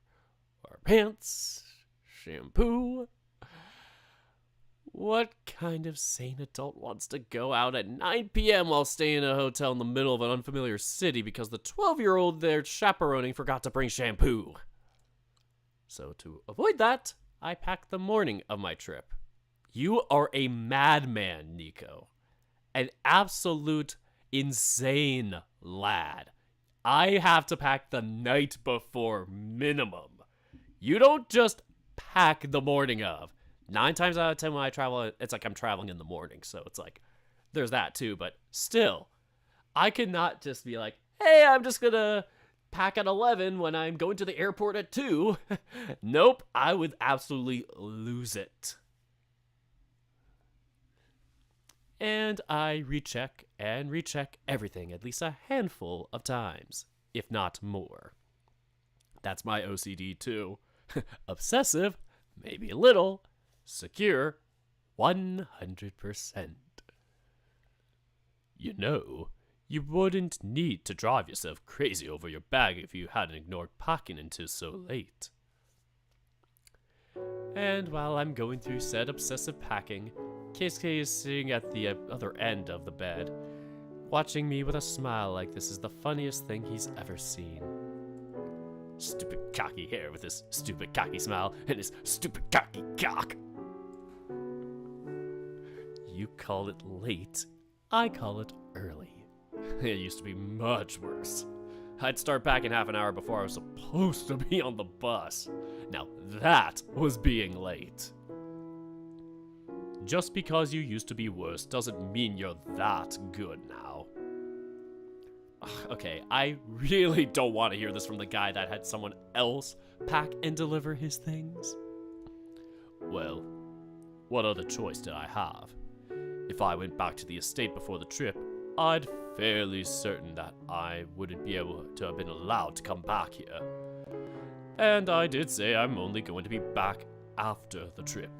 or pants, shampoo, what kind of sane adult wants to go out at 9 p.m. while staying in a hotel in the middle of an unfamiliar city because the 12-year-old they're chaperoning forgot to bring shampoo? So to avoid that, I packed the morning of my trip. You are a madman, Nico. An absolute insane lad. I have to pack the night before minimum. You don't just pack the morning of. 9 times out of 10 when I travel, it's like I'm traveling in the morning. So it's like, there's that too. But still, I cannot just be like, hey, I'm just going to pack at 11 when I'm going to the airport at 2. Nope, I would absolutely lose it. And I recheck and recheck everything at least a handful of times, if not more. That's my OCD too. Obsessive, maybe a little. Secure, 100%. You know, you wouldn't need to drive yourself crazy over your bag if you hadn't ignored packing until so late. And while I'm going through said obsessive packing, Keisuke is sitting at the other end of the bed, watching me with a smile like this is the funniest thing he's ever seen. Stupid cocky hare with his stupid cocky smile and his stupid cocky cock. You call it late, I call it early. It used to be much worse. I'd start packing half an hour before I was supposed to be on the bus. Now that was being late. Just because you used to be worse doesn't mean you're that good now. Okay, I really don't want to hear this from the guy that had someone else pack and deliver his things. Well, what other choice did I have? If I went back to the estate before the trip, I'd fairly certain that I wouldn't be able to have been allowed to come back here. And I did say I'm only going to be back after the trip.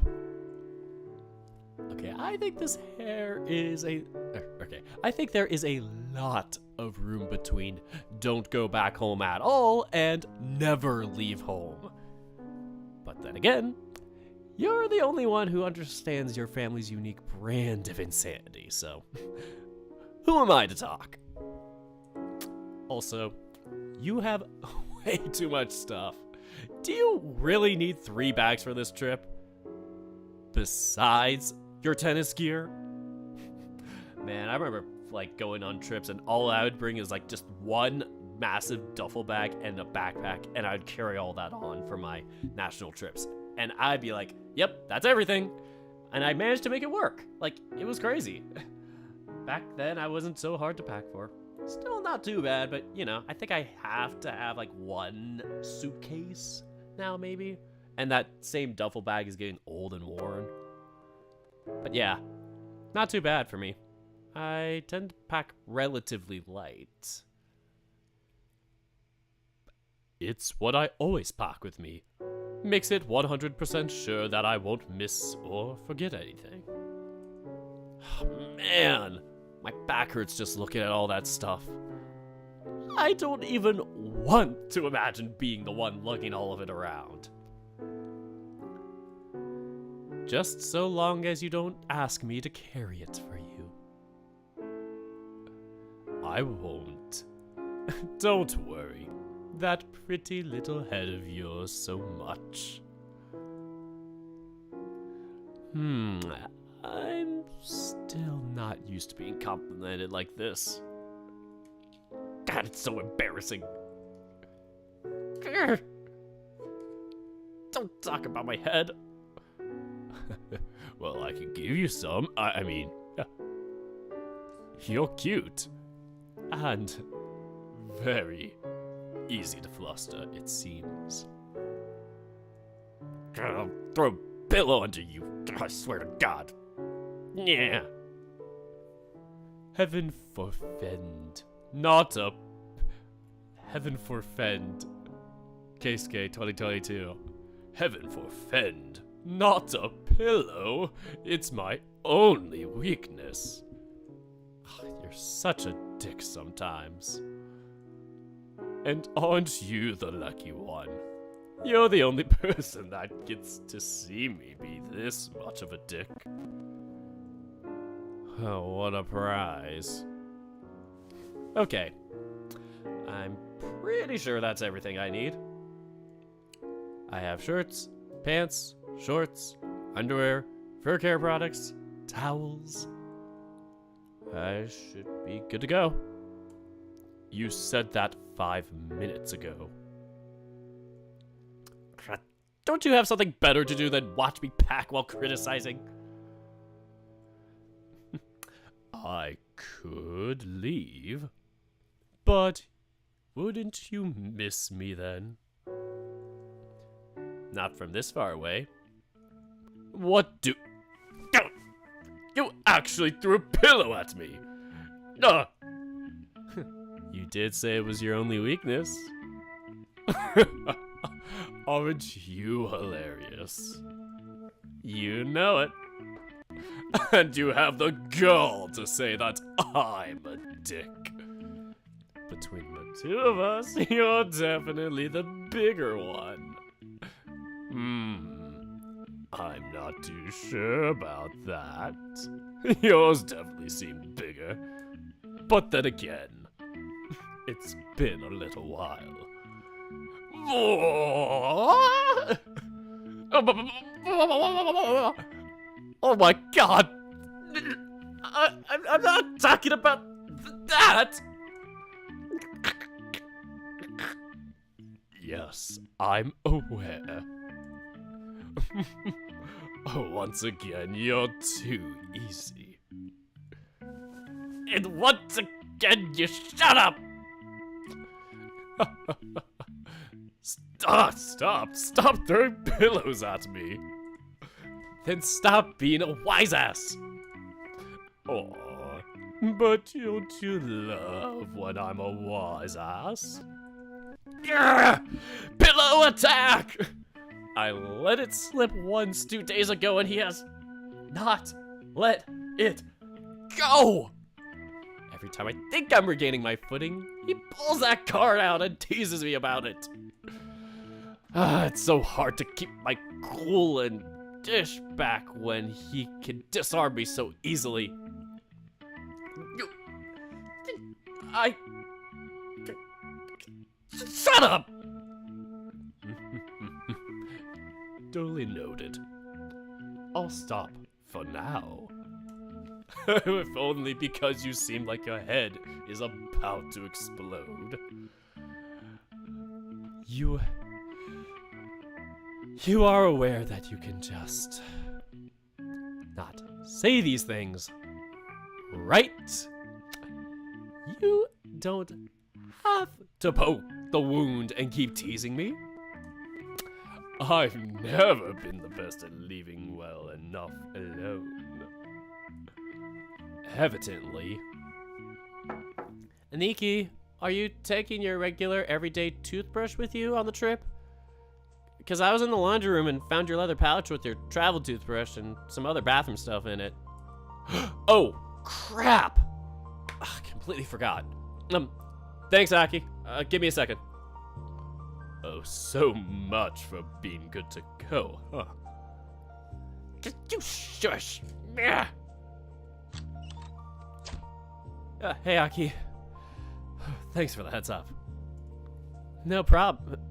Okay, I think this hair is I think there is a lot of room between don't go back home at all and never leave home. But then again, you're the only one who understands your family's unique brand of insanity, so who am I to talk? Also, you have way too much stuff. Do you really need 3 bags for this trip? Besides your tennis gear? Man, I remember like going on trips and all I would bring is like just one massive duffel bag and a backpack, and I'd carry all that on for my national trips. And I'd be like, yep, that's everything. And I managed to make it work. Like, it was crazy. Back then, I wasn't so hard to pack for. Still not too bad, but, you know, I think I have to have, like, 1 suitcase now, maybe. And that same duffel bag is getting old and worn. But yeah, not too bad for me. I tend to pack relatively light. It's what I always pack with me. Makes it 100% sure that I won't miss or forget anything. Man, my back hurts just looking at all that stuff. I don't even want to imagine being the one lugging all of it around. Just so long as you don't ask me to carry it for you. I won't. Don't worry. That pretty little head of yours so much. I'm still not used to being complimented like this. God, it's so embarrassing. Grr. Don't talk about my head. Well, I can give you some. I mean, you're cute. And very easy to fluster, it seems. I'll throw a pillow under you, I swear to God. Yeah. Heaven forfend. Not a... Heaven forfend. Keisuke 2022. Heaven forfend. Not a pillow. It's my only weakness. You're such a dick sometimes. And aren't you the lucky one? You're the only person that gets to see me be this much of a dick. Oh, what a prize. Okay. I'm pretty sure that's everything I need. I have shirts, pants, shorts, underwear, fur care products, towels. I should be good to go. You said that 5 minutes ago. Don't you have something better to do than watch me pack while criticizing? I could leave, but wouldn't you miss me then? Not from this far away. What do... You actually threw a pillow at me! You did say it was your only weakness. Aren't you hilarious? You know it. And you have the gall to say that I'm a dick. Between the two of us, you're definitely the bigger one. I'm not too sure about that. Yours definitely seemed bigger. But then again, it's been a little while. Oh my god! I'm not talking about that! Yes, I'm aware. Once again, you're too easy. And once again, you shut up! Stop throwing pillows at me. Then stop being a wise ass. Oh, but don't you love when I'm a wise ass? Pillow attack! I let it slip once 2 days ago and he has not let it go! Every time I think I'm regaining my footing, he pulls that card out and teases me about it. It's so hard to keep my cool and dish back when he can disarm me so easily. Shut up! Duly noted. I'll stop for now. If only because you seem like your head is about to explode. You are aware that you can just not say these things, right? You don't have to poke the wound and keep teasing me. I've never been the best at leaving well enough alone. Evidently. Aniki, are you taking your regular everyday toothbrush with you on the trip? Because I was in the laundry room and found your leather pouch with your travel toothbrush and some other bathroom stuff in it. Oh, crap! Ugh, completely forgot. Thanks, Aki. Give me a second. Oh, so much for being good to go, huh? You shush! Yeah. Hey, Aki. Thanks for the heads up. No problem.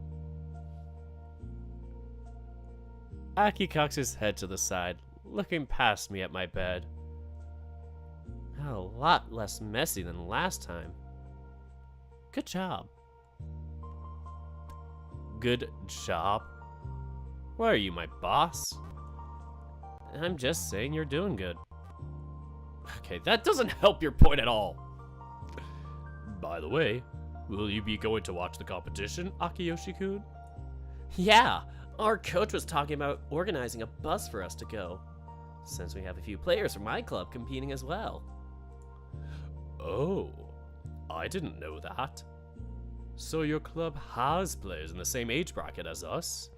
Aki cocks his head to the side, looking past me at my bed. A lot less messy than last time. Good job. Good job? Why are you my boss? I'm just saying you're doing good. Okay, that doesn't help your point at all. By the way, will you be going to watch the competition, Akiyoshi-kun? Yeah, our coach was talking about organizing a bus for us to go, since we have a few players from my club competing as well. Oh, I didn't know that. So your club has players in the same age bracket as us?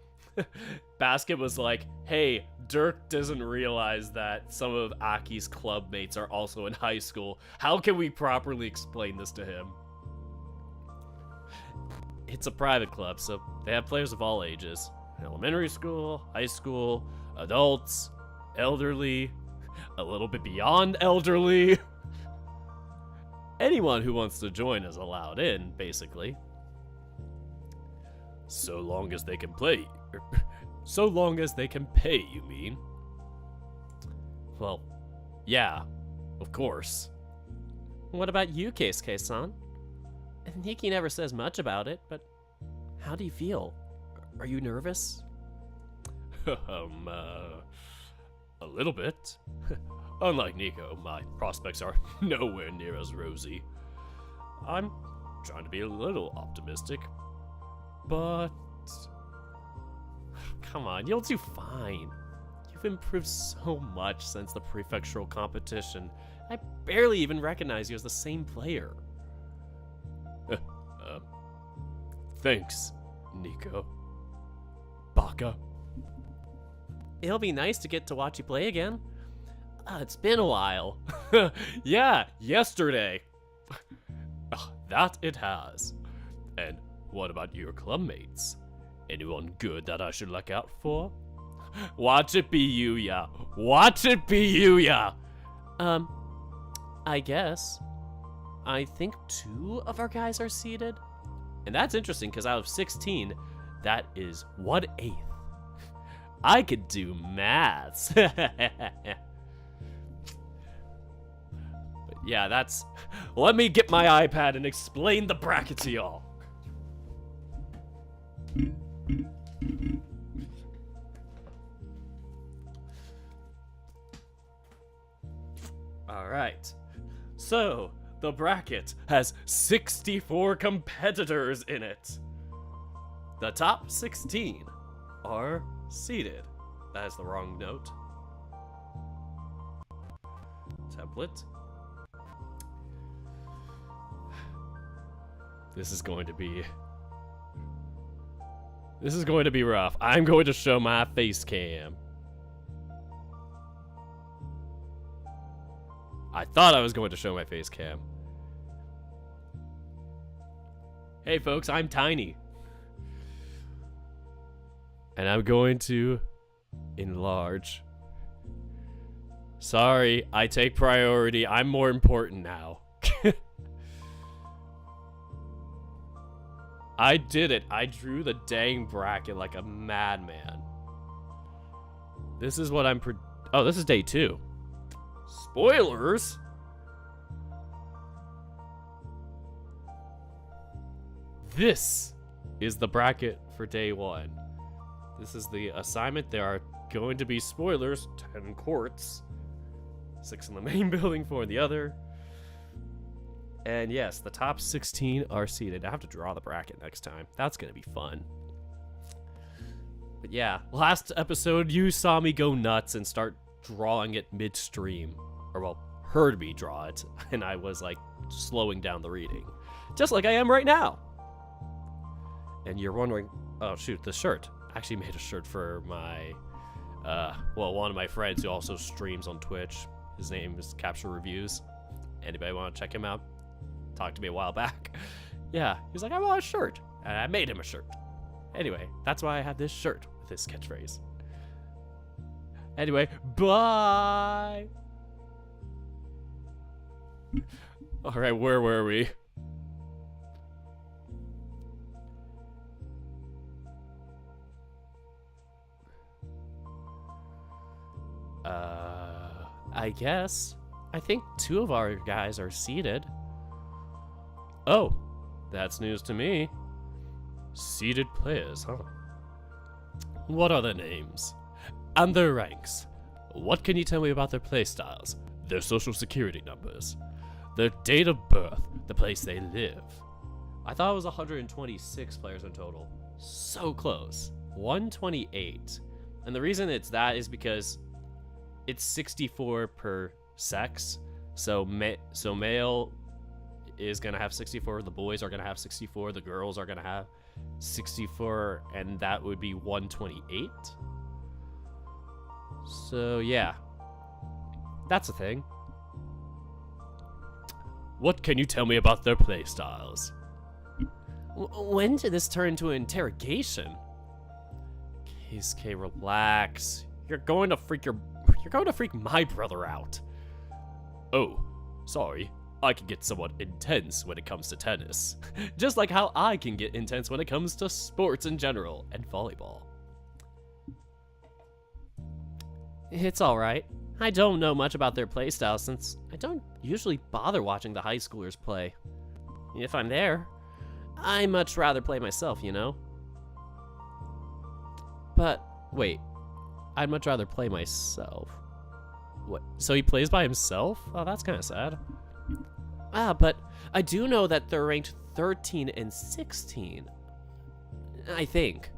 Basket was like, hey, Dirk doesn't realize that some of Aki's club mates are also in high school. How can we properly explain this to him? It's a private club, so they have players of all ages. Elementary school, high school, adults, elderly, a little bit beyond elderly. Anyone who wants to join is allowed in, basically. So long as they can play. So long as they can pay, you mean? Well, yeah, of course. What about you, Keisuke-san? Nikki never says much about it, but how do you feel? Are you nervous? A little bit. Unlike Nico, my prospects are nowhere near as rosy. I'm trying to be a little optimistic, but... Come on, you'll do fine. You've improved so much since the prefectural competition. I barely even recognize you as the same player. Thanks. Nico. Baka. It'll be nice to get to watch you play again. It's been a while. Yeah, yesterday. That it has. And what about your clubmates? Anyone good that I should look out for? Watch it be you, ya. Watch it be you, ya. I guess. I think 2 of our guys are seated. And that's interesting because out of 16, that is 1/8. I could do maths. But yeah, that's... Let me get my iPad and explain the bracket to y'all. Alright. So, the bracket has 64 competitors in it. The top 16 are seated. That is the wrong note. Template. This is going to be rough. I'm going to show my face cam. I thought I was going to show my face cam. Hey folks, I'm tiny. And I'm going to enlarge. Sorry, I take priority. I'm more important now. I did it. I drew the dang bracket like a madman. This is what I'm oh, this is day 2. Spoilers? This is the bracket for day 1. This is the assignment. There are going to be spoilers. 10 courts. 6 in the main building, 4 in the other. And yes, the top 16 are seated. I have to draw the bracket next time. That's going to be fun. But yeah, last episode you saw me go nuts and start drawing it midstream. Or well, heard me draw it. And I was like slowing down the reading. Just like I am right now. And you're wondering, oh shoot, the shirt. I actually made a shirt for my, one of my friends who also streams on Twitch. His name is Capture Reviews. Anybody want to check him out? Talked to me a while back. Yeah, he's like, I want a shirt. And I made him a shirt. Anyway, that's why I have this shirt with this catchphrase. Anyway, bye! Alright, where were we? I guess. I think 2 of our guys are seated. Oh, that's news to me. Seated players, huh? What are their names? And their ranks? What can you tell me about their playstyles? Their social security numbers? Their date of birth? The place they live? I thought it was 126 players in total. So close. 128. And the reason it's that is because it's 64 per sex. So male is gonna have 64, the boys are gonna have 64, the girls are gonna have 64, and that would be 128. So yeah, that's a thing. What can you tell me about their playstyles? When did this turn into an interrogation? Keisuke, relax. You're going to freak my brother out. Oh, sorry. I can get somewhat intense when it comes to tennis. Just like how I can get intense when it comes to sports in general and volleyball. It's alright. I don't know much about their playstyle since I don't usually bother watching the high schoolers play. If I'm there, I much rather play myself, you know? But, wait. I'd much rather play myself. What? So he plays by himself? Oh, that's kind of sad. But I do know that they're ranked 13 and 16. I think.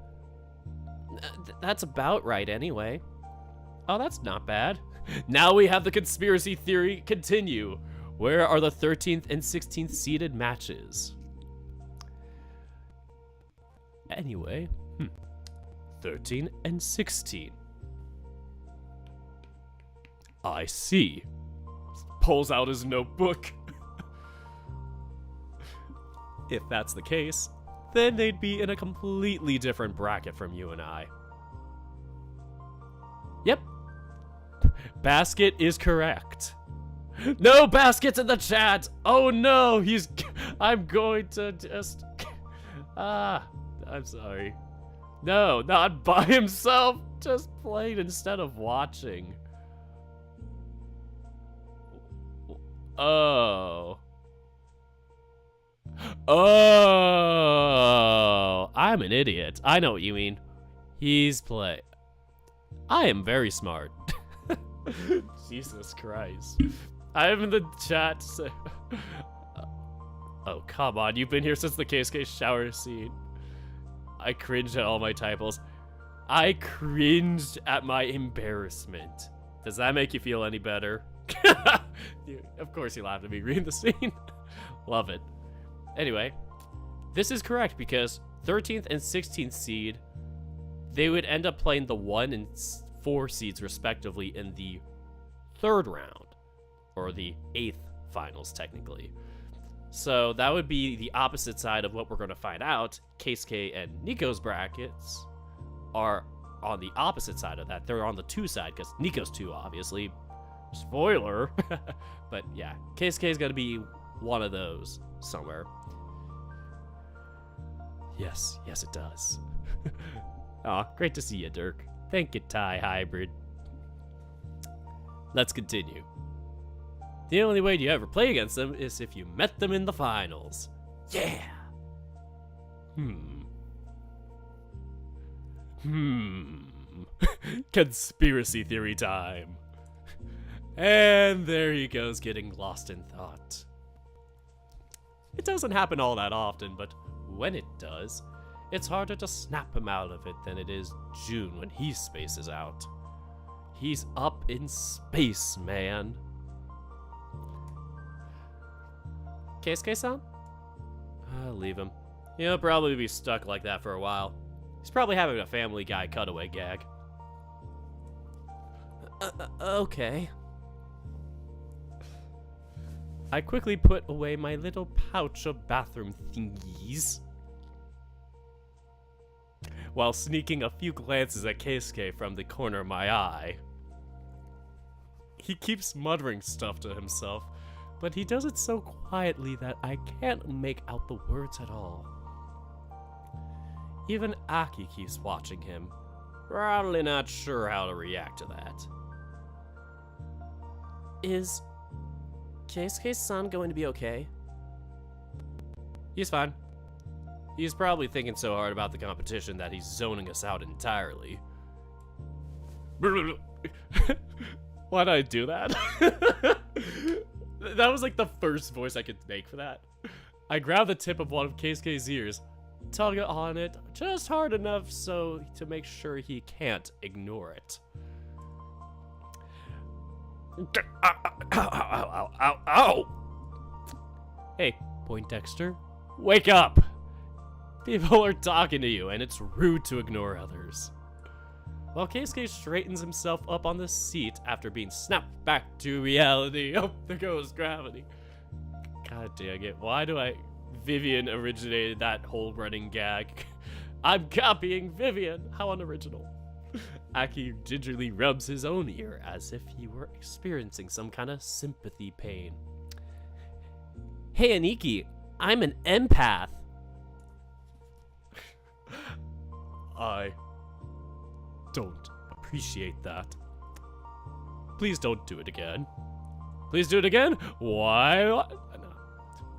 That's about right anyway. Oh, that's not bad. Now we have the conspiracy theory continue. Where are the 13th and 16th seeded matches? Anyway, 13 and 16. I see. Pulls out his notebook. If that's the case, then they'd be in a completely different bracket from you and I. Yep. Basket is correct. No baskets in the chat! Oh no, I'm going to just... I'm sorry. No, not by himself. Just played instead of watching. Oh. Oh. I'm an idiot. I know what you mean. He's play. I am very smart. Jesus Christ. I'm in the chat. Oh, come on. You've been here since the Keisuke shower scene. I cringed at all my typos. I cringed at my embarrassment. Does that make you feel any better? Of course you laughed at me reading the scene. Love it. Anyway, this is correct because 13th and 16th seed, they would end up playing the 1 and 4 seeds respectively in the 3rd round, or the 8th finals technically. So that would be the opposite side of what we're going to find out. Keisuke and Nico's brackets are on the opposite side of that. They're on the 2 side because Nico's 2, obviously. Spoiler. But yeah, Keisuke is going to be one of those somewhere. Yes, it does. Aw, great to see you, Dirk. Thank you, Ty Hybrid. Let's continue. The only way you ever play against them is if you met them in the finals. Yeah! Conspiracy theory time. And there he goes, getting lost in thought. It doesn't happen all that often, but when it does, it's harder to snap him out of it than it is June when he spaces out. He's up in space, man. Keisuke-san? Leave him. He'll probably be stuck like that for a while. He's probably having a Family Guy cutaway gag. Okay. I quickly put away my little pouch of bathroom thingies, while sneaking a few glances at Keisuke from the corner of my eye. He keeps muttering stuff to himself, but he does it so quietly that I can't make out the words at all. Even Aki keeps watching him, probably not sure how to react to that. Is Keisuke-san going to be okay? He's fine. He's probably thinking so hard about the competition that he's zoning us out entirely. Why'd I do that? That was like the first voice I could make for that. I grabbed the tip of one of Keisuke's ears, tug on it just hard enough so to make sure he can't ignore it. Ow! Hey, Poindexter, wake up! People are talking to you, and it's rude to ignore others. While Keisuke straightens himself up on the seat after being snapped back to reality. Oh, there goes gravity. God dang it, why do Vivian originated that whole running gag. I'm copying Vivian, how unoriginal. Aki gingerly rubs his own ear as if he were experiencing some kind of sympathy pain. Hey Aniki, I'm an empath. I don't appreciate that. Please don't do it again. Please do it again? Why? No,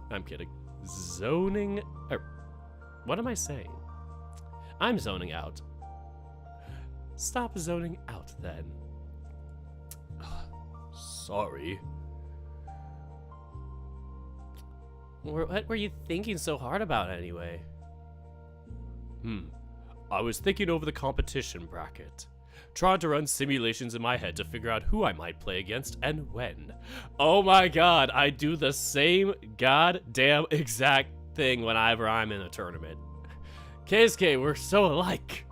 I'm kidding. Zoning. What am I saying? I'm zoning out. Stop zoning out then. Sorry. What were you thinking so hard about anyway? I was thinking over the competition bracket. Trying to run simulations in my head to figure out who I might play against and when. Oh my god, I do the same goddamn exact thing whenever I'm in a tournament. Keisuke, we're so alike.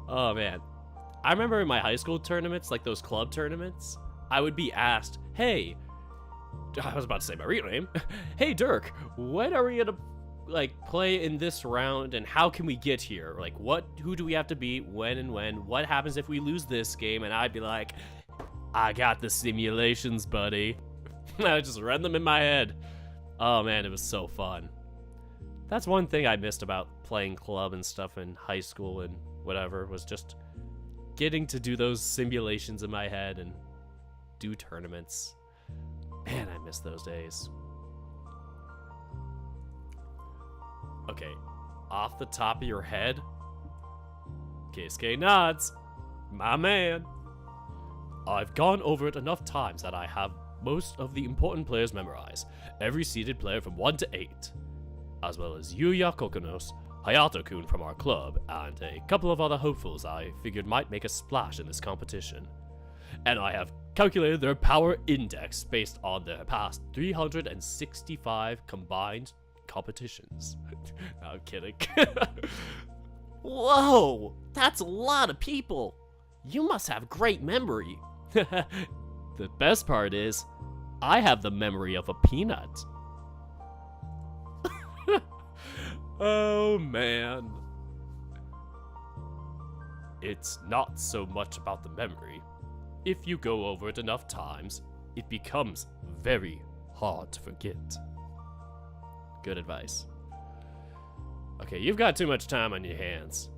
Oh, man. I remember in my high school tournaments, like those club tournaments, I would be asked, hey, I was about to say my real name. Hey, Dirk, when are we gonna play in this round, and how can we get here? Like, who do we have to beat, when and when? What happens if we lose this game? And I'd be like, I got the simulations, buddy. I would just run them in my head. Oh man, it was so fun. That's one thing I missed about playing club and stuff in high school and whatever, was just getting to do those simulations in my head and do tournaments. Man, I miss those days. Okay, off the top of your head, Keisuke nods. My man. I've gone over it enough times that I have most of the important players memorized. Every seeded player from 1 to 8. As well as Yuya Kokonos, Hayato-kun from our club, and a couple of other hopefuls I figured might make a splash in this competition. And I have calculated their power index based on their past 365 combined competitions. No, I'm kidding. Whoa, that's a lot of people. You must have great memory. The best part is, I have the memory of a peanut. Oh man. It's not so much about the memory. If you go over it enough times, it becomes very hard to forget. Good advice. Okay, you've got too much time on your hands.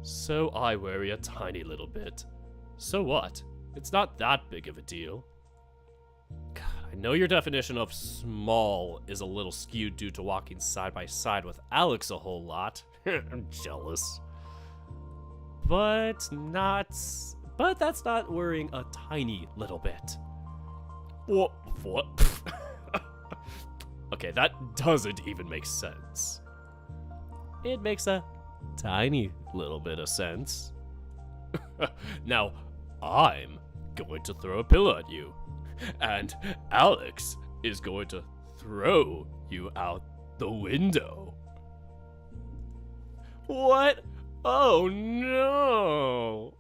So I worry a tiny little bit. So what? It's not that big of a deal. God, I know your definition of small is a little skewed due to walking side by side with Alex a whole lot. I'm jealous. But that's not worrying a tiny little bit. What? Okay, that doesn't even make sense. It makes a tiny little bit of sense. Now, I'm going to throw a pillow at you, and Alex is going to throw you out the window. What? Oh no!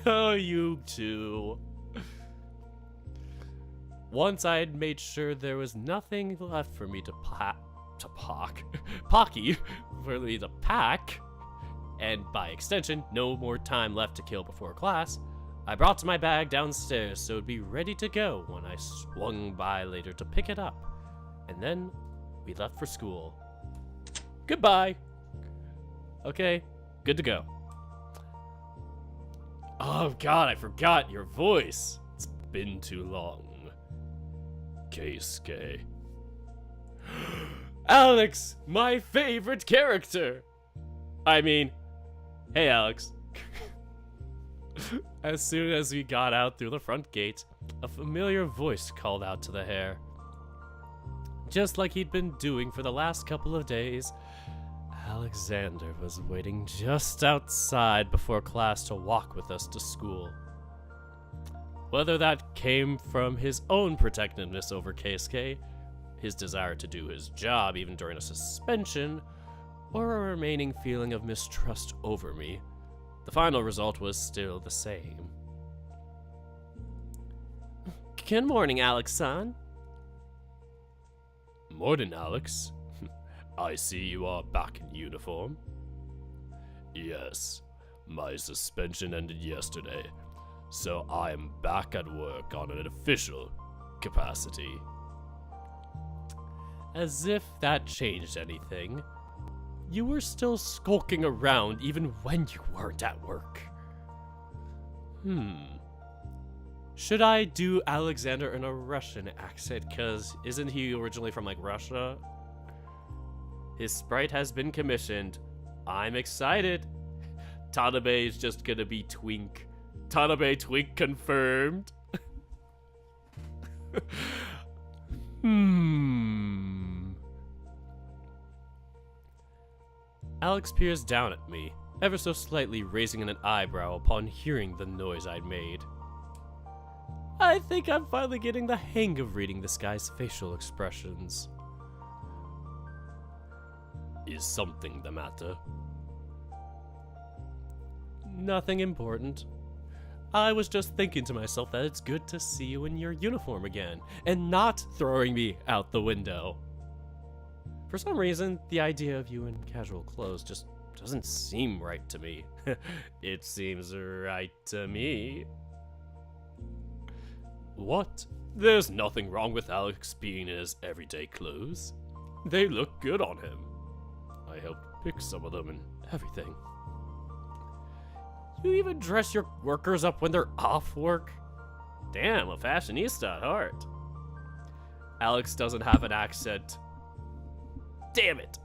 Oh, you two. Once I had made sure there was nothing left for me to pack, and by extension, no more time left to kill before class, I brought my bag downstairs so it'd be ready to go when I swung by later to pick it up. And then we left for school. Goodbye. Okay, good to go. Oh god, I forgot your voice. It's been too long. Keisuke. Alex, my favorite character. I mean, hey Alex. As soon as we got out through the front gate, a familiar voice called out to the hare. Just like he'd been doing for the last couple of days, Alexander was waiting just outside before class to walk with us to school. Whether that came from his own protectiveness over Keisuke, his desire to do his job even during a suspension, or a remaining feeling of mistrust over me, the final result was still the same. Good morning, Alex-san. Morning, Alex. I see you are back in uniform. Yes, my suspension ended yesterday, so I am back at work on an official capacity. As if that changed anything. You were still skulking around even when you weren't at work. Should I do Alexander in a Russian accent? Because isn't he originally from, like, Russia? His sprite has been commissioned. I'm excited. Tanabe is just gonna be Twink. Tanabe Twink confirmed. Alex peers down at me, ever so slightly raising an eyebrow upon hearing the noise I'd made. I think I'm finally getting the hang of reading this guy's facial expressions. Is something the matter? Nothing important. I was just thinking to myself that it's good to see you in your uniform again, and not throwing me out the window. For some reason, the idea of you in casual clothes just doesn't seem right to me. It seems right to me. What? There's nothing wrong with Alex being in his everyday clothes. They look good on him. I helped pick some of them and everything. You even dress your workers up when they're off work? Damn, a fashionista at heart. Alex doesn't have an accent. Damn it.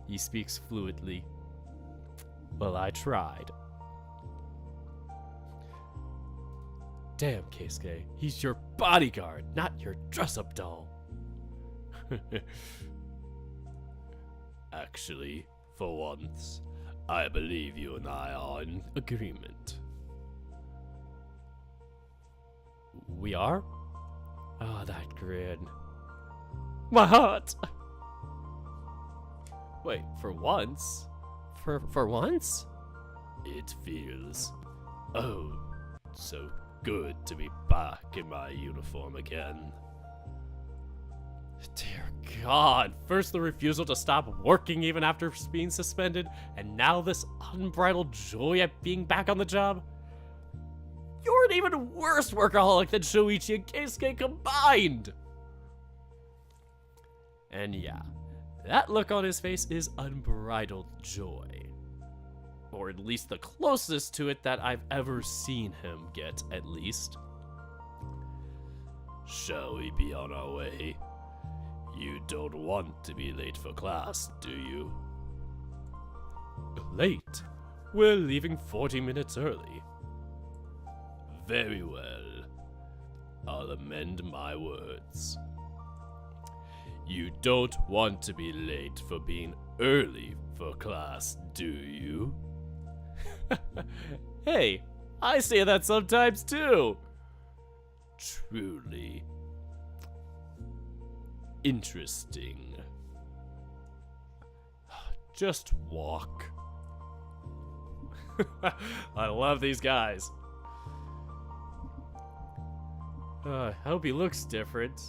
He speaks fluently. Well, I tried. Damn, Keisuke, he's your bodyguard, not your dress-up doll. Actually, for once, I believe you and I are in agreement. We are? Oh, that grin. My heart! Wait, for once? For once? It feels, oh, so good to be back in my uniform again. Dear God, first the refusal to stop working even after being suspended, and now this unbridled joy at being back on the job? You're an even worse workaholic than Shoichi and Keisuke combined! And yeah, that look on his face is unbridled joy. Or at least the closest to it that I've ever seen him get, at least. Shall we be on our way? You don't want to be late for class, do you? Late? We're leaving 40 minutes early. Very well. I'll amend my words. You don't want to be late for being early for class, do you? Hey, I say that sometimes too. Truly. Interesting. Just walk. I love these guys. I hope he looks different.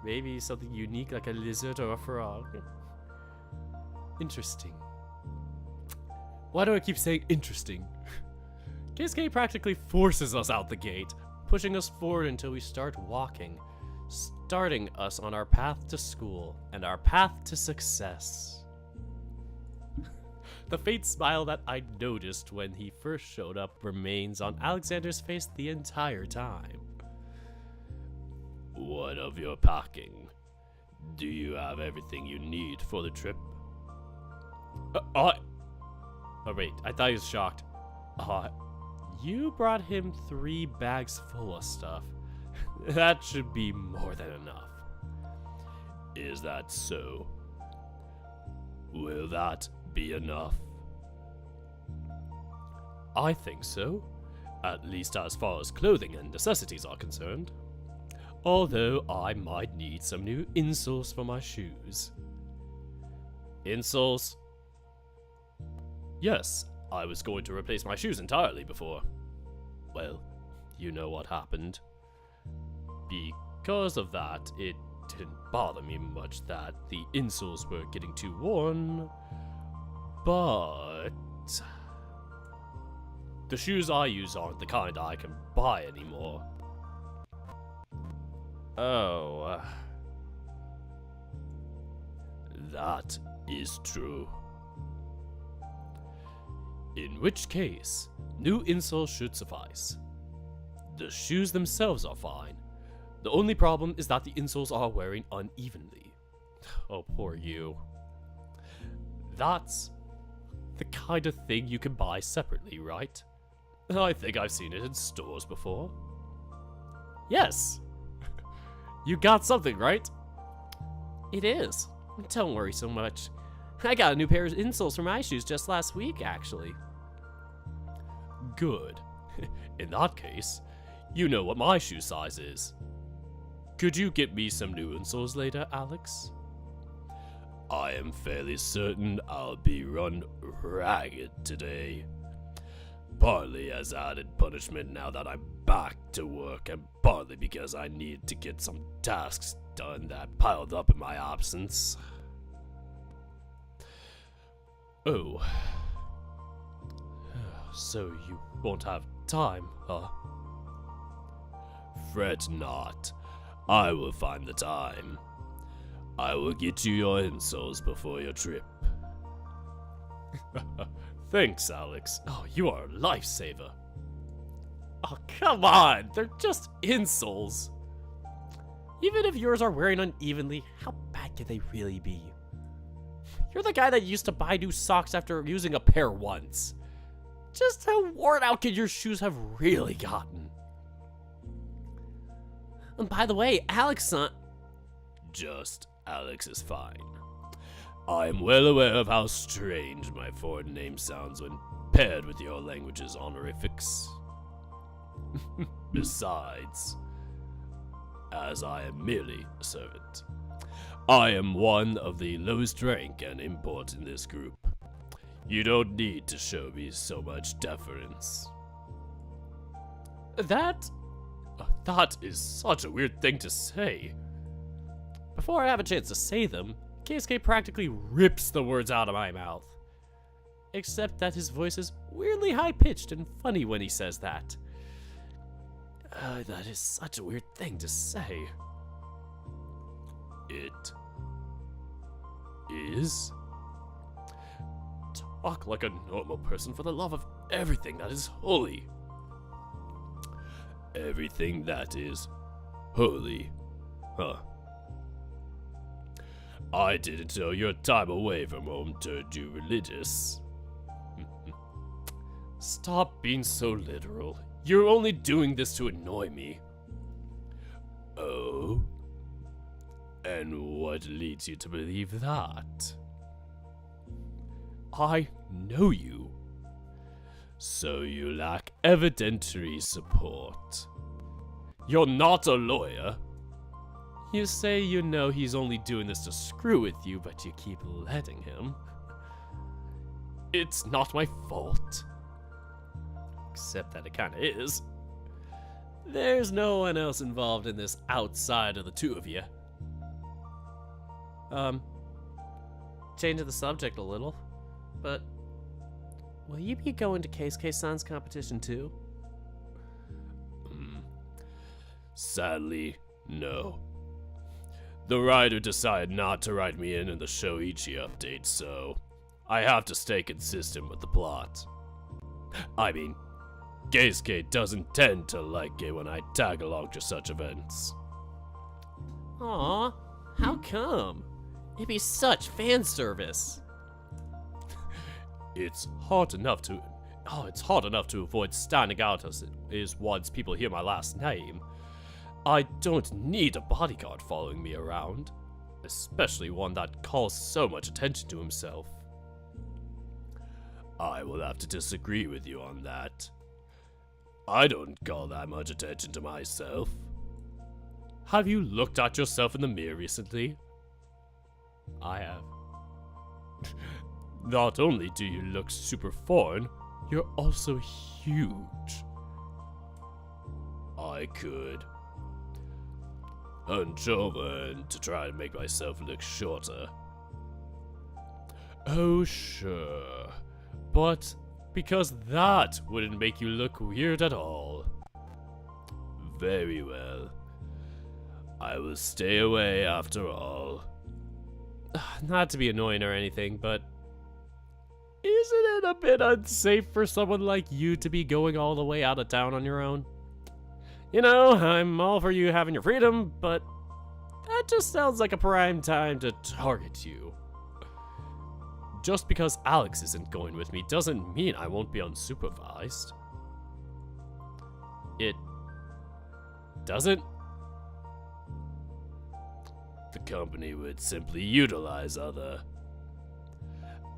Maybe something unique like a lizard or a frog. Interesting. Why do I keep saying interesting? Keisuke practically forces us out the gate, pushing us forward until we start walking, starting us on our path to school and our path to success. The faint smile that I noticed when he first showed up remains on Alexander's face the entire time. What of your packing? Do you have everything you need for the trip? Oh wait, I thought he was shocked. You brought him 3 bags full of stuff. That should be more than enough. Is that so? Will that be enough? I think so. At least as far as clothing and necessities are concerned. Although I might need some new insoles for my shoes. Insoles? Yes, I was going to replace my shoes entirely before. Well, you know what happened. Because of that, it didn't bother me much that the insoles were getting too worn. But the shoes I use aren't the kind I can buy anymore. Oh. That is true. In which case, new insoles should suffice. The shoes themselves are fine. The only problem is that the insoles are wearing unevenly. Oh, poor you. That's the kind of thing you can buy separately, right? I think I've seen it in stores before. Yes. You got something, right? It is. Don't worry so much. I got a new pair of insoles for my shoes just last week, actually. Good. In that case, you know what my shoe size is. Could you get me some new insoles later, Alex? I am fairly certain I'll be run ragged today. Partly as added punishment now that I'm back to work, and partly because I need to get some tasks done that piled up in my absence. Oh. So you won't have time, huh? Fret not. I will find the time. I will get you your insoles before your trip. Thanks, Alex. Oh, you are a lifesaver. Oh, come on! They're just insoles. Even if yours are wearing unevenly, how bad can they really be? You're the guy that used to buy new socks after using a pair once. Just how worn out could your shoes have really gotten? And by the way, Alex, Just Alex is fine. I am well aware of how strange my foreign name sounds when paired with your language's honorifics. Besides, as I am merely a servant, I am one of the lowest rank and import in this group. You don't need to show me so much deference. That is such a weird thing to say. Before I have a chance to say them, Keisuke practically rips the words out of my mouth. Except that his voice is weirdly high-pitched and funny when he says that. That is such a weird thing to say. It is? Talk like a normal person for the love of everything that is holy. Everything that is holy, huh? I didn't know your time away from home turned you religious. Stop being so literal. You're only doing this to annoy me. Oh? And what leads you to believe that? I know you. So you lack evidentiary support. You're not a lawyer. You say you know he's only doing this to screw with you, but you keep letting him. It's not my fault. Except that it kinda is. There's no one else involved in this outside of the two of you. Changing the subject a little, but will you be going to Keisuke-san's competition too? Sadly, no. The writer decided not to write me in the Shoichi update, so I have to stay consistent with the plot. I mean, Keisuke doesn't tend to like it when I tag along to such events. aw, how come? It'd be such fan service. It's hard enough to avoid standing out as it is once people hear my last name. I don't need a bodyguard following me around, especially one that calls so much attention to himself. I will have to disagree with you on that. I don't call that much attention to myself. Have you looked at yourself in the mirror recently? I have. Not only do you look super foreign, you're also huge. I could hunch over and to try to make myself look shorter. Oh, sure. But because that wouldn't make you look weird at all. Very well. I will stay away after all. Not to be annoying or anything, but isn't it a bit unsafe for someone like you to be going all the way out of town on your own? You know, I'm all for you having your freedom, but that just sounds like a prime time to target you. Just because Alex isn't going with me doesn't mean I won't be unsupervised. It doesn't? The company would simply utilize other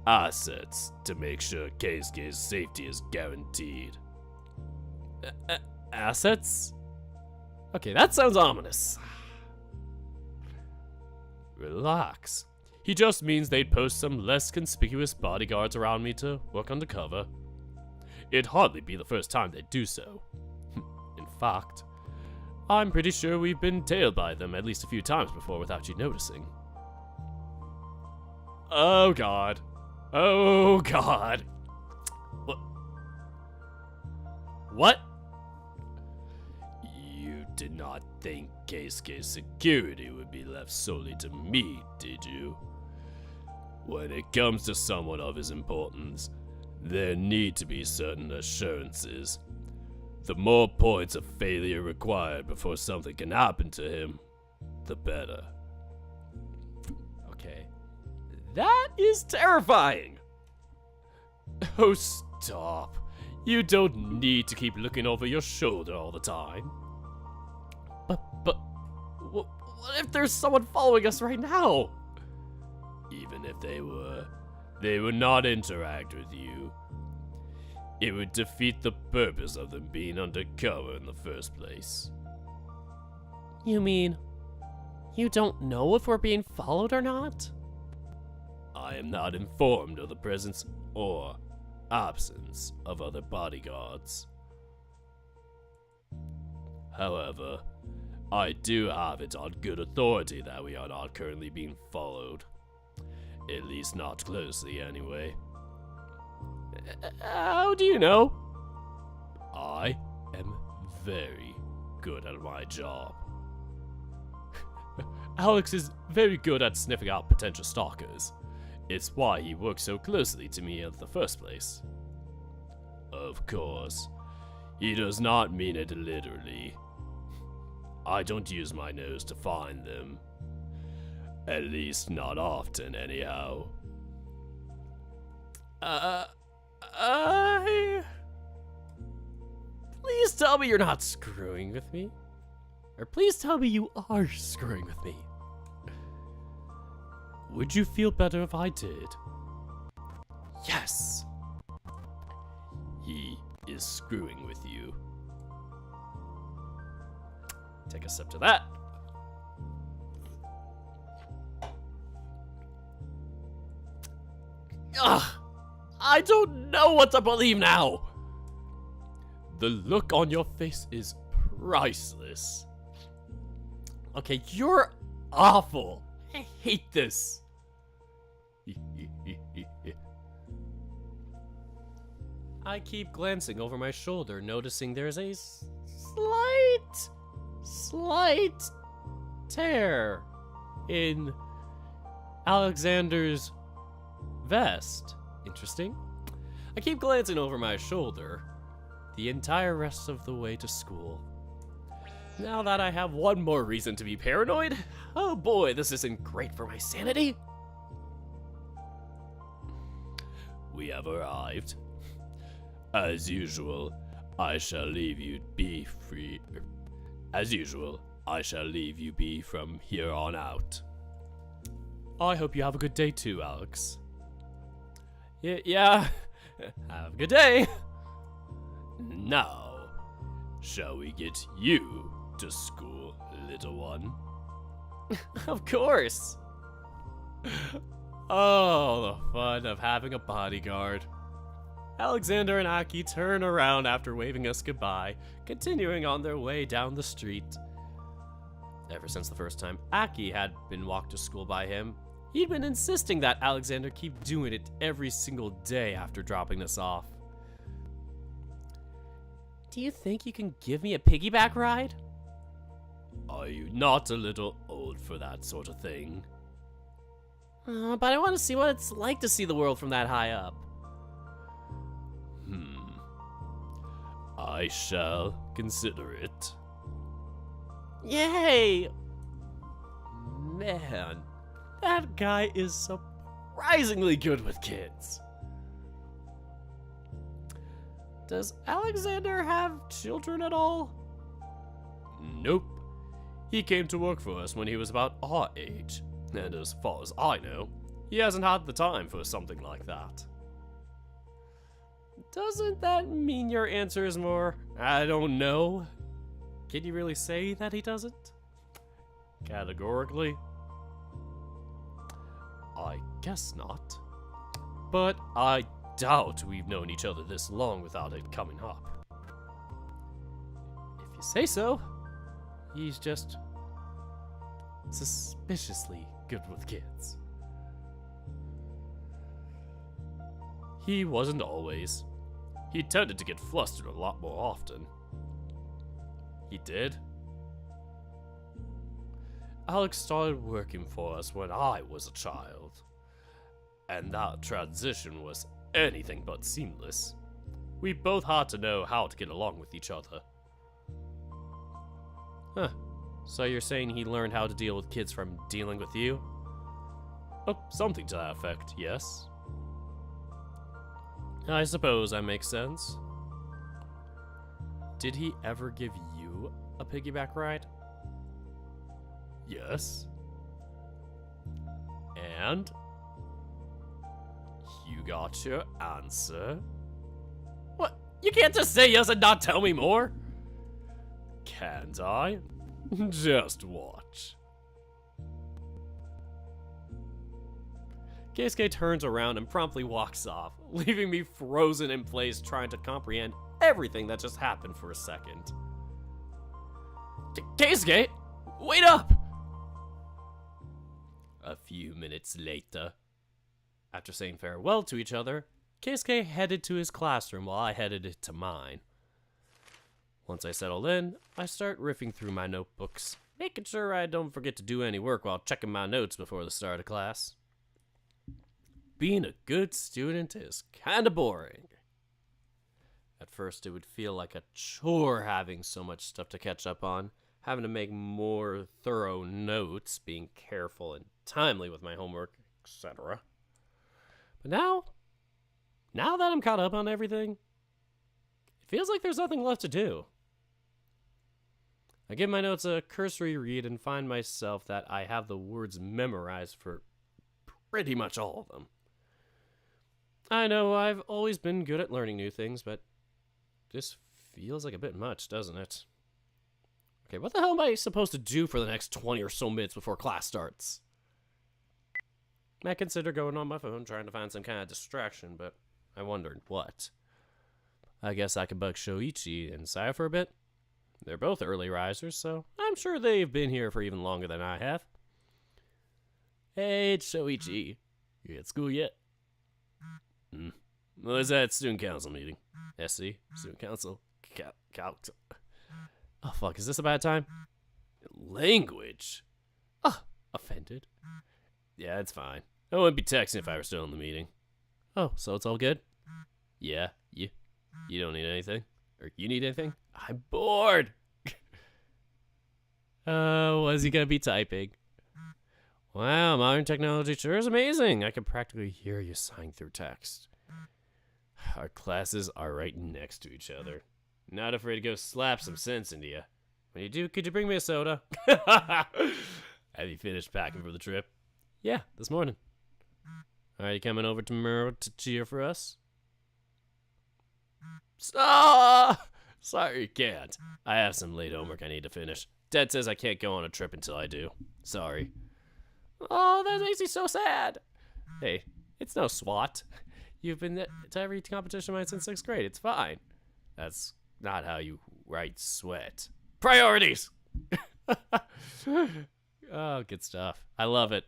assets to make sure Keisuke's safety is guaranteed. Assets? Okay, that sounds ominous. Relax. He just means they'd post some less conspicuous bodyguards around me to work undercover. It'd hardly be the first time they'd do so. In fact, I'm pretty sure we've been tailed by them at least a few times before without you noticing. Oh god. Oh god. What? You did not think Keisuke's security would be left solely to me, did you? When it comes to someone of his importance, there need to be certain assurances. The more points of failure required before something can happen to him, the better. Okay. That is terrifying! Oh, stop. You don't need to keep looking over your shoulder all the time. But, what if there's someone following us right now? Even if they would not interact with you. It would defeat the purpose of them being undercover in the first place. You mean you don't know if we're being followed or not? I am not informed of the presence or absence of other bodyguards. However, I do have it on good authority that we are not currently being followed. At least not closely, anyway. How do you know? I am very good at my job. Alex is very good at sniffing out potential stalkers. It's why he works so closely to me in the first place. Of course, he does not mean it literally. I don't use my nose to find them. At least not often, anyhow. Please tell me you're not screwing with me. Or please tell me you are screwing with me. Would you feel better if I did? Yes. He is screwing with you. Take a sip to that. Ugh, I don't know what to believe now. The look on your face is priceless. Okay, you're awful. I hate this. I keep glancing over my shoulder, noticing there's a slight tear in Alexander's vest. Interesting. I keep glancing over my shoulder the entire rest of the way to school. Now that I have one more reason to be paranoid, oh boy, this isn't great for my sanity. We have arrived. As usual, I shall leave you be free. As usual, I shall leave you be from here on out. I hope you have a good day too, Alex. Yeah. Have a good day. Now, shall we get you to school, little one? Of course. Oh, the fun of having a bodyguard. Alexander and Aki turn around after waving us goodbye, continuing on their way down the street. Ever since the first time Aki had been walked to school by him, he'd been insisting that Alexander keep doing it every single day after dropping us off. Do you think you can give me a piggyback ride? Are you not a little old for that sort of thing? But I want to see what it's like to see the world from that high up. I shall consider it. Yay! Man, that guy is surprisingly good with kids. Does Alexander have children at all? Nope. He came to work for us when he was about our age, and as far as I know, he hasn't had the time for something like that. Doesn't that mean your answer is more, I don't know? Can you really say that he doesn't? Categorically? I guess not. But I doubt we've known each other this long without it coming up. If you say so, he's just suspiciously good with kids. He wasn't always. He tended to get flustered a lot more often. He did. Alex started working for us when I was a child, and that transition was anything but seamless. We both had to know how to get along with each other. Huh. So you're saying he learned how to deal with kids from dealing with you? Oh, something to that effect, yes. I suppose that makes sense. Did he ever give you a piggyback ride? Yes. And? You got your answer? What? You can't just say yes and not tell me more? Can't I? Just watch. Keisuke turns around and promptly walks off, leaving me frozen in place trying to comprehend everything that just happened for a second. Keisuke, wait up! A few minutes later, after saying farewell to each other, Keisuke headed to his classroom while I headed to mine. Once I settle in, I start riffing through my notebooks, making sure I don't forget to do any work while checking my notes before the start of class. Being a good student is kinda boring. At first, it would feel like a chore having so much stuff to catch up on, having to make more thorough notes, being careful and timely with my homework, etc. But now that I'm caught up on everything, it feels like there's nothing left to do. I give my notes a cursory read and find myself that I have the words memorized for pretty much all of them. I know I've always been good at learning new things, but this feels like a bit much, doesn't it? Okay, what the hell am I supposed to do for the next 20 or so minutes before class starts? I consider going on my phone trying to find some kind of distraction, but I wondered what. I guess I could bug Shoichi and Saya for a bit. They're both early risers, so I'm sure they've been here for even longer than I have. Hey, it's Shoichi. You at school yet? Well, is that student council meeting? SC? Student council? Oh, fuck, is this a bad time? Language? Offended. Yeah, it's fine. I wouldn't be texting if I were still in the meeting. Oh, so it's all good? Yeah, you don't need anything? Or you need anything? I'm bored! Was he gonna be typing? Wow, modern technology sure is amazing. I can practically hear you sighing through text. Our classes are right next to each other. Not afraid to go slap some sense into you. When you do, could you bring me a soda? Have you finished packing for the trip? Yeah, this morning. Are you coming over tomorrow to cheer for us? Sorry, you can't. I have some late homework I need to finish. Dad says I can't go on a trip until I do. Sorry. Oh, that makes me so sad. Hey, it's no SWAT. You've been to every competition of mine since 6th grade. It's fine. That's not how you write sweat. Priorities! Oh, good stuff. I love it.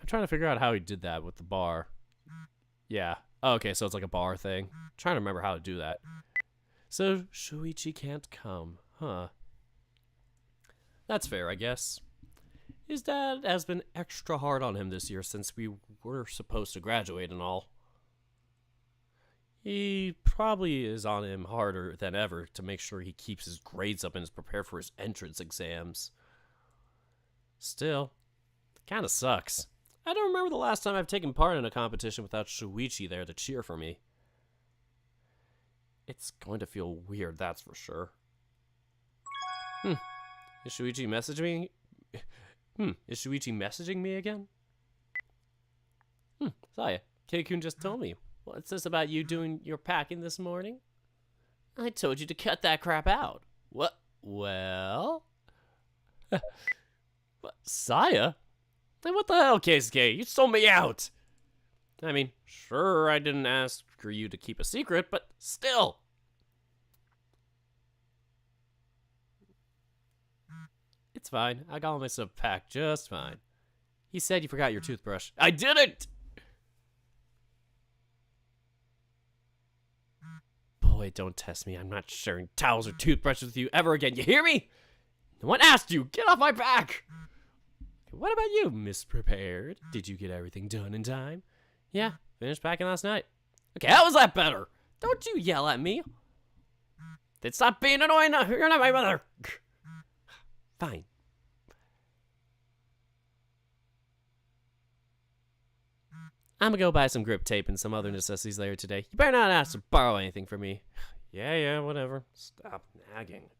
I'm trying to figure out how he did that with the bar. Yeah. Oh, okay, so it's like a bar thing. I'm trying to remember how to do that. So, Shuichi can't come, huh? That's fair, I guess. His dad has been extra hard on him this year since we were supposed to graduate and all. He probably is on him harder than ever to make sure he keeps his grades up and is prepared for his entrance exams. Still, it kinda sucks. I don't remember the last time I've taken part in a competition without Shuichi there to cheer for me. It's going to feel weird, that's for sure. Is Shuichi messaging me? Is Shuichi messaging me again? Saya, Kei-kun just told me. What's this about you doing your packing this morning? I told you to cut that crap out. What? Well? Saya? Then what the hell, Keisuke? You sold me out! I mean, sure, I didn't ask for you to keep a secret, but still! It's fine. I got all my stuff packed just fine. He said you forgot your toothbrush. I didn't! Boy, don't test me. I'm not sharing towels or toothbrushes with you ever again. You hear me? No one asked you. Get off my back! What about you, misprepared? Did you get everything done in time? Yeah, finished packing last night. Okay, how was that better? Don't you yell at me. Then stop being annoying. You're not my mother. Fine. I'm gonna go buy some grip tape and some other necessities later today. You better not ask to borrow anything from me. Yeah, whatever. Stop nagging.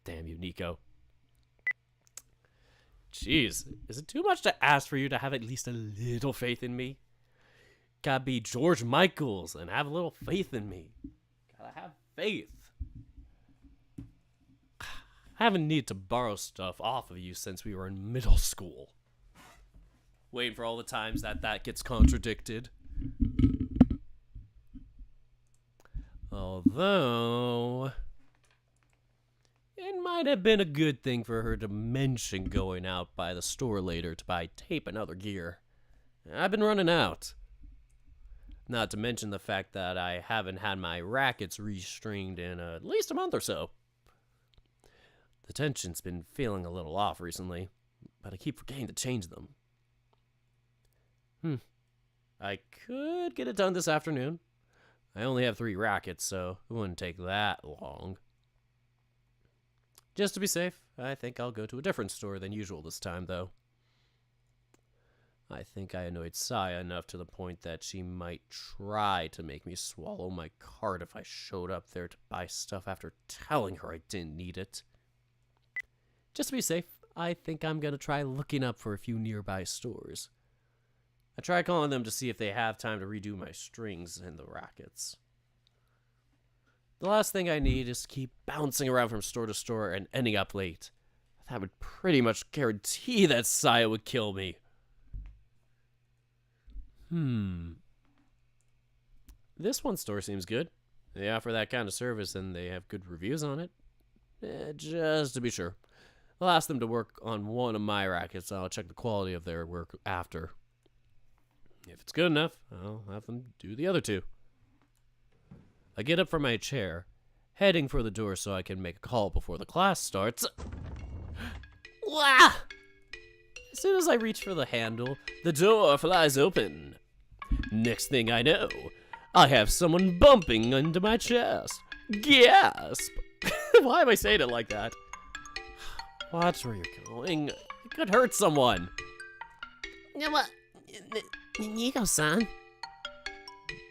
Damn you, Nico. Jeez, is it too much to ask for you to have at least a little faith in me? Gotta be George Michaels and have a little faith in me. Gotta have faith. I haven't needed to borrow stuff off of you since we were in middle school. Waiting for all the times that gets contradicted. Although, it might have been a good thing for her to mention going out by the store later to buy tape and other gear. I've been running out. Not to mention the fact that I haven't had my rackets restringed in at least a month or so. The tension's been feeling a little off recently, but I keep forgetting to change them. I could get it done this afternoon. I only have 3 rackets, so it wouldn't take that long. Just to be safe, I think I'll go to a different store than usual this time, though. I think I annoyed Saya enough to the point that she might try to make me swallow my card if I showed up there to buy stuff after telling her I didn't need it. Just to be safe, I think I'm gonna try looking up for a few nearby stores. I tried calling them to see if they have time to redo my strings and the rackets. The last thing I need is to keep bouncing around from store to store and ending up late. That would pretty much guarantee that Saya would kill me. This one store seems good. They offer that kind of service and they have good reviews on it. Just to be sure. I'll ask them to work on one of my rackets. I'll check the quality of their work after. If it's good enough, I'll have them do the other 2. I get up from my chair, heading for the door so I can make a call before the class starts. Wah! As soon as I reach for the handle, the door flies open. Next thing I know, I have someone bumping into my chest. Gasp! Why am I saying it like that? Watch where you're going. It could hurt someone. Nico-san?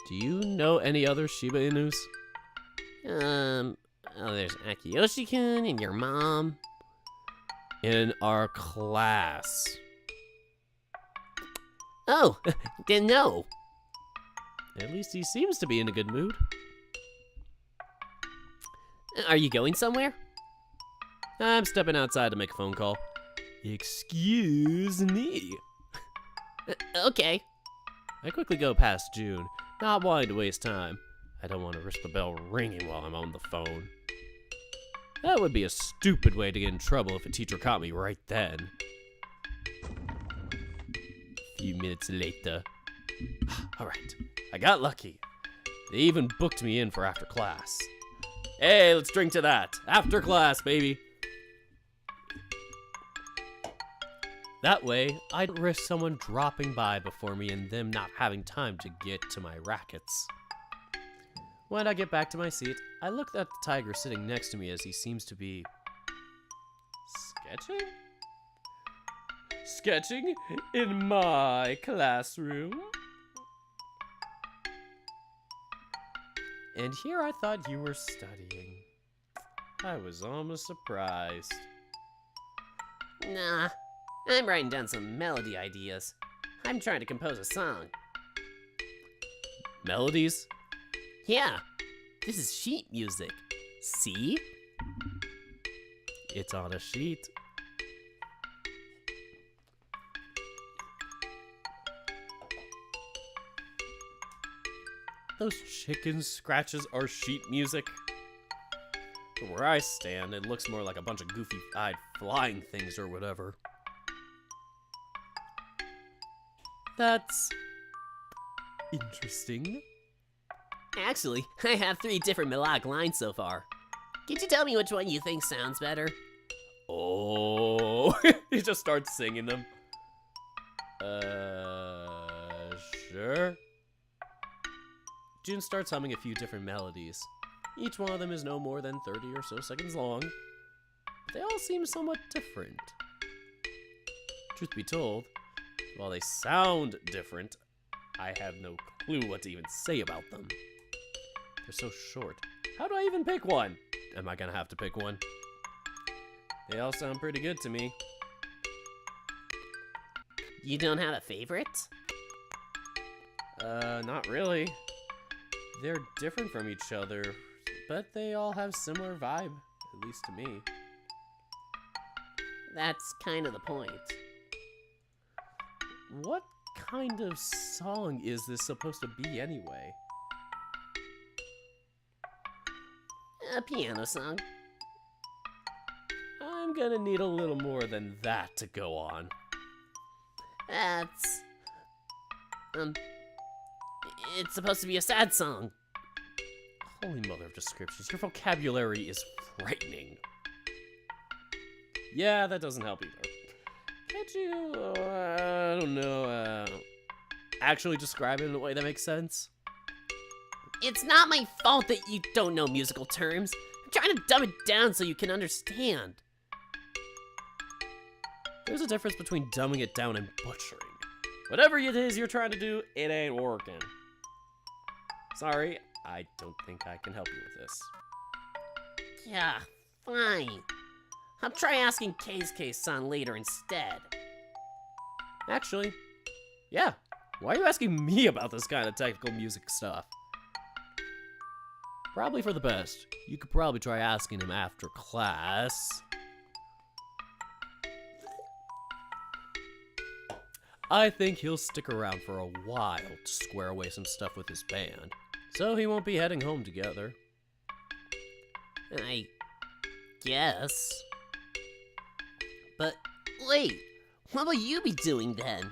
Do you know any other Shiba Inus? There's Akiyoshi-kun and your mom. In our class. Oh, then no. At least he seems to be in a good mood. Are you going somewhere? I'm stepping outside to make a phone call. Excuse me. Okay. I quickly go past June, not wanting to waste time. I don't want to risk the bell ringing while I'm on the phone. That would be a stupid way to get in trouble if a teacher caught me right then. A few minutes later. Alright, I got lucky. They even booked me in for after class. Hey, let's drink to that. After class, baby. That way, I'd risk someone dropping by before me and them not having time to get to my rackets. When I get back to my seat, I look at the tiger sitting next to me as he seems to be... sketching? Sketching in my classroom? And here I thought you were studying. I was almost surprised. Nah, I'm writing down some melody ideas. I'm trying to compose a song. Melodies? Yeah, this is sheet music. See? It's on a sheet. those chicken scratches are sheet music. From where I stand, it looks more like a bunch of goofy-eyed flying things or whatever. That's interesting. Actually, I have 3 different melodic lines so far. Could you tell me which one you think sounds better? Oh, he just starts singing them. Sure. June starts humming a few different melodies. Each one of them is no more than 30 or so seconds long. But they all seem somewhat different. Truth be told, while they sound different, I have no clue what to even say about them. They're so short. How do I even pick one? Am I gonna have to pick one? They all sound pretty good to me. You don't have a favorite? Not really. They're different from each other, but they all have similar vibe, at least to me. That's kind of the point. What kind of song is this supposed to be anyway? A piano song. I'm gonna need a little more than that to go on. That's... It's supposed to be a sad song. Holy mother of descriptions, your vocabulary is frightening. Yeah, that doesn't help either. Can't you, I don't know, actually describe it in a way that makes sense? It's not my fault that you don't know musical terms. I'm trying to dumb it down so you can understand. There's a difference between dumbing it down and butchering. Whatever it is you're trying to do, it ain't working. Sorry, I don't think I can help you with this. Yeah, fine. I'll try asking Keisuke-san later instead. Actually, yeah. Why are you asking me about this kind of technical music stuff? Probably for the best. You could probably try asking him after class. I think he'll stick around for a while to square away some stuff with his band, so he won't be heading home together. I guess. But wait, what will you be doing then?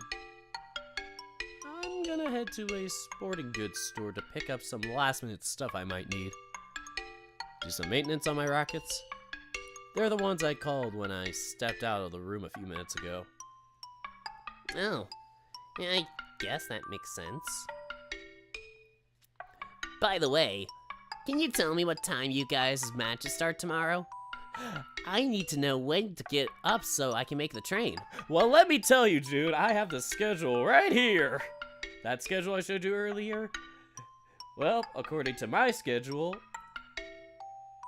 I'm gonna head to a sporting goods store to pick up some last-minute stuff I might need. Do some maintenance on my rackets. They're the ones I called when I stepped out of the room a few minutes ago. Oh, I guess that makes sense. By the way, can you tell me what time you guys' matches start tomorrow? I need to know when to get up so I can make the train. Well, let me tell you, Jude, I have the schedule right here. That schedule I showed you earlier? Well, according to my schedule,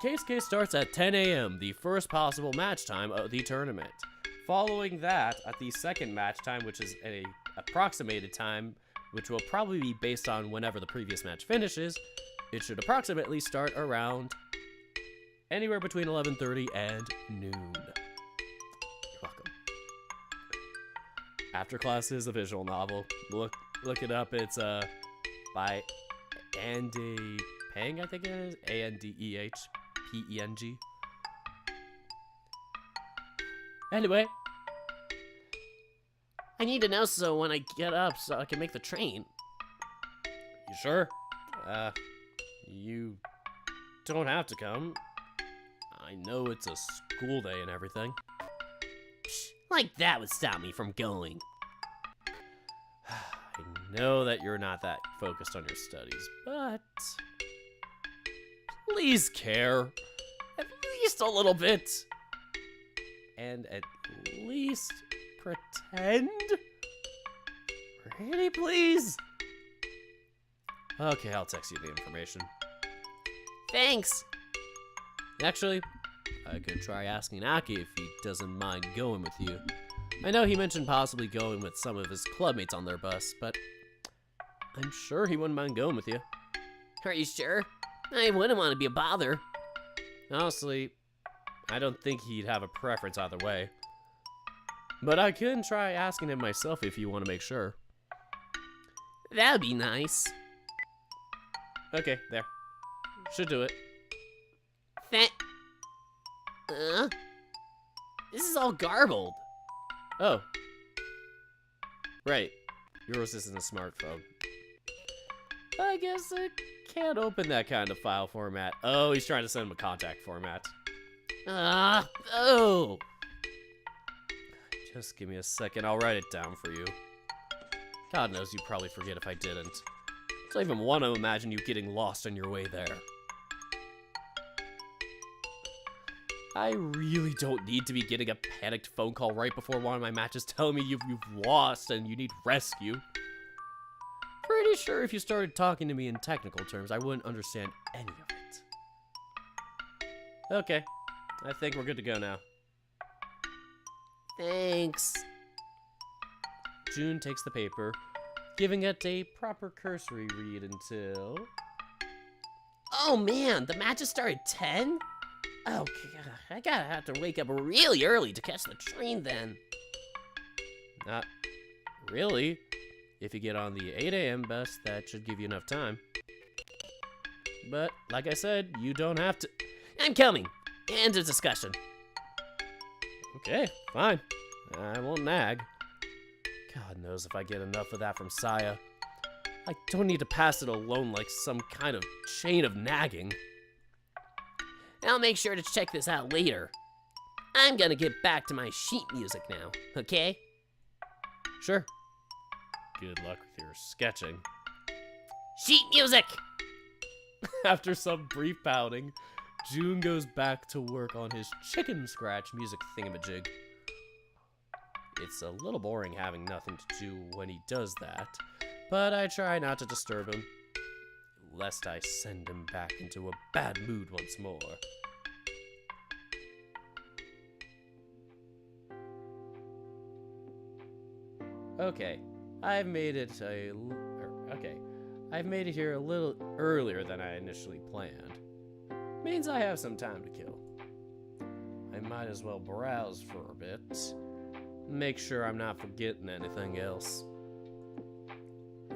Keisuke starts at 10 a.m., the first possible match time of the tournament. Following that, at the second match time, which is a approximated time, which will probably be based on whenever the previous match finishes, it should approximately start around anywhere between 11:30 and noon. You're welcome. After Class is a visual novel. Look it up. It's by Andy Peng, I think it is. Andehpeng. Anyway, I need to know so when I get up so I can make the train. you sure? You don't have to come. I know it's a school day and everything. Psh, like that would stop me from going. I know that you're not that focused on your studies, but please care. At least a little bit. And at least pretend? Really, please? Okay, I'll text you the information. Thanks. Actually, I could try asking Aki if he doesn't mind going with you. I know he mentioned possibly going with some of his clubmates on their bus, but I'm sure he wouldn't mind going with you. Are you sure? I wouldn't want to be a bother. Honestly, I don't think he'd have a preference either way. But I can try asking him myself if you want to make sure. That'd be nice. Okay, there. Should do it. This is all garbled. Oh. Right. Yours isn't a smartphone. I guess it can't open that kind of file format. Oh, he's trying to send him a contact format. Oh. Just give me a second, I'll write it down for you. God knows you'd probably forget if I didn't. I don't even want to imagine you getting lost on your way there. I really don't need to be getting a panicked phone call right before one of my matches telling me you've lost and you need rescue. Pretty sure if you started talking to me in technical terms, I wouldn't understand any of it. Okay, I think we're good to go now. Thanks. June takes the paper, giving it a proper cursory read until... Oh man, the matches start at 10? Oh, God, I gotta have to wake up really early to catch the train then. Not really. If you get on the 8 a.m. bus, that should give you enough time. But, like I said, you don't have to... I'm coming. End of discussion. Okay, fine. I won't nag. God knows if I get enough of that from Saya. I don't need to pass it alone like some kind of chain of nagging. I'll make sure to check this out later. I'm gonna get back to my sheet music now, okay? Sure. Good luck with your sketching. Sheet music! After some brief pouting, June goes back to work on his chicken scratch music thingamajig. It's a little boring having nothing to do when he does that, but I try not to disturb him, lest I send him back into a bad mood once more. Okay, I've made it here a little earlier than I initially planned. Means I have some time to kill. I might as well browse for a bit. Make sure I'm not forgetting anything else.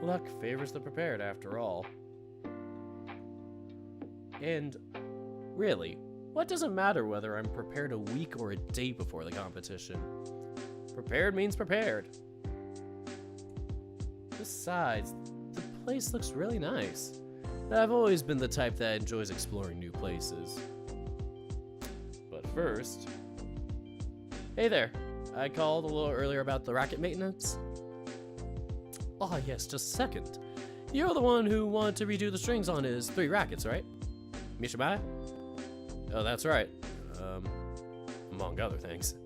Luck favors the prepared after all. And really, what does it matter whether I'm prepared a week or a day before the competition? Prepared means prepared. Besides, the place looks really nice. I've always been the type that enjoys exploring new places. But first... Hey there, I called a little earlier about the racket maintenance. Oh yes, just a second. You're the one who wanted to redo the strings on his 3 rackets, right? Mishibai? Oh, that's right. Among other things.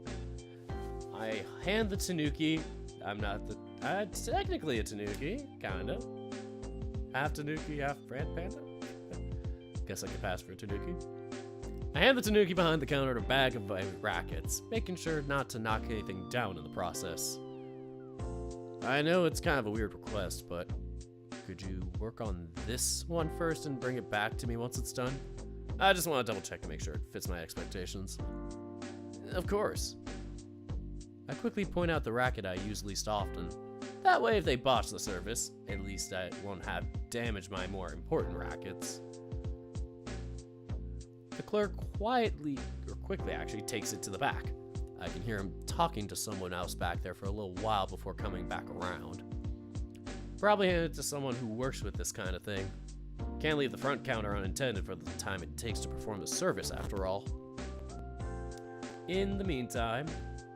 I hand the Tanuki. I'm technically a Tanuki, kinda. Half Tanuki, half Brand Panda? Guess I could pass for a Tanuki. I hand the Tanuki behind the counter a bag of rackets, making sure not to knock anything down in the process. I know it's kind of a weird request, but could you work on this one first and bring it back to me once it's done? I just want to double check to make sure it fits my expectations. Of course. I quickly point out the racket I use least often. That way, if they botch the service, at least I won't have damaged my more important rackets. The clerk quickly actually takes it to the back. I can hear him talking to someone else back there for a little while before coming back around. Probably hand it to someone who works with this kind of thing. Can't leave the front counter unattended for the time it takes to perform the service, after all. In the meantime,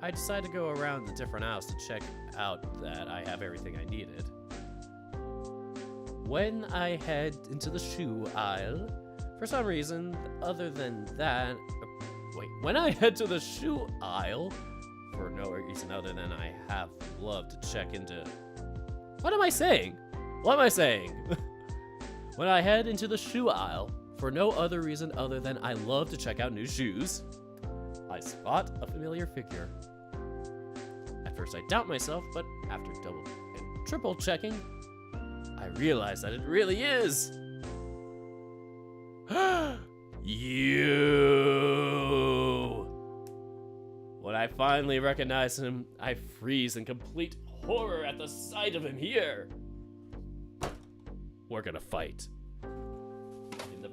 I decide to go around the different aisles to check out that I have everything I needed. When I head into the shoe aisle, for some reason other than that... when I head to the shoe aisle, for no reason other than I have love to check into... What am I saying? What am I saying? When I head into the shoe aisle, for no other reason other than I love to check out new shoes, I spot a familiar figure. At first I doubt myself, but after double and triple checking, I realize that it really is you! When I finally recognize him, I freeze in complete horror at the sight of him here. We're gonna fight.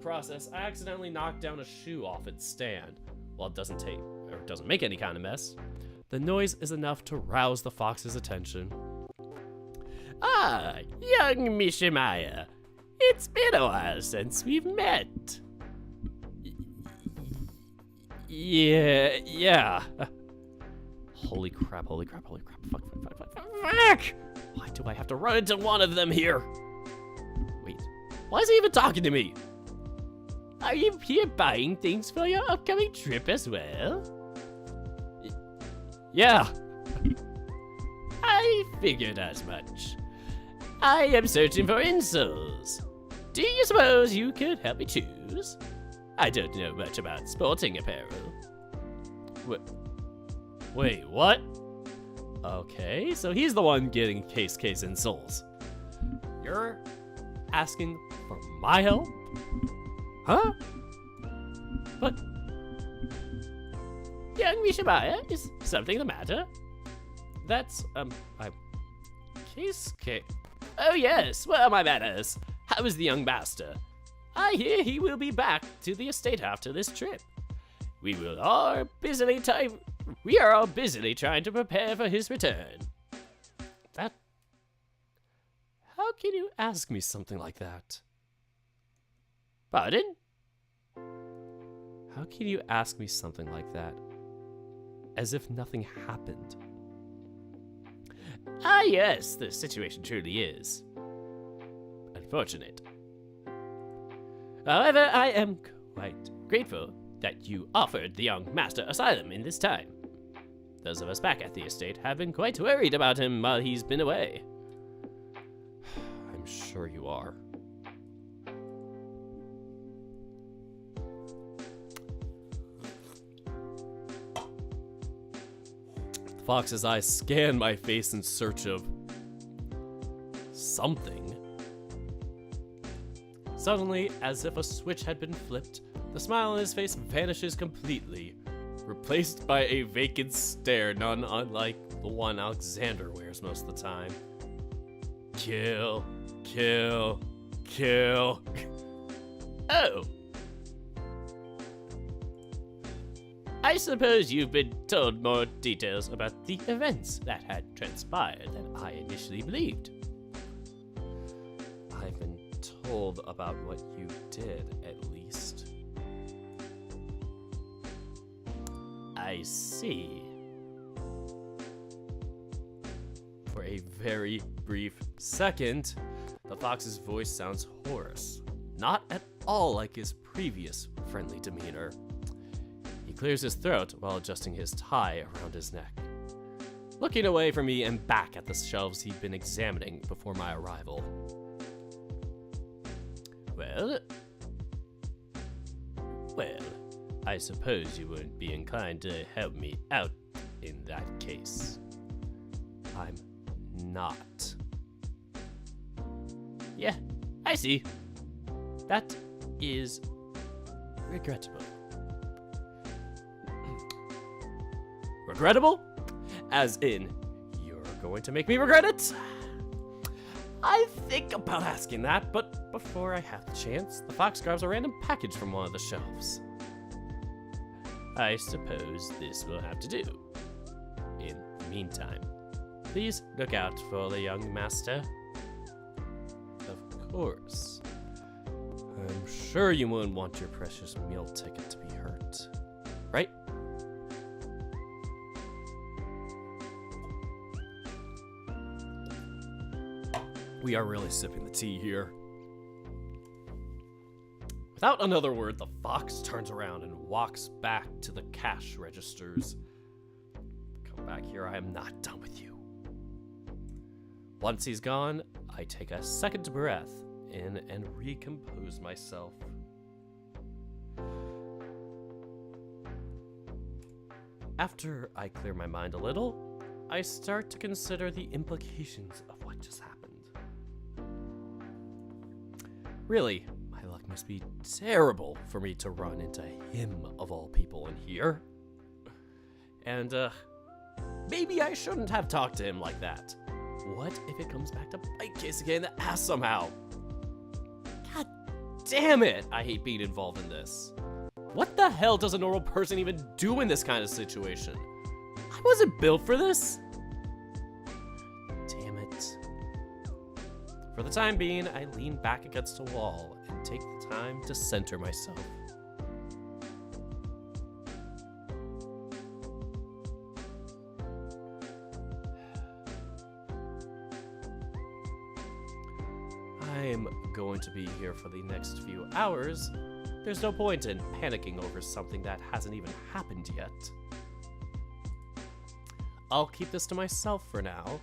process, I accidentally knocked down a shoe off its stand. While it doesn't make any kind of mess, the noise is enough to rouse the fox's attention. Ah, young Mishimaya. It's been a while since we've met. Yeah. Holy crap. Fuck! Why do I have to run into one of them here? Wait, why is he even talking to me? Are you here buying things for your upcoming trip as well? Yeah. I figured as much. I am searching for insoles. Do you suppose you could help me choose? I don't know much about sporting apparel. Wait, what? Okay, so he's the one getting case insoles. You're asking for my help? Huh? But Young Mishimaya, is something the matter? that's, Keisuke. Oh yes, well my manners. How is the young master? I hear he will be back to the estate after this trip. We are all busily trying to prepare for his return. How can you ask me something like that? Pardon? How can you ask me something like that? As if nothing happened. Ah yes, the situation truly is unfortunate. However, I am quite grateful that you offered the young master asylum in this time. Those of us back at the estate have been quite worried about him while he's been away. I'm sure you are. The fox's eyes scan my face in search of something. Suddenly, as if a switch had been flipped, the smile on his face vanishes completely, replaced by a vacant stare none unlike the one Alexander wears most of the time. Kill. Oh! I suppose you've been told more details about the events that had transpired than I initially believed. I've been told about what you did, at least. I see. For a very brief second, the fox's voice sounds hoarse, not at all like his previous friendly demeanor. He clears his throat while adjusting his tie around his neck, looking away from me and back at the shelves he'd been examining before my arrival. Well, I suppose you wouldn't be inclined to help me out in that case. I'm not. Yeah, I see. That is regrettable. Regrettable? As in, you're going to make me regret it? I think about asking that, but before I have the chance, the fox grabs a random package from one of the shelves. I suppose this will have to do. In the meantime, Please look out for the young master. Of course. I'm sure you wouldn't want your precious meal ticket to be hurt, right? We are really sipping the tea here. Without another word, the fox turns around and walks back to the cash registers. Come back here, I am not done with you. Once he's gone, I take a second breath in and recompose myself. After I clear my mind a little, I start to consider the implications of what just happened. Really, my luck must be terrible for me to run into him of all people in here. And, maybe I shouldn't have talked to him like that. What if it comes back to bite Keisuke in the ass somehow? God Damn it! I hate being involved in this. What the hell does a normal person even do in this kind of situation? I wasn't built for this! Damn it. For the time being, I lean back against a wall and take the time to center myself. I'm going to be here for the next few hours. There's no point in panicking over something that hasn't even happened yet. I'll keep this to myself for now.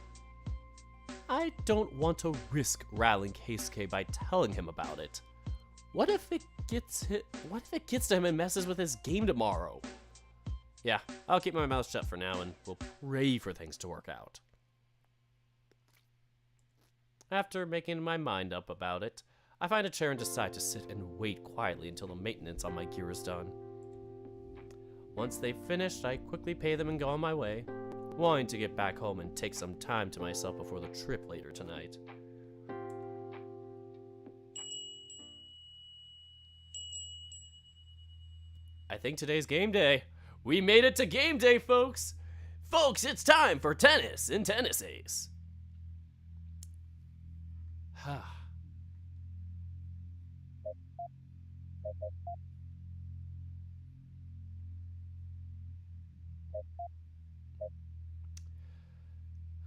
I don't want to risk rallying Keisuke by telling him about it. What if it gets to him and messes with his game tomorrow? Yeah, I'll keep my mouth shut for now and we'll pray for things to work out. After making my mind up about it, I find a chair and decide to sit and wait quietly until the maintenance on my gear is done. Once they've finished, I quickly pay them and go on my way, wanting to get back home and take some time to myself before the trip later tonight. I think today's game day. We made it to game day, folks! Folks, it's time for tennis in Tennis Ace.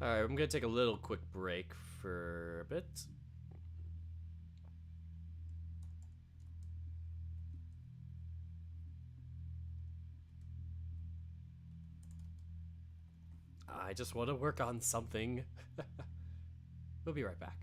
Alright, I'm gonna take a little quick break for a bit. I just want to work on something. We'll be right back.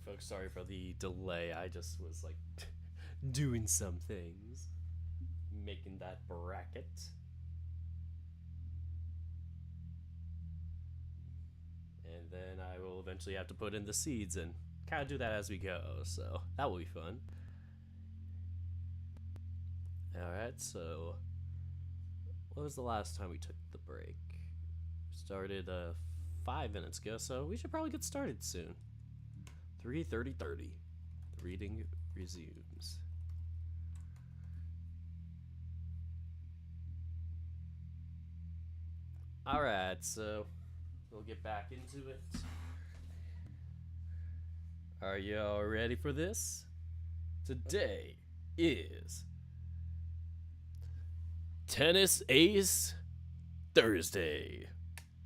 folks. Sorry for the delay. I just was like doing some things. Making that bracket. And then I will eventually have to put in the seeds and kind of do that as we go. So that will be fun. Alright, so what was the last time we took the break? Started 5 minutes ago, so we should probably get started soon. 3:30. The reading resumes. Alright, so we'll get back into it. Are you all ready for this? Today is Tennis Ace Thursday.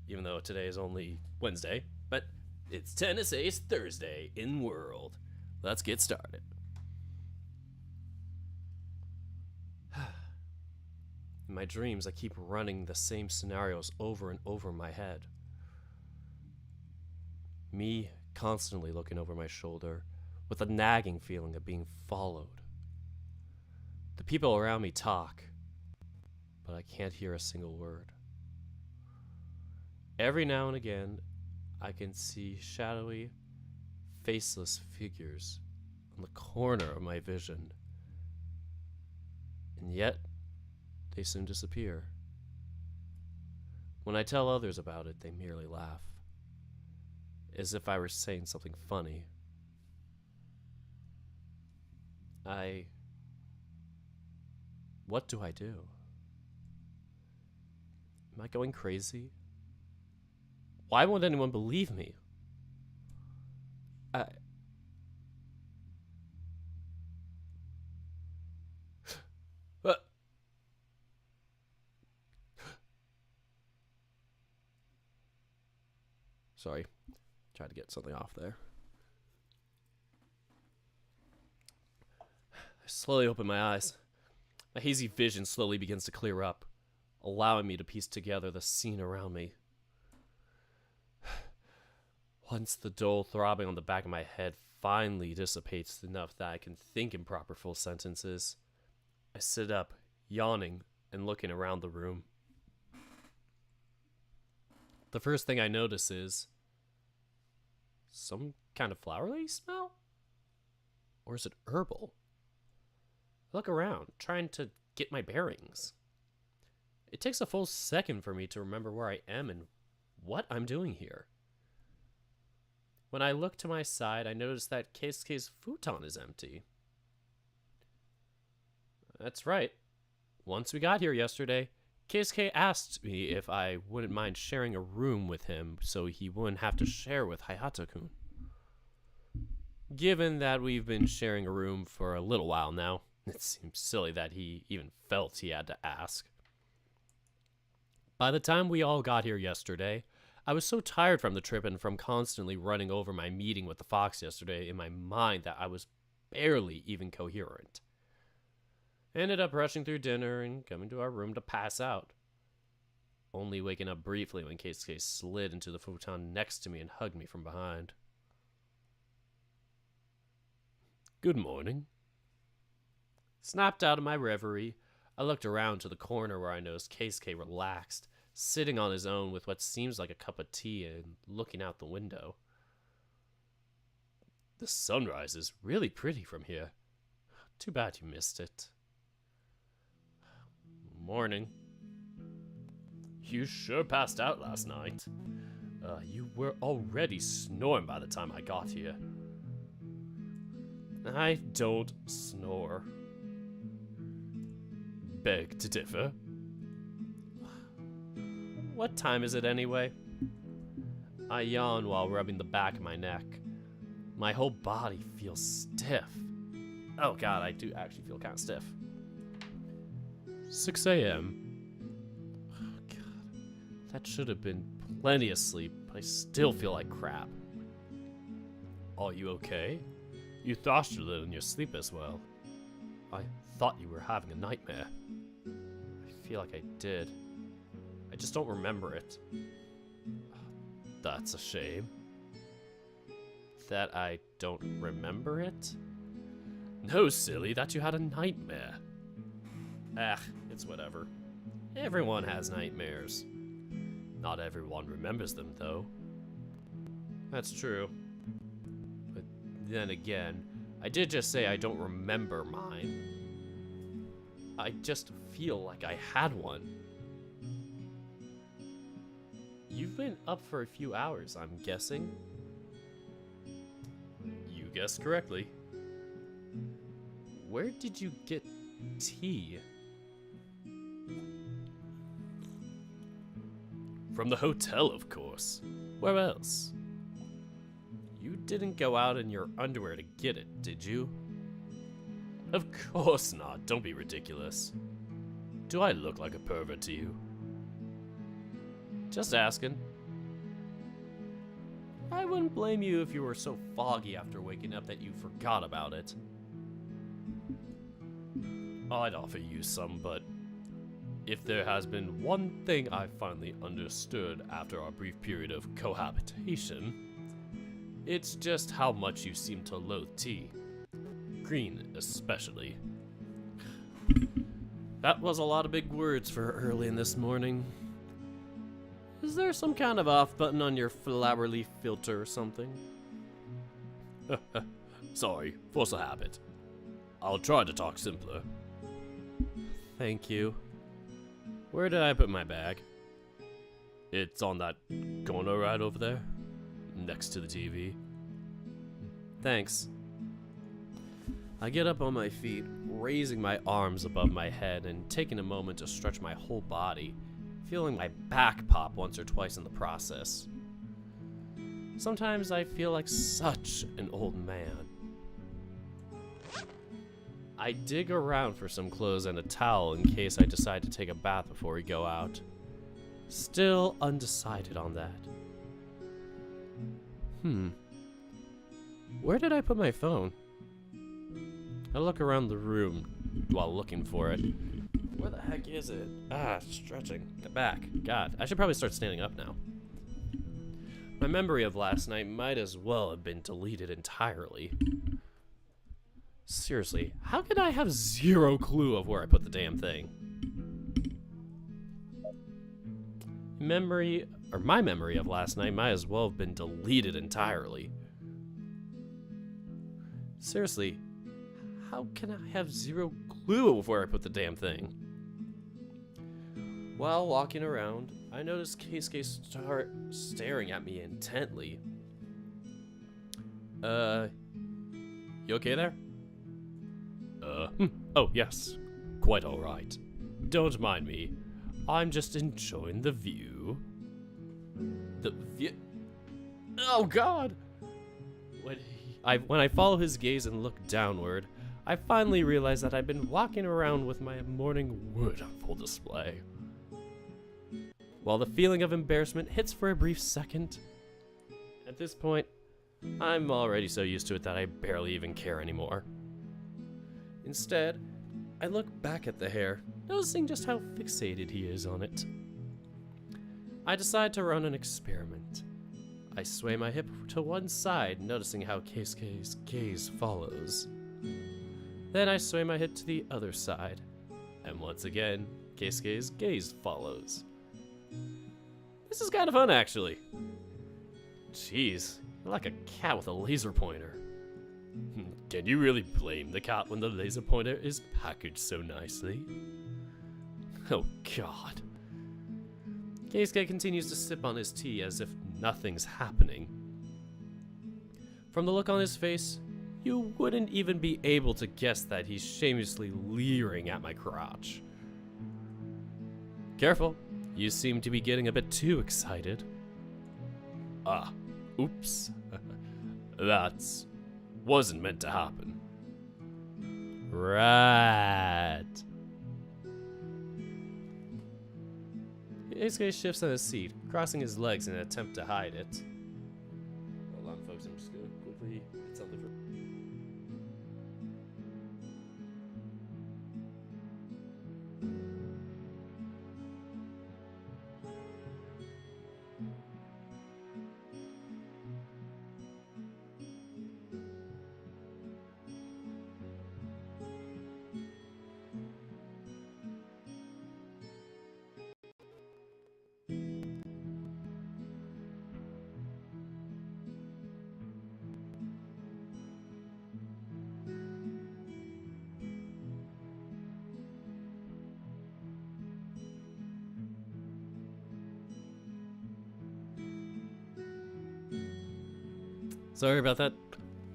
Even though today is only Wednesday, but it's Tennis Ace Thursday in World. Let's get started. In my dreams, I keep running the same scenarios over and over in my head. Me constantly looking over my shoulder with a nagging feeling of being followed. The people around me talk, but I can't hear a single word. Every now and again, I can see shadowy, faceless figures on the corner of my vision, and yet they soon disappear. When I tell others about it, they merely laugh, as if I were saying something funny. What do I do? Am I going crazy? Why won't anyone believe me? Sorry, tried to get something off there. I slowly open my eyes. My hazy vision slowly begins to clear up, allowing me to piece together the scene around me. Once the dull throbbing on the back of my head finally dissipates enough that I can think in proper full sentences, I sit up, yawning and looking around the room. The first thing I notice is some kind of flowery smell? Or is it herbal? I look around, trying to get my bearings. It takes a full second for me to remember where I am and what I'm doing here. When I look to my side, I notice that Keisuke's futon is empty. That's right. Once we got here yesterday, Keisuke asked me if I wouldn't mind sharing a room with him so he wouldn't have to share with Hayato-kun. Given that we've been sharing a room for a little while now, it seems silly that he even felt he had to ask. By the time we all got here yesterday, I was so tired from the trip and from constantly running over my meeting with the fox yesterday in my mind that I was barely even coherent. I ended up rushing through dinner and coming to our room to pass out, only waking up briefly when Keisuke slid into the futon next to me and hugged me from behind. Good morning. Snapped out of my reverie, I looked around to the corner where I noticed Keisuke relaxed, sitting on his own with what seems like a cup of tea and looking out the window. The sunrise is really pretty from here. Too bad you missed it. Morning. You sure passed out last night. You were already snoring by the time I got here. I don't snore. Beg to differ. What time is it anyway? I yawn while rubbing the back of my neck. My whole body feels stiff. Oh god, I do actually feel kind of stiff. 6 a.m. Oh god, that should have been plenty of sleep, but I still feel like crap. Are you okay? You thrashed a little in your sleep as well. I thought you were having a nightmare. I feel like I did. I just don't remember it. That's a shame. that I don't remember it? No, silly, that you had a nightmare. Ah, it's whatever. Everyone has nightmares. Not everyone remembers them, though. That's true. But then again, I did just say I don't remember mine. I just feel like I had one. You've been up for a few hours, I'm guessing. You guessed correctly. Where did you get tea? From the hotel, of course. Where else? You didn't go out in your underwear to get it, did you? Of course not. Don't be ridiculous. Do I look like a pervert to you? Just asking. I wouldn't blame you if you were so foggy after waking up that you forgot about it. I'd offer you some, but if there has been one thing I finally understood after our brief period of cohabitation, it's just how much you seem to loathe tea. Green, especially. That was a lot of big words for early in this morning. Is there some kind of off button on your flower leaf filter or something? Sorry, force a habit. I'll try to talk simpler. Thank you. Where did I put my bag? It's on that corner right over there, next to the TV. Thanks. I get up on my feet, raising my arms above my head and taking a moment to stretch my whole body, feeling my back pop once or twice in the process. Sometimes I feel like such an old man. I dig around for some clothes and a towel in case I decide to take a bath before we go out. Still undecided on that. Where did I put my phone? I look around the room while looking for it. Where the heck is it? Stretching. Get back. God, I should probably start standing up now. My memory of last night might as well have been deleted entirely. Seriously, how could I have zero clue of where I put the damn thing? My memory of last night might as well have been deleted entirely. Seriously, how can I have zero clue of where I put the damn thing? While walking around, I noticed Keisuke start staring at me intently. You okay there? Oh yes, quite alright. Don't mind me. I'm just enjoying the view. The view? Oh God! When I follow his gaze and look downward, I finally realize that I've been walking around with my morning wood on full display. While the feeling of embarrassment hits for a brief second, at this point, I'm already so used to it that I barely even care anymore. Instead, I look back at the hair, noticing just how fixated he is on it. I decide to run an experiment. I sway my hip to one side, noticing how Keisuke's gaze follows. Then I sway my hip to the other side, and once again, Keisuke's gaze follows. This is kind of fun, actually. Jeez, you're like a cat with a laser pointer. Can you really blame the cat when the laser pointer is packaged so nicely? Oh God. Keisuke continues to sip on his tea as if nothing's happening. From the look on his face, you wouldn't even be able to guess that he's shamelessly leering at my crotch. Careful, you seem to be getting a bit too excited. Oops. That wasn't meant to happen. Right. Keisuke shifts on his seat, crossing his legs in an attempt to hide it. Hold on, folks. I'm just gonna quickly get something for. Sorry about that.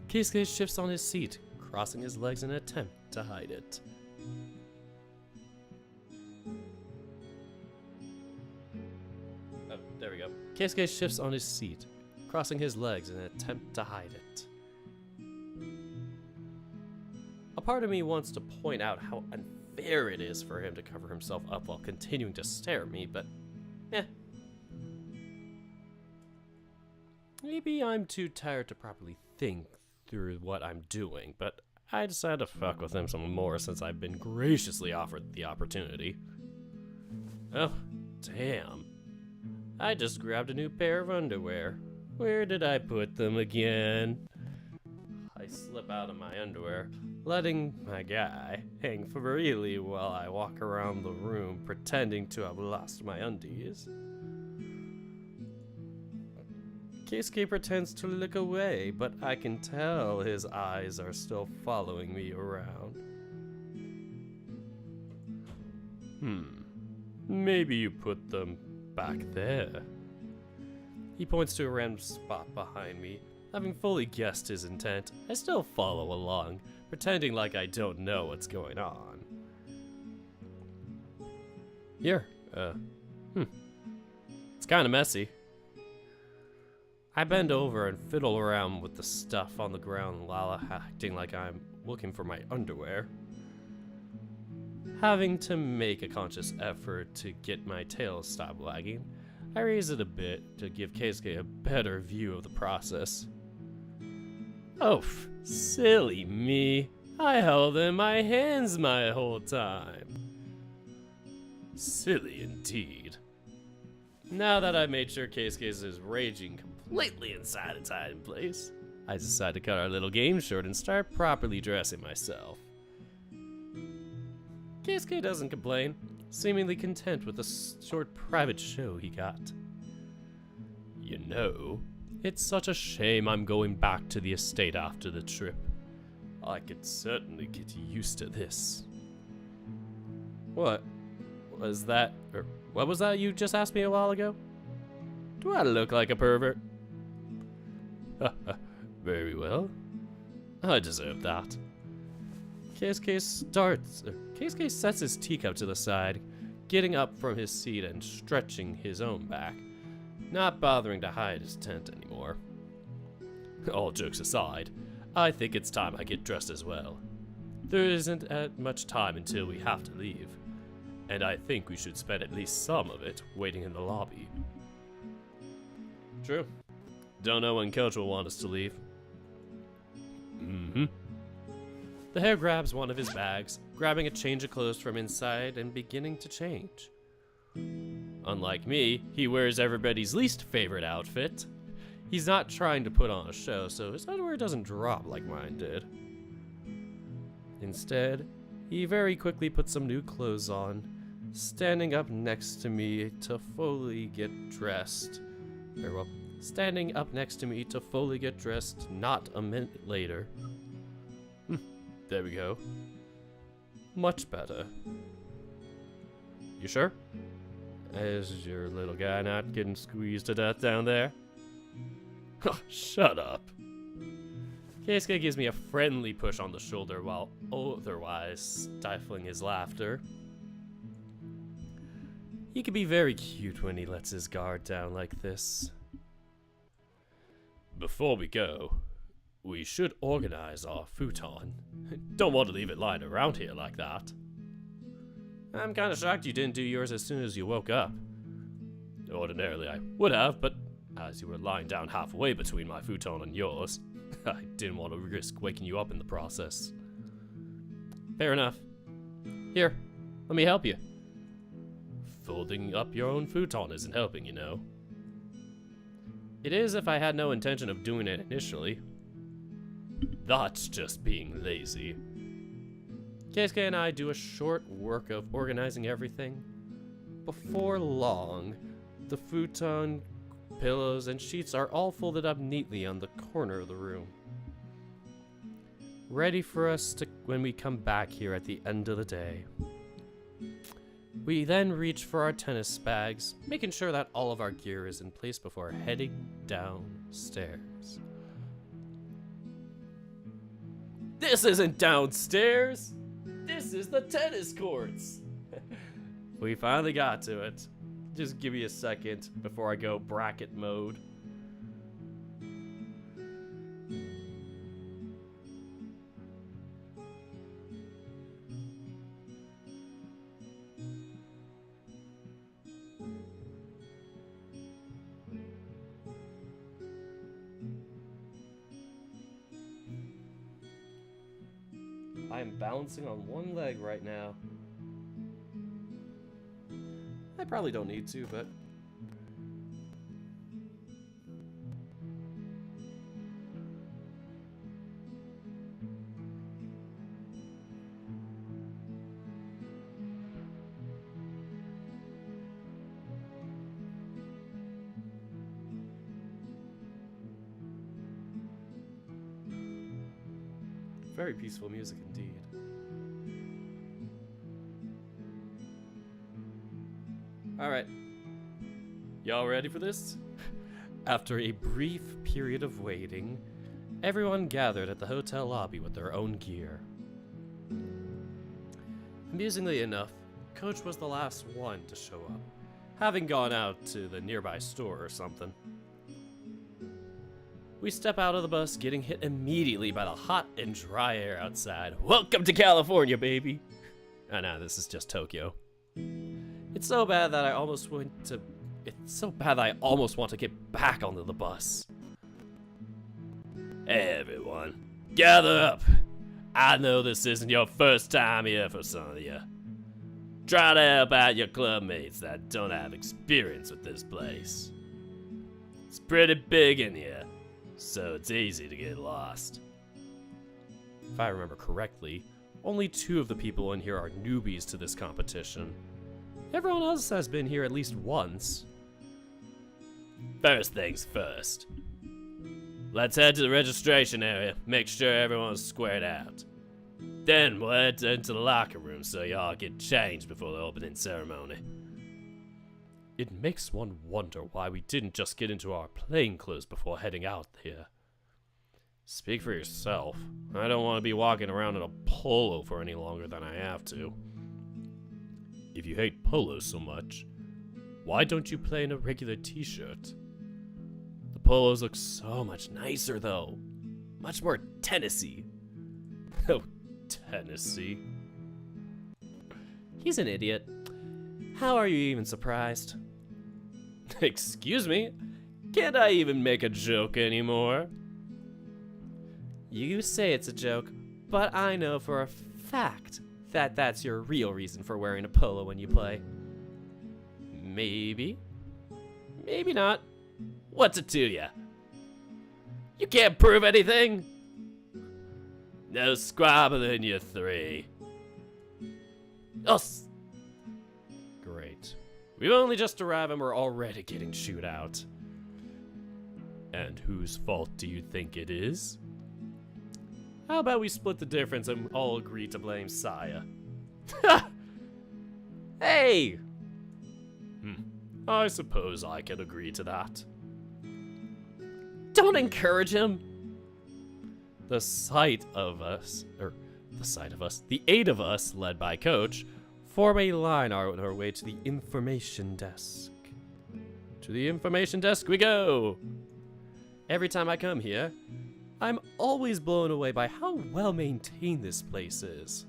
Keisuke shifts on his seat, crossing his legs in an attempt to hide it. Oh, there we go. Keisuke shifts on his seat, crossing his legs in an attempt to hide it. A part of me wants to point out how unfair it is for him to cover himself up while continuing to stare at me, but eh. Maybe I'm too tired to properly think through what I'm doing, but I decided to fuck with him some more since I've been graciously offered the opportunity. Oh, damn. I just grabbed a new pair of underwear. Where did I put them again? I slip out of my underwear, letting my guy hang freely while I walk around the room pretending to have lost my undies. Keisuke pretends to look away, but I can tell his eyes are still following me around. Maybe you put them back there. He points to a random spot behind me. Having fully guessed his intent, I still follow along, pretending like I don't know what's going on. Here, It's kinda messy. I bend over and fiddle around with the stuff on the ground while acting like I'm looking for my underwear. Having to make a conscious effort to get my tail to stop wagging, I raise it a bit to give Keisuke a better view of the process. Oh, silly me. I held in my hands my whole time. Silly indeed. Now that I've made sure Keisuke is raging completely inside its hiding place, I decide to cut our little game short and start properly dressing myself. Keisuke doesn't complain, seemingly content with the short private show he got. You know, it's such a shame I'm going back to the estate after the trip. I could certainly get used to this. What was that? Or what was that you just asked me a while ago? Do I look like a pervert? Very well. I deserve that. Keisuke sets his teacup to the side, getting up from his seat and stretching his own back, not bothering to hide his tent anymore. All jokes aside, I think it's time I get dressed as well. There isn't much time until we have to leave, and I think we should spend at least some of it waiting in the lobby. True. Don't know when Coach will want us to leave. The hare grabs one of his bags, grabbing a change of clothes from inside and beginning to change. Unlike me, he wears everybody's least favorite outfit. He's not trying to put on a show, so his underwear doesn't drop like mine did. Instead, he very quickly puts some new clothes on, standing up next to me to fully get dressed. Standing up next to me to fully get dressed not a minute later. There we go. Much better. You sure? Is your little guy not getting squeezed to death down there? Shut up. Keisuke gives me a friendly push on the shoulder while otherwise stifling his laughter. He can be very cute when he lets his guard down like this. Before we go, we should organize our futon. Don't want to leave it lying around here like that. I'm kinda shocked you didn't do yours as soon as you woke up. Ordinarily I would have, but as you were lying down halfway between my futon and yours, I didn't want to risk waking you up in the process. Fair enough. Here, let me help you. Folding up your own futon isn't helping, you know. It is if I had no intention of doing it initially. That's just being lazy. Keisuke and I do a short work of organizing everything. Before long, the futon, pillows, and sheets are all folded up neatly on the corner of the room. Ready for us to when we come back here at the end of the day. We then reach for our tennis bags, making sure that all of our gear is in place before heading downstairs. This isn't downstairs. This is the tennis courts. We finally got to it. Just give me a second before I go bracket mode. I am balancing on one leg right now. I probably don't need to, but... Very peaceful music indeed. Alright. Y'all ready for this? After a brief period of waiting, everyone gathered at the hotel lobby with their own gear. Amusingly enough, Coach was the last one to show up, having gone out to the nearby store or something. We step out of the bus, getting hit immediately by the hot and dry air outside. Welcome to California, baby! Oh no, this is just Tokyo. It's so bad that I almost want to get back onto the bus. Hey everyone, gather up. I know this isn't your first time here for some of you. Try to help out your clubmates that don't have experience with this place. It's pretty big in here, so it's easy to get lost. If I remember correctly, only 2 of the people in here are newbies to this competition. Everyone else has been here at least once. First things first. Let's head to the registration area, make sure everyone's squared out. Then we'll head into the locker room so y'all get changed before the opening ceremony. It makes one wonder why we didn't just get into our plain clothes before heading out here. Speak for yourself. I don't want to be walking around in a polo for any longer than I have to. If you hate polos so much, why don't you play in a regular t-shirt? The polos look so much nicer though. Much more tennis-y. Oh, Tennessee. He's an idiot. How are you even surprised? Excuse me? Can't I even make a joke anymore? You say it's a joke, but I know for a fact that that's your real reason for wearing a polo when you play. Maybe. Maybe not. What's it to ya? You can't prove anything? No squabbling, you 3. Oh, great. We've only just arrived and we're already getting chewed out. And whose fault do you think it is? How about we split the difference and all agree to blame Saya? Hey! I suppose I can agree to that. Don't encourage him! The 8 of us, the 8 of us, led by Coach, form a line on our way to the information desk. To the information desk we go! Every time I come here, I'm always blown away by how well maintained this place is.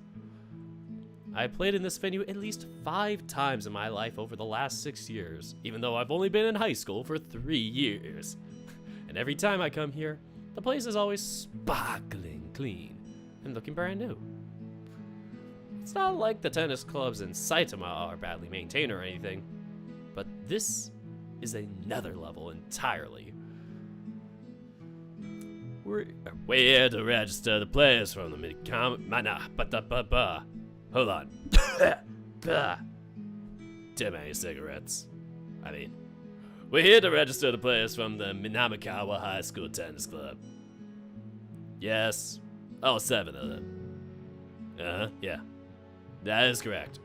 I played in this venue at least 5 times in my life over the last 6 years, even though I've only been in high school for 3 years. And every time I come here, the place is always sparkling clean and looking brand new. It's not like the tennis clubs in Saitama are badly maintained or anything, but this is another level entirely. We're here to register the players from the Hold on. Too many cigarettes. We're here to register the players from the Minamikawa High School Tennis Club. Yes, all 7 of them. Yeah. That is correct.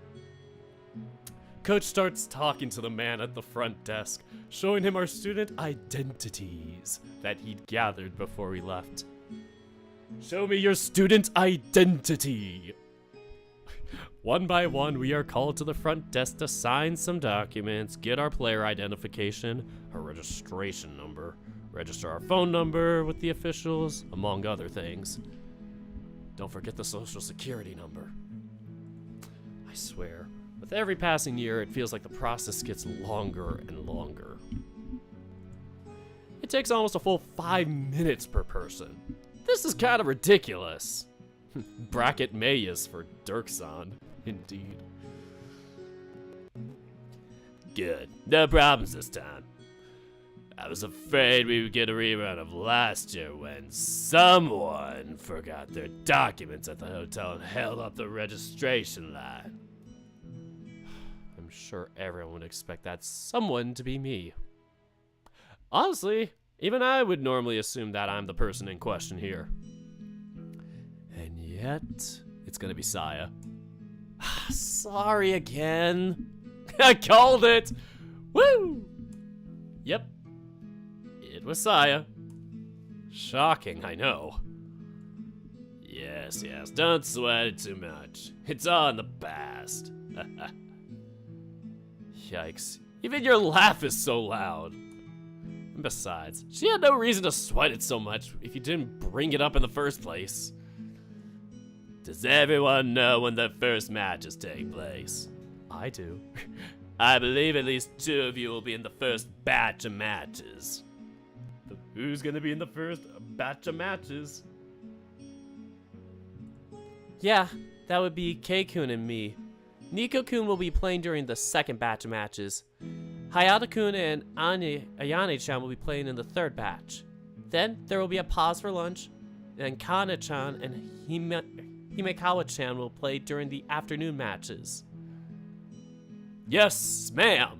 Coach starts talking to the man at the front desk, showing him our student identities that he'd gathered before we left. Show me your student identity. One by one, we are called to the front desk to sign some documents, get our player identification, our registration number, register our phone number with the officials, among other things. Don't forget the social security number. I swear, with every passing year, it feels like the process gets longer and longer. It takes almost a full 5 minutes per person. This is kind of ridiculous. Bracket Mayus for Dirkson, indeed. Good. No problems this time. I was afraid we would get a rerun of last year when someone forgot their documents at the hotel and held up the registration line. I'm sure everyone would expect that someone to be me. Honestly, even I would normally assume that I'm the person in question here. And yet, it's gonna be Saya. Sorry again. I called it! Woo! Yep. It was Saya. Shocking, I know. Yes, don't sweat it too much. It's all in the past. Yikes. Even your laugh is so loud. And besides, she had no reason to sweat it so much if you didn't bring it up in the first place. Does everyone know when the first matches take place? I do. I believe at least 2 of you will be in the first batch of matches. Who's gonna be in the first batch of matches? Yeah, that would be Kei-kun and me. Nico-kun will be playing during the second batch of matches. Hayata-kun and Ayane-chan will be playing in the third batch. Then there will be a pause for lunch, and Kana-chan and Himekawa-chan will play during the afternoon matches. Yes, ma'am.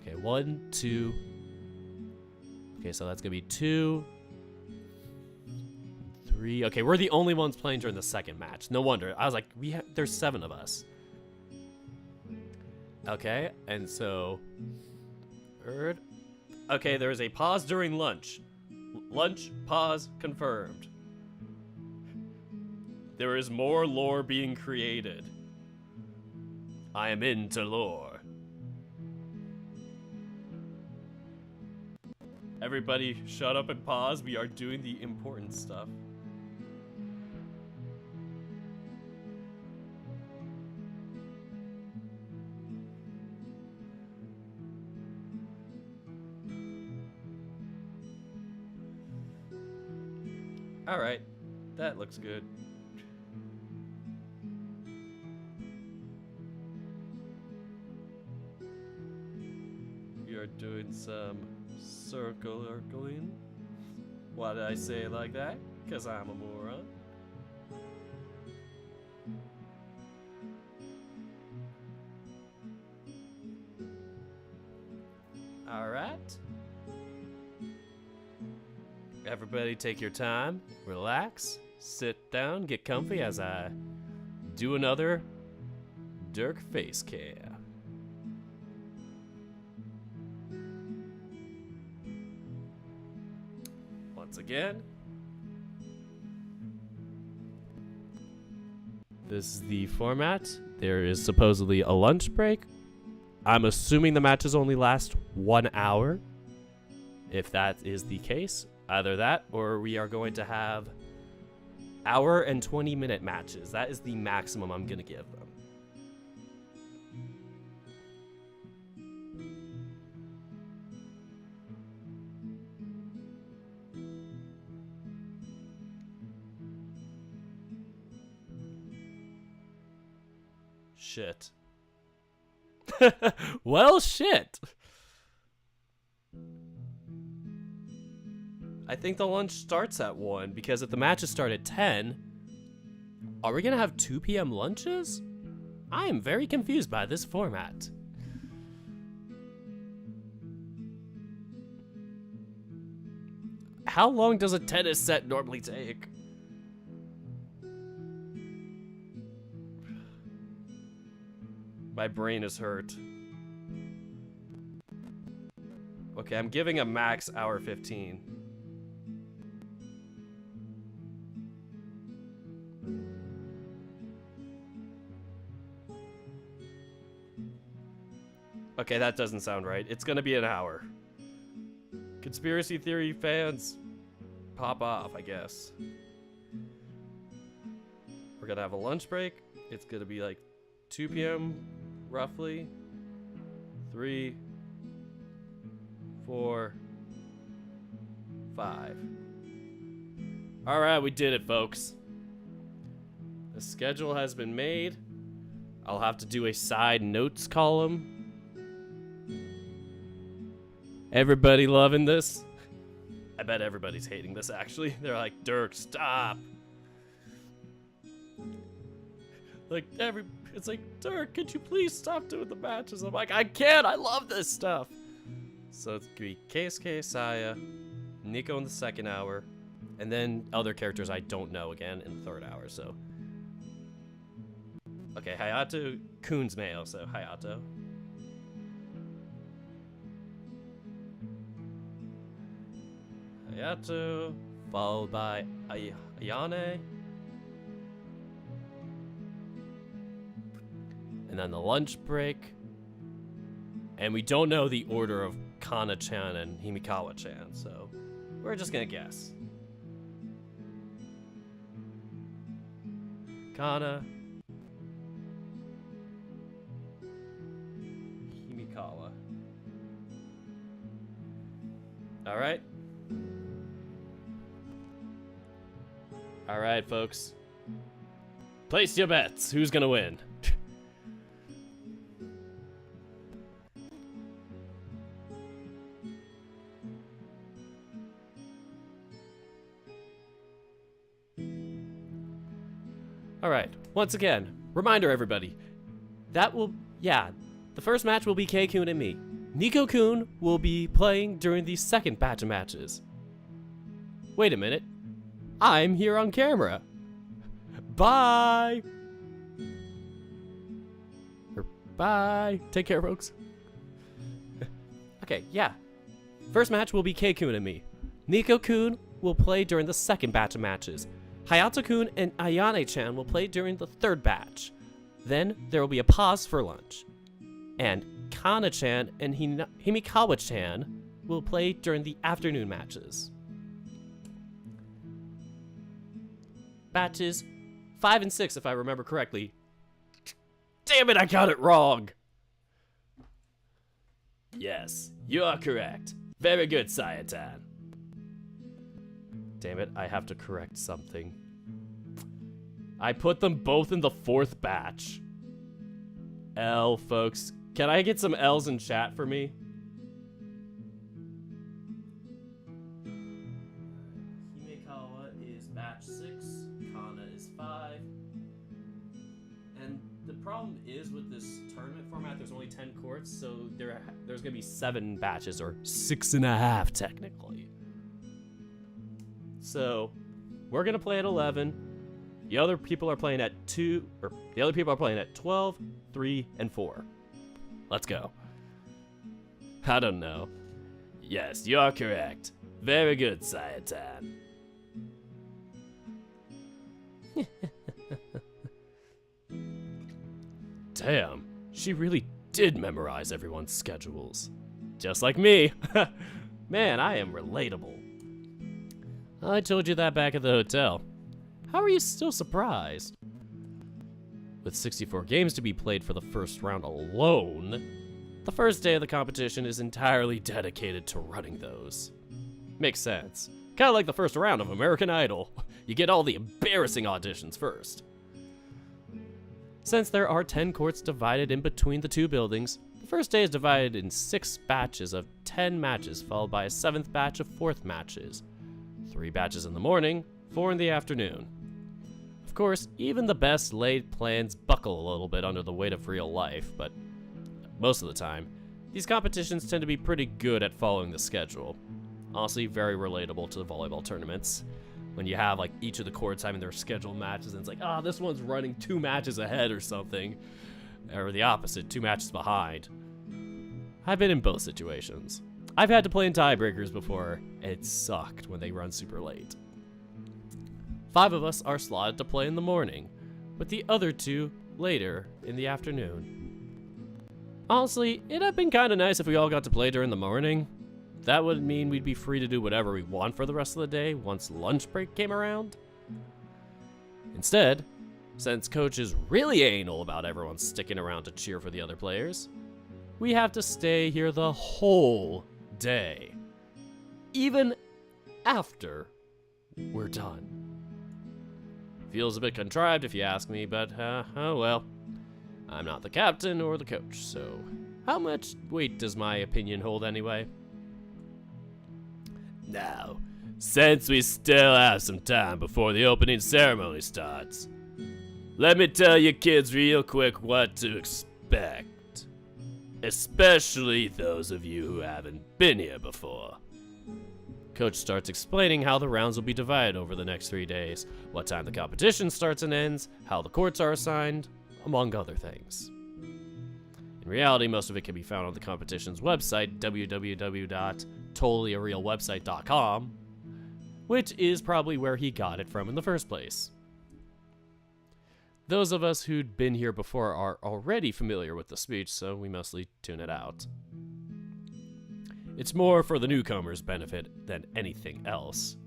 Okay, 1, 2. Okay, so that's gonna be 2, 3. Okay, we're the only ones playing during the second match. No wonder. I was like, there's 7 of us. Okay, and so third. Okay, there is a pause during lunch. Lunch pause confirmed. There is more lore being created. I am into lore. Everybody shut up and pause. We are doing the important stuff. All right, that looks good. We are doing some circling. Why did I say it like that? Because I'm a moron. All right. Everybody take your time, relax, sit down, get comfy as I do another Dirk face cam. Once again, this is the format. There is supposedly a lunch break. I'm assuming the matches only last 1 hour. If that is the case, either that or we are going to have hour and 20-minute matches. That is the maximum I'm going to give them. Shit. Well, shit. I think the lunch starts at 1 because if the matches start at 10, are we gonna have 2 p.m. lunches? I am very confused by this format. How long does a tennis set normally take? My brain is hurt. Okay, I'm giving a max hour 15. Okay, that doesn't sound right. It's gonna be an hour. Conspiracy theory fans, pop off, I guess. We're gonna have a lunch break. It's gonna be like 2 p.m. roughly. 3, 4, 5. Alright, we did it, folks. The schedule has been made. I'll have to do a side notes column. Everybody loving this? I bet everybody's hating this, actually. They're like, Dirk, stop. Like, it's like, Dirk, could you please stop doing the matches? I'm like, I can't, I love this stuff. So it's gonna be Keisuke, Saya, Nico in the second hour, and then other characters I don't know again in the third hour, so. Okay, Hayato, Kun's male, so Hayato. Hayato, followed by Ayane. And then the lunch break. And we don't know the order of Kana-chan and Himikawa-chan, so we're just gonna guess. Kana. Himikawa. Alright. Alright, folks. Place your bets. Who's gonna win? Alright, once again, reminder everybody. The first match will be K-kun and me. Nico-kun will be playing during the second batch of matches. Wait a minute. I'm here on camera. Bye! Bye. Take care, folks. Okay, yeah. First match will be K-kun and me. Nico-kun will play during the second batch of matches. Hayato-kun and Ayane-chan will play during the third batch. Then there will be a pause for lunch. And Kana-chan and Himikawa-chan will play during the afternoon matches. Batches 5 and 6, if I remember correctly. Damn it, I got it wrong! Yes, you are correct. Very good, Sayatan. Damn it, I have to correct something. I put them both in the fourth batch. L, folks. Can I get some L's in chat for me? Himikawa is batch 6, Kana is 5. And the problem is with this tournament format, there's only 10 courts, so there's gonna be 7 batches, or 6.5 technically. So, we're gonna play at 11. The other people are playing at 2, or the other people are playing at 12, 3, and 4. Let's go. I don't know. Yes, you are correct. Very good, Sayatan. Damn, she really did memorize everyone's schedules. Just like me. Man, I am relatable. I told you that back at the hotel. How are you still surprised? With 64 games to be played for the first round alone, the first day of the competition is entirely dedicated to running those. Makes sense. Kinda like the first round of American Idol. You get all the embarrassing auditions first. Since there are 10 courts divided in between the two buildings, the first day is divided in 6 batches of 10 matches, followed by a 7th batch of 4th matches. 3 batches in the morning, 4 in the afternoon. Of course, even the best laid plans buckle a little bit under the weight of real life, but most of the time, these competitions tend to be pretty good at following the schedule. Honestly, very relatable to the volleyball tournaments. When you have like each of the courts having their scheduled matches, and it's like, this one's running 2 matches ahead or something. Or the opposite, 2 matches behind. I've been in both situations. I've had to play in tiebreakers before. It sucked when they run super late. 5 of us are slotted to play in the morning, with the other 2 later in the afternoon. Honestly, it'd have been kind of nice if we all got to play during the morning. That would mean we'd be free to do whatever we want for the rest of the day once lunch break came around. Instead, since Coach is really anal about everyone sticking around to cheer for the other players, we have to stay here the whole day. Even after we're done. Feels a bit contrived if you ask me, but oh well. I'm not the captain or the coach, so how much weight does my opinion hold anyway? Now, since we still have some time before the opening ceremony starts, let me tell you kids real quick what to expect. Especially those of you who haven't been here before. Coach starts explaining how the rounds will be divided over the next 3 days, what time the competition starts and ends, how the courts are assigned, among other things. In reality, most of it can be found on the competition's website, www.totallyrealwebsite.com, which is probably where he got it from in the first place. Those of us who'd been here before are already familiar with the speech, so we mostly tune it out. It's more for the newcomers' benefit than anything else.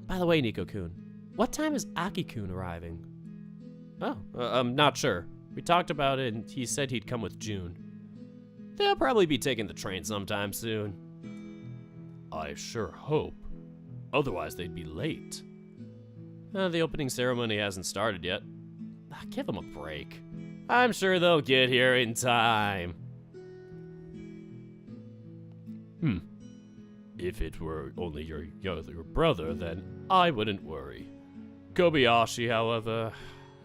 By the way, Nico-kun, what time is Aki-kun arriving? Oh, I'm not sure. We talked about it and he said he'd come with June. They'll probably be taking the train sometime soon. I sure hope. Otherwise they'd be late. The opening ceremony hasn't started yet. Give them a break. I'm sure they'll get here in time. If it were only your younger brother, then I wouldn't worry. Kobayashi, however,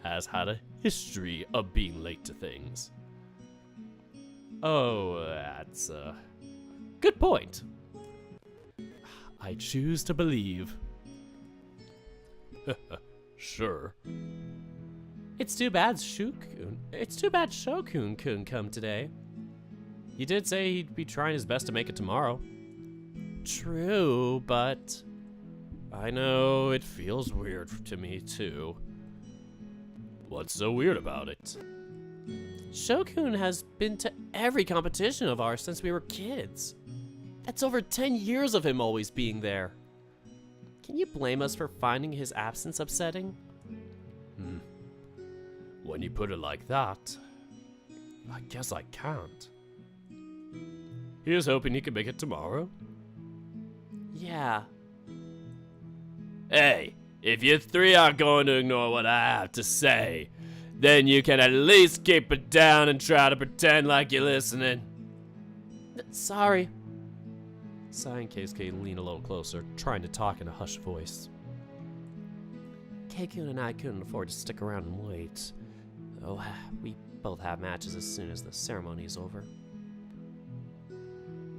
has had a history of being late to things. Oh, that's a good point. I choose to believe. Sure. It's too bad Shokun couldn't come today. He did say he'd be trying his best to make it tomorrow. True, but I know it feels weird to me too. What's so weird about it? Shokun has been to every competition of ours since we were kids. That's over 10 years of him always being there. Can you blame us for finding his absence upsetting? When you put it like that, I guess I can't. He was hoping he could make it tomorrow. Yeah. Hey, if you three are going to ignore what I have to say, then you can at least keep it down and try to pretend like you're listening. Sorry. Sai and Keisuke lean a little closer, trying to talk in a hushed voice. Keikun and I couldn't afford to stick around and wait. Oh, we both have matches as soon as the ceremony is over.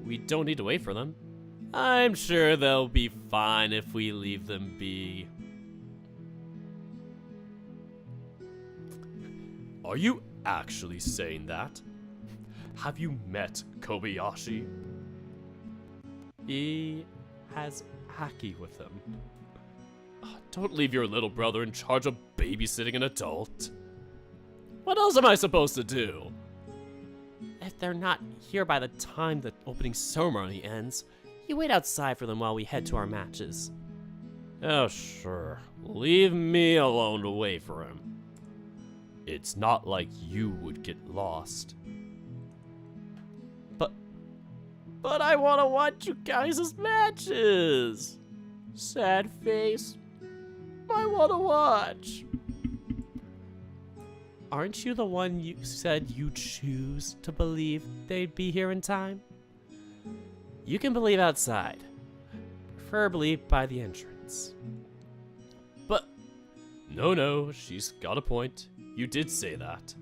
We don't need to wait for them. I'm sure they'll be fine if we leave them be. Are you actually saying that? Have you met Kobayashi? He has Aki with him. Don't leave your little brother in charge of babysitting an adult. What else am I supposed to do? If they're not here by the time the opening ceremony ends, you wait outside for them while we head to our matches. Oh, sure. Leave me alone to wait for him. It's not like you would get lost. But I want to watch you guys' matches. Sad face. I want to watch. Aren't you the one you said you choose to believe they'd be here in time? You can believe outside, preferably by the entrance. But, no, she's got a point. You did say that.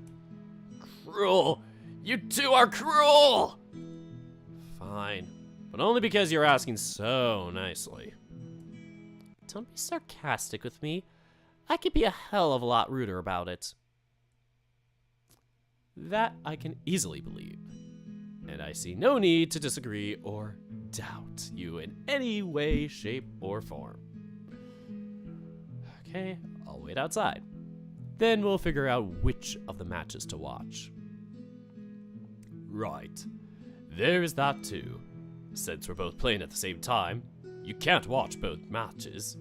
Cruel! You two are cruel! Fine, but only because you're asking so nicely. Don't be sarcastic with me. I could be a hell of a lot ruder about it. That I can easily believe, and I see no need to disagree or doubt you in any way, shape, or form. Okay, I'll wait outside. Then we'll figure out which of the matches to watch. Right. There is that too. Since we're both playing at the same time, you can't watch both matches.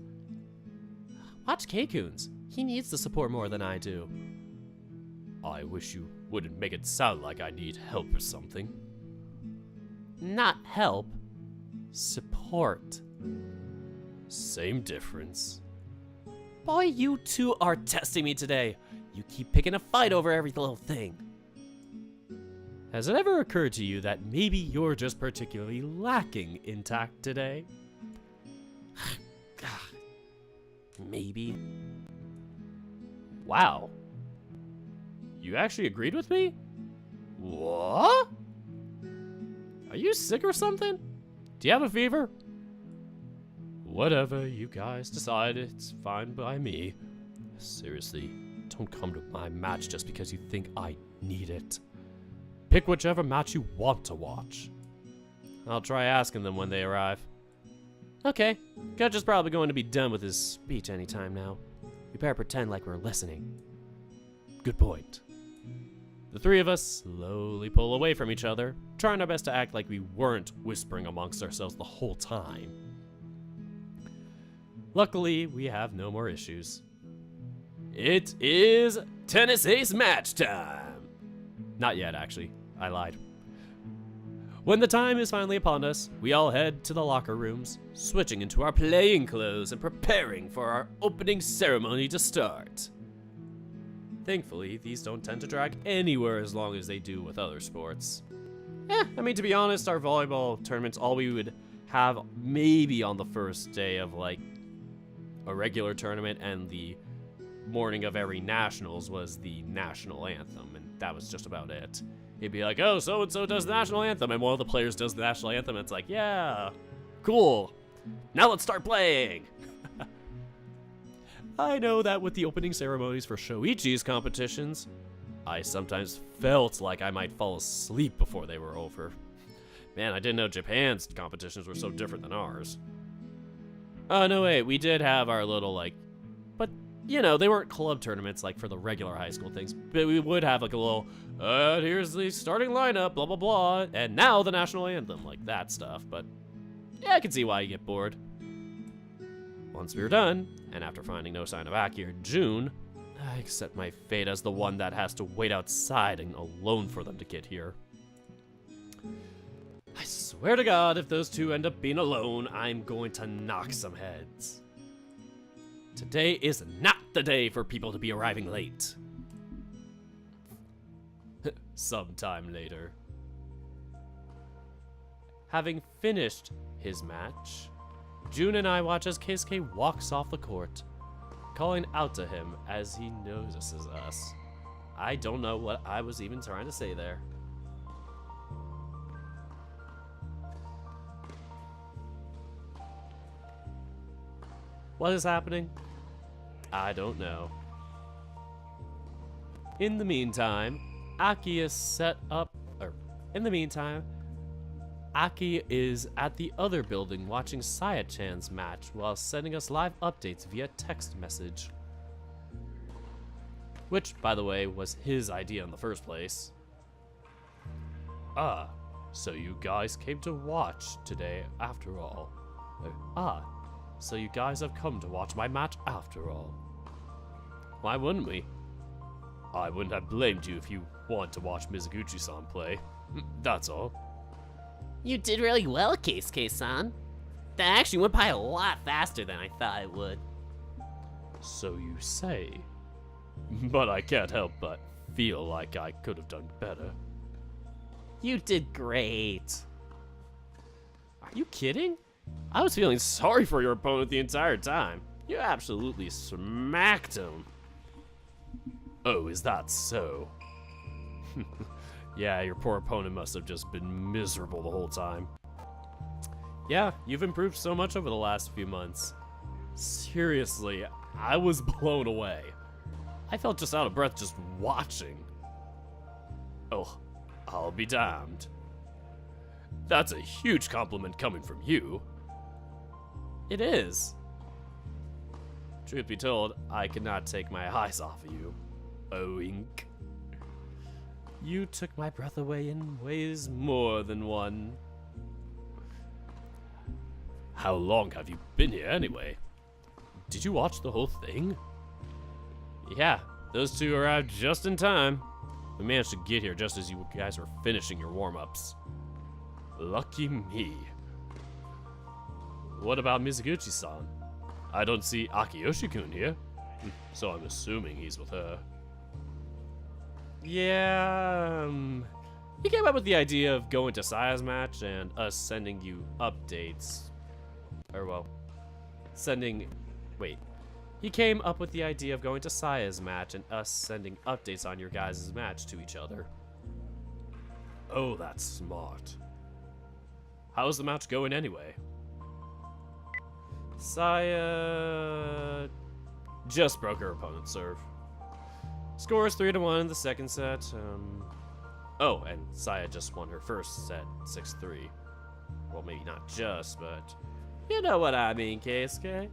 Watch K-Coons. He needs the support more than I do. I wish you wouldn't make it sound like I need help or something. Not help. Support. Same difference. Boy, you two are testing me today. You keep picking a fight over every little thing. Has it ever occurred to you that maybe you're just particularly lacking in tact today? Maybe. Wow. You actually agreed with me? What? Are you sick or something? Do you have a fever? Whatever you guys decide, it's fine by me. Seriously, don't come to my match just because you think I need it. Pick whichever match you want to watch. I'll try asking them when they arrive. Okay, Gudge is probably going to be done with his speech anytime now. We better pretend like we're listening. Good point. The three of us slowly pull away from each other, trying our best to act like we weren't whispering amongst ourselves the whole time. Luckily, we have no more issues. It is tennis ace match time! Not yet, actually. I lied. When the time is finally upon us, we all head to the locker rooms, switching into our playing clothes and preparing for our opening ceremony to start. Thankfully, these don't tend to drag anywhere as long as they do with other sports. I mean, to be honest, our volleyball tournaments, all we would have maybe on the first day of, like, a regular tournament and the morning of every nationals was the national anthem, and that was just about it. He'd be like, oh, so-and-so does the national anthem, and one of the players does the national anthem, and it's like, yeah, cool. Now let's start playing. I know that with the opening ceremonies for Shoichi's competitions, I sometimes felt like I might fall asleep before they were over. Man, I didn't know Japan's competitions were so different than ours. Oh, no, wait, we did have our little, like, but, you know, they weren't club tournaments like for the regular high school things, but we would have, like, a little, here's the starting lineup, blah, blah, blah, and now the national anthem, like that stuff, but, yeah, I can see why you get bored. Once we were done, and after finding no sign of Aki or June, I accept my fate as the one that has to wait outside and alone for them to get here. I swear to God, if those two end up being alone, I'm going to knock some heads. Today is not the day for people to be arriving late. Sometime later. Having finished his match, June and I watch as Keisuke walks off the court, calling out to him as he notices us. I don't know what I was even trying to say there. What is happening? I don't know. In the meantime, Aki is Aki is at the other building watching Saya-chan's match while sending us live updates via text message. Which, by the way, was his idea in the first place. Ah, so you guys came to watch today after all. So you guys have come to watch my match after all. Why wouldn't we? I wouldn't have blamed you if you want to watch Mizuguchi-san play. That's all. You did really well, Keisuke-san. That actually went by a lot faster than I thought it would. So you say. But I can't help but feel like I could have done better. You did great. Are you kidding? I was feeling sorry for your opponent the entire time. You absolutely smacked him. Oh, is that so? Yeah, your poor opponent must have just been miserable the whole time. Yeah, you've improved so much over the last few months. Seriously, I was blown away. I felt just out of breath just watching. Oh, I'll be damned. That's a huge compliment coming from you. It is. Truth be told, I cannot take my eyes off of you. Oink. You took my breath away in ways more than one. How long have you been here anyway? Did you watch the whole thing? Yeah, those two arrived just in time. We managed to get here just as you guys were finishing your warm-ups. Lucky me. What about Mizuguchi-san? I don't see Akiyoshi-kun here, so I'm assuming he's with her. Yeah, he came up with the idea of going to Saya's match and us sending you updates. Or, well, he came up with the idea of going to Saya's match and us sending updates on your guys' match to each other. Oh, that's smart. How's the match going anyway? Saya just broke her opponent's serve. Score is 3-1 in the second set. Oh, and Saya just won her first set, 6-3. Well, maybe not just, but you know what I mean, Keisuke.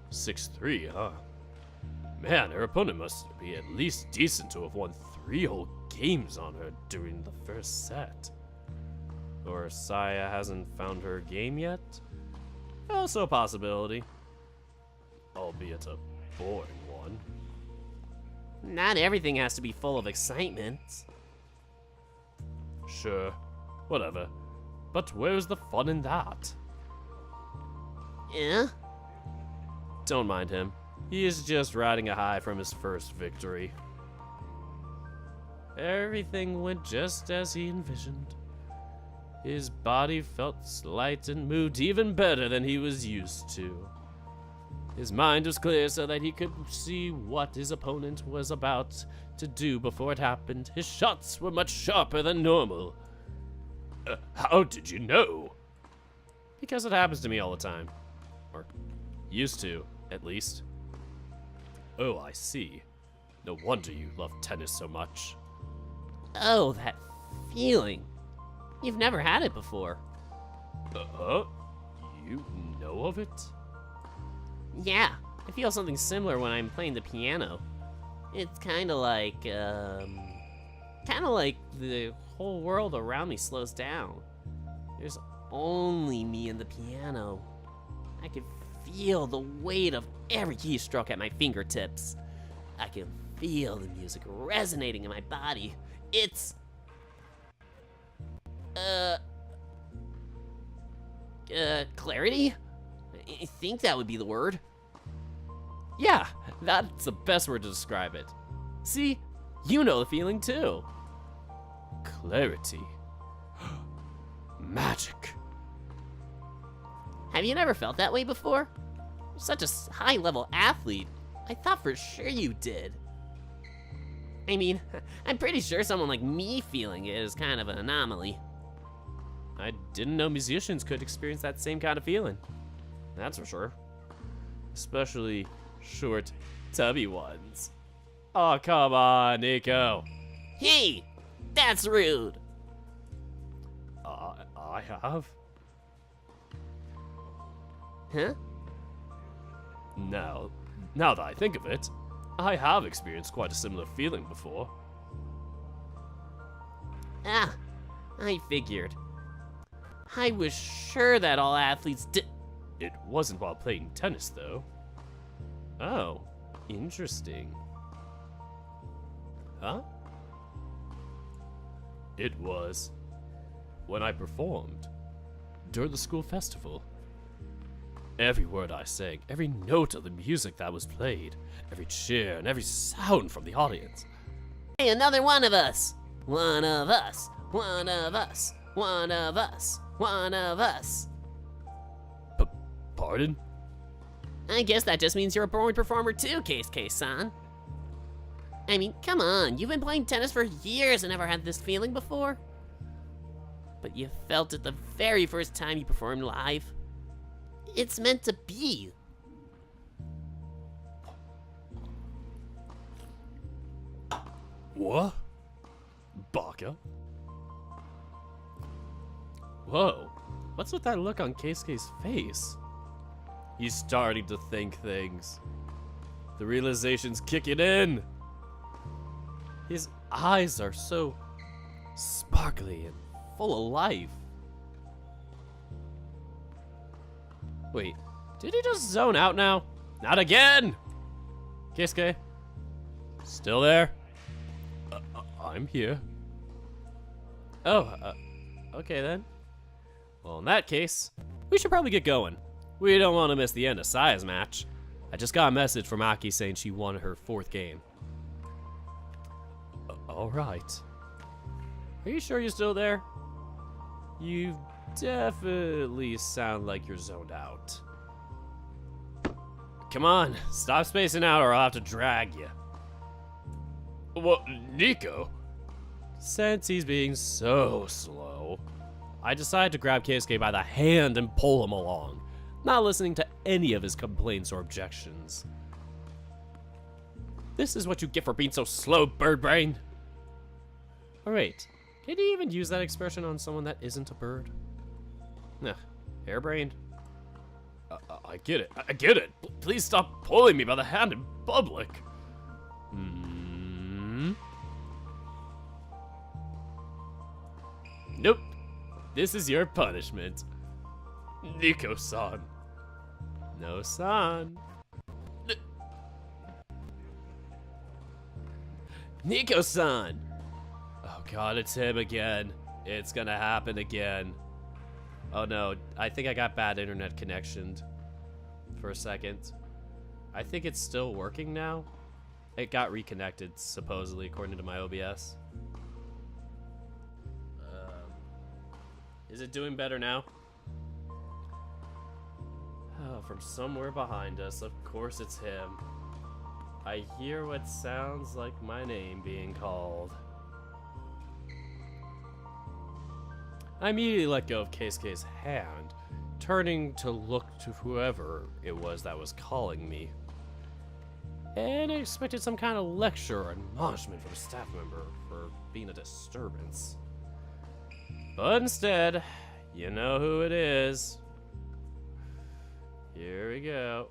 6-3, huh? Man, her opponent must be at least decent to have won 3 whole games on her during the first set. Or Saya hasn't found her game yet? Also a possibility. Albeit a boring one. Not everything has to be full of excitement. Sure, whatever. But where's the fun in that? Yeah? Don't mind him. He is just riding a high from his first victory. Everything went just as he envisioned. His body felt light and moved even better than he was used to. His mind was clear so that he could see what his opponent was about to do before it happened. His shots were much sharper than normal. How did you know? Because it happens to me all the time. Or used to, at least. Oh, I see. No wonder you love tennis so much. Oh, that feeling. You've never had it before. You know of it? Yeah, I feel something similar when I'm playing the piano. It's kind of like the whole world around me slows down. There's only me and the piano. I can feel the weight of every keystroke at my fingertips. I can feel the music resonating in my body. It's clarity? I think that would be the word. Yeah, that's the best word to describe it. See, you know the feeling too. Clarity. Magic. Have you never felt that way before? You're such a high-level athlete. I thought for sure you did. I mean, I'm pretty sure someone like me feeling it is kind of an anomaly. I didn't know musicians could experience that same kind of feeling. That's for sure. Especially short, tubby ones. Oh, come on, Nico. Hey, that's rude. I have? Huh? Now that I think of it, I have experienced quite a similar feeling before. Ah, I figured. I was sure that all athletes did. It wasn't while playing tennis, though. Oh, interesting. Huh? It was when I performed during the school festival. Every word I sang, every note of the music that was played, every cheer and every sound from the audience. Hey, another one of us. One of us. One of us. One of us. One of us. Pardon? I guess that just means you're a born performer too, Keisuke-san. I mean, come on, you've been playing tennis for years and never had this feeling before? But you felt it the very first time you performed live. It's meant to be. What? Baka? Whoa, what's with that look on Keisuke's face? He's starting to think things. The realization's kicking in. eyes are so sparkly and full of life. Wait, did he just zone out now? Not again! Keisuke? Still there? I'm here. Oh, okay then. Well, in that case, we should probably get going. We don't want to miss the end of Saya's match. I just got a message from Aki saying she won her 4th game. Alright. Are you sure you're still there? You definitely sound like you're zoned out. Come on, stop spacing out or I'll have to drag you. What, Nico? Since he's being so slow, I decided to grab Keisuke by the hand and pull him along, not listening to any of his complaints or objections. This is what you get for being so slow, bird brain. Oh wait, can you even use that expression on someone that isn't a bird? Nah, harebrained. I get it. I get it. Please stop pulling me by the hand in public. Nope. This is your punishment. Nico-san. No, san. Nico-san. Oh god, it's him again. It's gonna happen again. Oh no, I think I got bad internet connection for a second. I think it's still working now. It got reconnected, supposedly, according to my OBS. Is it doing better now? Oh, from somewhere behind us, of course it's him. I hear what sounds like my name being called. I immediately let go of Keisuke's hand, turning to look to whoever it was that was calling me. And I expected some kind of lecture or admonishment from a staff member for being a disturbance. But instead, you know who it is. Here we go.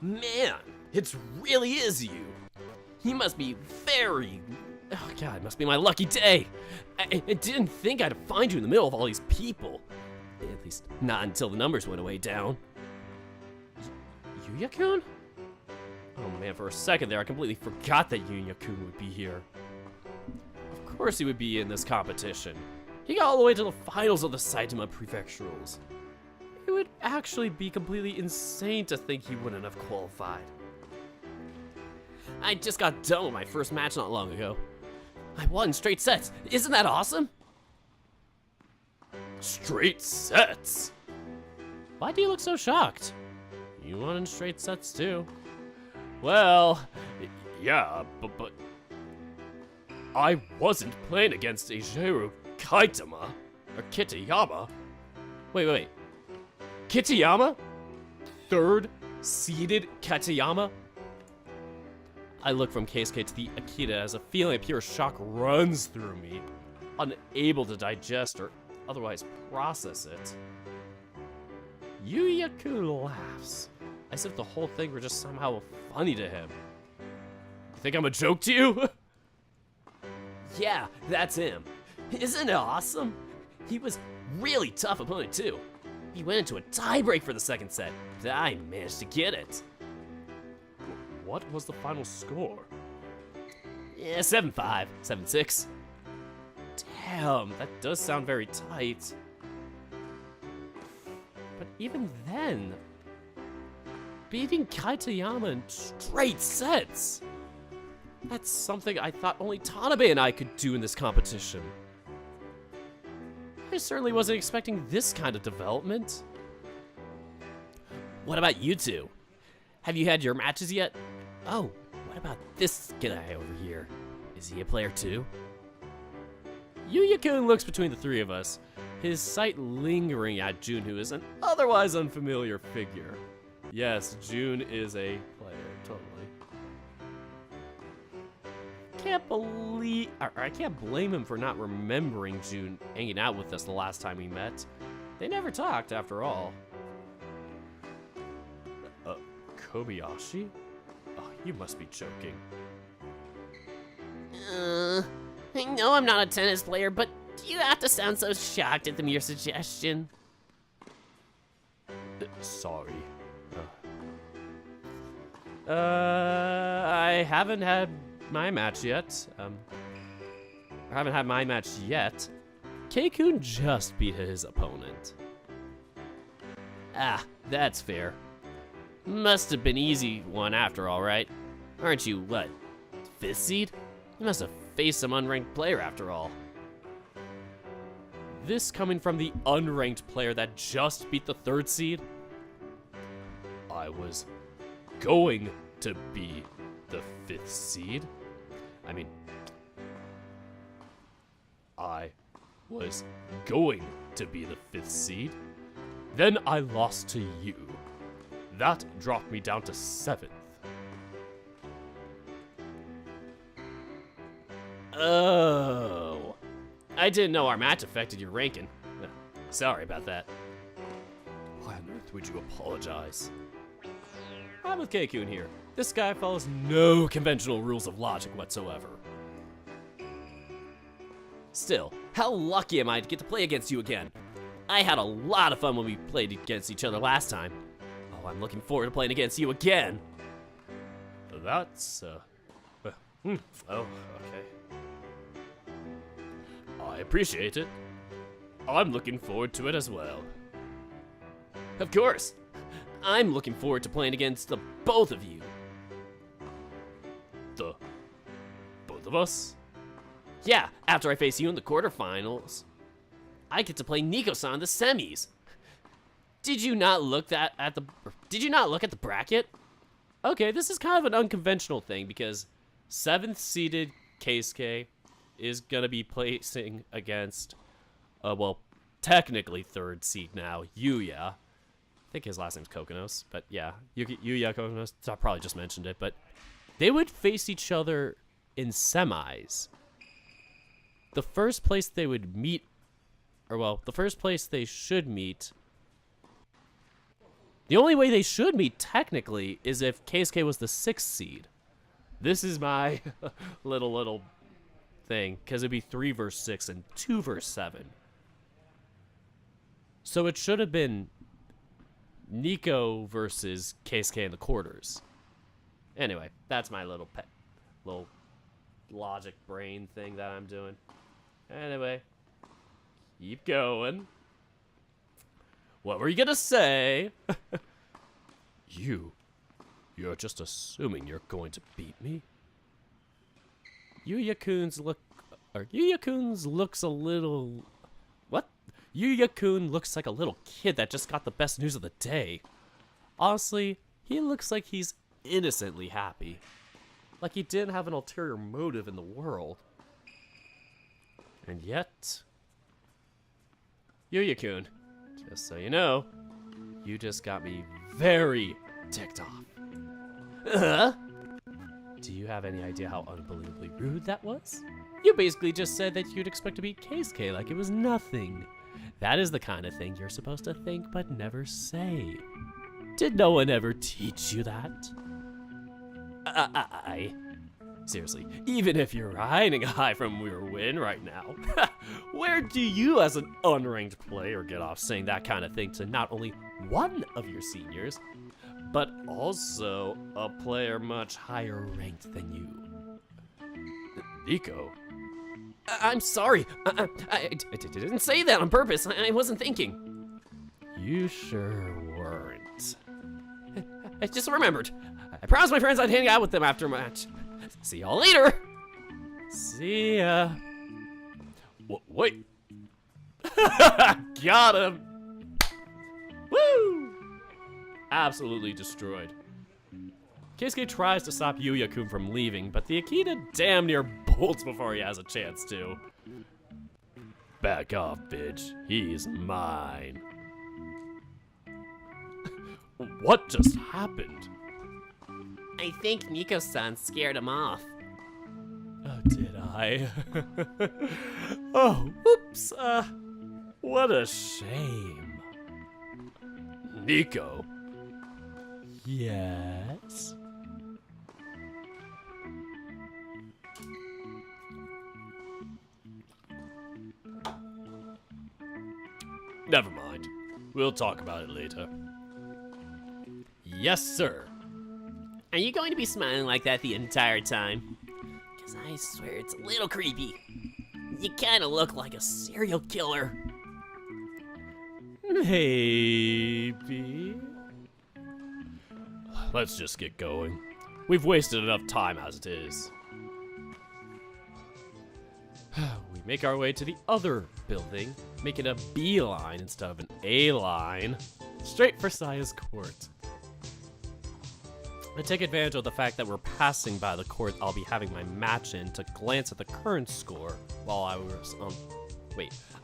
Man, it really is you. He must be very... Oh god, it must be my lucky day. I didn't think I'd find you in the middle of all these people. At least not until the numbers went way down. Yuya-kun? Oh man, for a second there I completely forgot that Yuya-kun would be here. Of course he would be in this competition. He got all the way to the finals of the Saitama Prefecturals. It would actually be completely insane to think he wouldn't have qualified. I just got done with my first match not long ago. I won straight sets. Isn't that awesome? Straight sets? Why do you look so shocked? You won in straight sets too. Well, yeah, but I wasn't playing against Eiichiro Kaitama or Kitayama. Wait. Kitayama? 3rd seeded Kitayama? I look from Keisuke to the Akita as a feeling of pure shock runs through me, unable to digest or otherwise process it. Yuya-kun laughs, as if the whole thing were just somehow funny to him. You think I'm a joke to you? Yeah, that's him. Isn't it awesome? He was really tough opponent too. He went into a tiebreak for the 2nd set, but I managed to get it. What was the final score? Yeah, 7-5, 7-6. Damn, that does sound very tight. But even then, beating Kaitayama in straight sets, that's something I thought only Tanabe and I could do in this competition. I certainly wasn't expecting this kind of development. What about you two? Have you had your matches yet? Oh, what about this guy over here? Is he a player too? Yuya-kun looks between the 3 of us, his sight lingering at Jun, who is an otherwise unfamiliar figure. Yes, Jun is a player, totally. I can't blame him for not remembering Jun hanging out with us the last time we met. They never talked, after all. Kobayashi? Oh, you must be joking. I know I'm not a tennis player, but do you have to sound so shocked at the mere suggestion? Sorry. I haven't had my match yet. I haven't had my match yet. Keikun just beat his opponent. Ah, that's fair. Must have been easy one after all, right? Aren't you, what, 5th seed? You must have faced some unranked player after all. This coming from the unranked player that just beat the 3rd seed? I was going to be the 5th seed. I mean, I was going to be the 5th seed. Then I lost to you. That dropped me down to 7th. Oh. I didn't know our match affected your ranking. Sorry about that. Why on earth would you apologize? I'm with Keikun here. This guy follows no conventional rules of logic whatsoever. Still, how lucky am I to get to play against you again? I had a lot of fun when we played against each other last time. Oh, I'm looking forward to playing against you again. That's, oh, okay. I appreciate it. I'm looking forward to it as well. Of course. I'm looking forward to playing against the both of you. The both of us? Yeah, after I face you in the quarterfinals, I get to play Nico-san in the semis. Did you not look at the bracket? Okay, this is kind of an unconventional thing because 7th seeded Keisuke is gonna be placing against, well, technically 3rd seed now, Yuya. I think his last name's Kokonos, but yeah, Yuya Kokonos. I probably just mentioned it, but they would face each other in semis. The first place they would meet, or well, the first place they should meet. The only way they should meet technically is if Keisuke was the 6th seed. This is my little thing, because it'd be 3 versus 6 and 2 versus 7. So it should have been Nico versus Keisuke in the quarters. Anyway, that's my little logic brain thing that I'm doing. Anyway, keep going. What were you gonna say? You're just assuming you're going to beat me? Yuya-kun's looks a little... What? Yuya-kun looks like a little kid that just got the best news of the day. Honestly, he looks like he's innocently happy. Like he didn't have an ulterior motive in the world. And yet... Yuya-kun, just so you know, you just got me very ticked off. Do you have any idea how unbelievably rude that was? You basically just said that you'd expect to beat Keisuke like it was nothing. That is the kind of thing you're supposed to think but never say. Did no one ever teach you that? Seriously, even if you're riding high from your win right now, where do you as an unranked player get off saying that kind of thing to not only one of your seniors, but also a player much higher ranked than you? Nico? I'm sorry. I didn't say that on purpose. I wasn't thinking. You sure weren't. I just remembered. I promised my friends I'd hang out with them after match. See y'all later. See ya. Wait. Got him. Woo! Absolutely destroyed. Keisuke tries to stop Yuya-kun from leaving, but the Akita damn near bolts before he has a chance to. Back off, bitch. He's mine. What just happened? I think Nico-san scared him off. Oh, did I? Oh, oops. What a shame. Nico? Yes? Never mind. We'll talk about it later. Yes, sir. Are you going to be smiling like that the entire time? Because I swear it's a little creepy. You kind of look like a serial killer. Maybe. Let's just get going. We've wasted enough time as it is. We make our way to the other building, making a beeline instead of an A-line, straight for Saya's court. I take advantage of the fact that we're passing by the court I'll be having my match in to glance at the current score while I was on...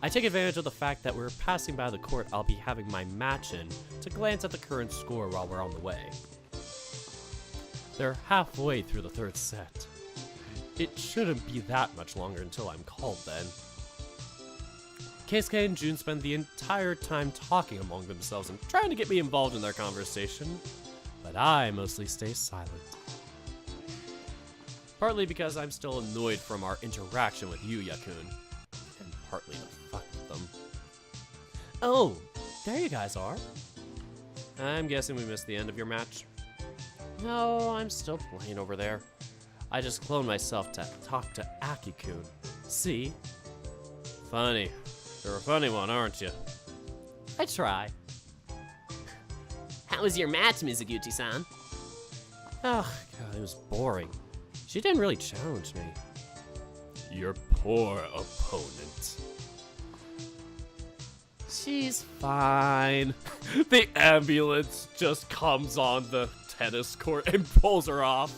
I take advantage of the fact that we're passing by the court I'll be having my match in to glance at the current score while we're on the way. They're halfway through the third set. It shouldn't be that much longer until I'm called then. Keisuke and Jun spend the entire time talking among themselves and trying to get me involved in their conversation, but I mostly stay silent. Partly because I'm still annoyed from our interaction with Yuya-kun, and partly to fuck with them. Oh, there you guys are. I'm guessing we missed the end of your match. No, I'm still playing over there. I just cloned myself to talk to Aki-kun. See? Funny. You're a funny one, aren't you? I try. How was your match, Mizuguchi-san? Oh, God, it was boring. She didn't really challenge me. Your poor opponent. She's fine. The ambulance just comes on the tennis court and pulls her off.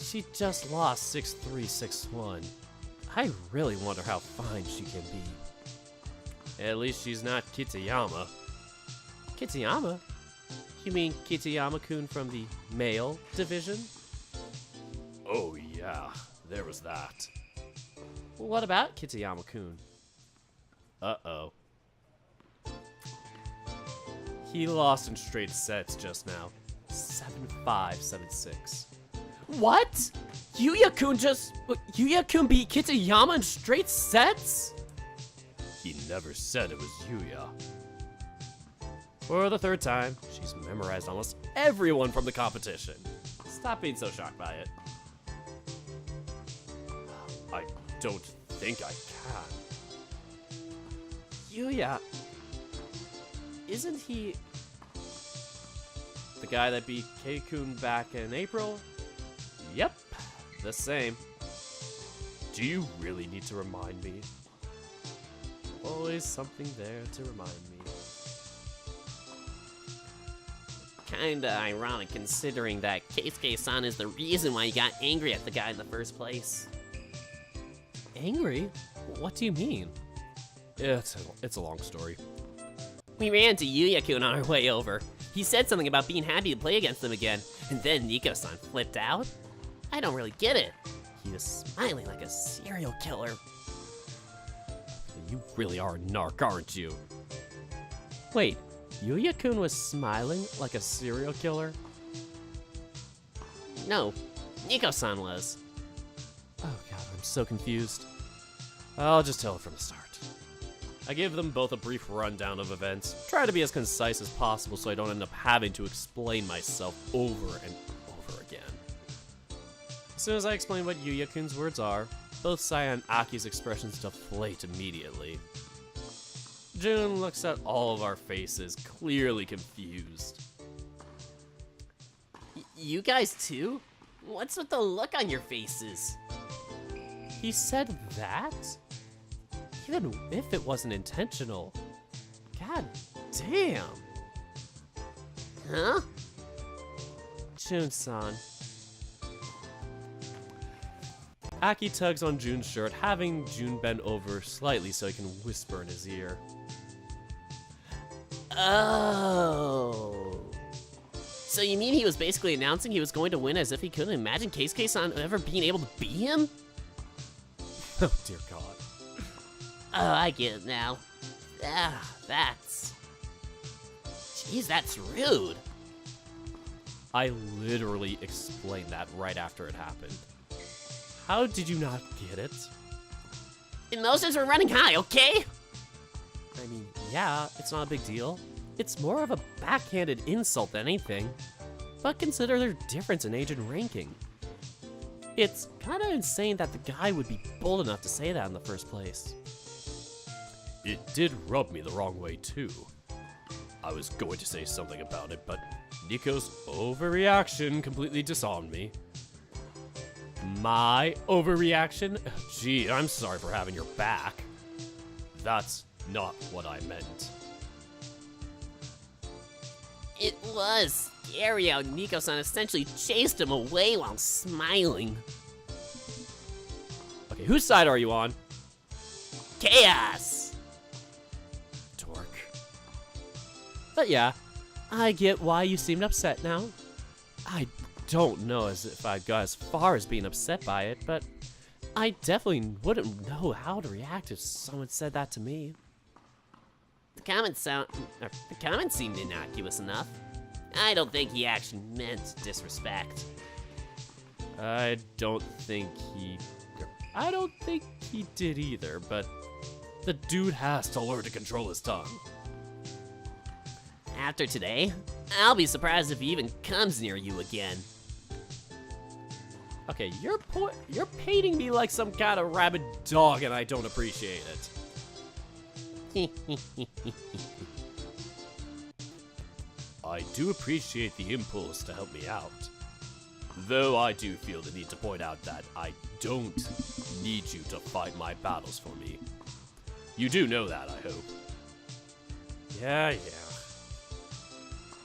She just lost 6-3, 6-1. I really wonder how fine she can be. At least she's not Kitayama. Kitayama? You mean Kitayama-kun from the male division? Oh yeah, there was that. What about Kitayama-kun? Uh-oh. He lost in straight sets just now. 7-5, 7-6. What? Yuya-kun beat Kitayama in straight sets? He never said it was Yuya. For the third time, she's memorized almost everyone from the competition. Stop being so shocked by it. I don't think I can. Yuya, isn't he the guy that beat Kei-kun back in April? Yep, the same. Do you really need to remind me? Always something there to remind me. Kinda ironic considering that Keisuke-san is the reason why you got angry at the guy in the first place. Angry? What do you mean? It's a long story. We ran into Yuya-kun on our way over. He said something about being happy to play against him again, and then Nico-san flipped out. I don't really get it. He was smiling like a serial killer. You really are a narc, aren't you? Wait, Yuya-kun was smiling like a serial killer? No, Nico-san was. Oh god, I'm so confused. I'll just tell it from the start. I give them both a brief rundown of events, try to be as concise as possible so I don't end up having to explain myself over and over again. As soon as I explain what Yuya-kun's words are, both Saya and Aki's expressions deflate immediately. Jun looks at all of our faces, clearly confused. You guys too? What's with the look on your faces? He said that? Even if it wasn't intentional. God damn. Huh? Jun-san. Aki tugs on Jun's shirt, having Jun bend over slightly so he can whisper in his ear. Oh. So you mean he was basically announcing he was going to win as if he couldn't imagine Keisuke-san ever being able to beat him? Oh dear god. Oh, I get it now. That's... Jeez, that's rude. I literally explained that right after it happened. How did you not get it? Emotions were running high, okay? I mean, yeah, it's not a big deal. It's more of a backhanded insult than anything. But consider their difference in age and ranking. It's kind of insane that the guy would be bold enough to say that in the first place. It did rub me the wrong way, too. I was going to say something about it, but Nico's overreaction completely disarmed me. My overreaction? Gee, I'm sorry for having your back. That's not what I meant. It was scary how Nico-san essentially chased him away while smiling. Okay, whose side are you on? Chaos! Dork. But yeah, I get why you seemed upset now. I don't know as if I'd go as far as being upset by it, but I definitely wouldn't know how to react if someone said that to me. The comments seemed innocuous enough. I don't think he actually meant disrespect. I don't think he did either, but the dude has to learn to control his tongue. After today, I'll be surprised if he even comes near you again. Okay, you're painting me like some kind of rabid dog, and I don't appreciate it. I do appreciate the impulse to help me out. Though I do feel the need to point out that I don't need you to fight my battles for me. You do know that, I hope. Yeah.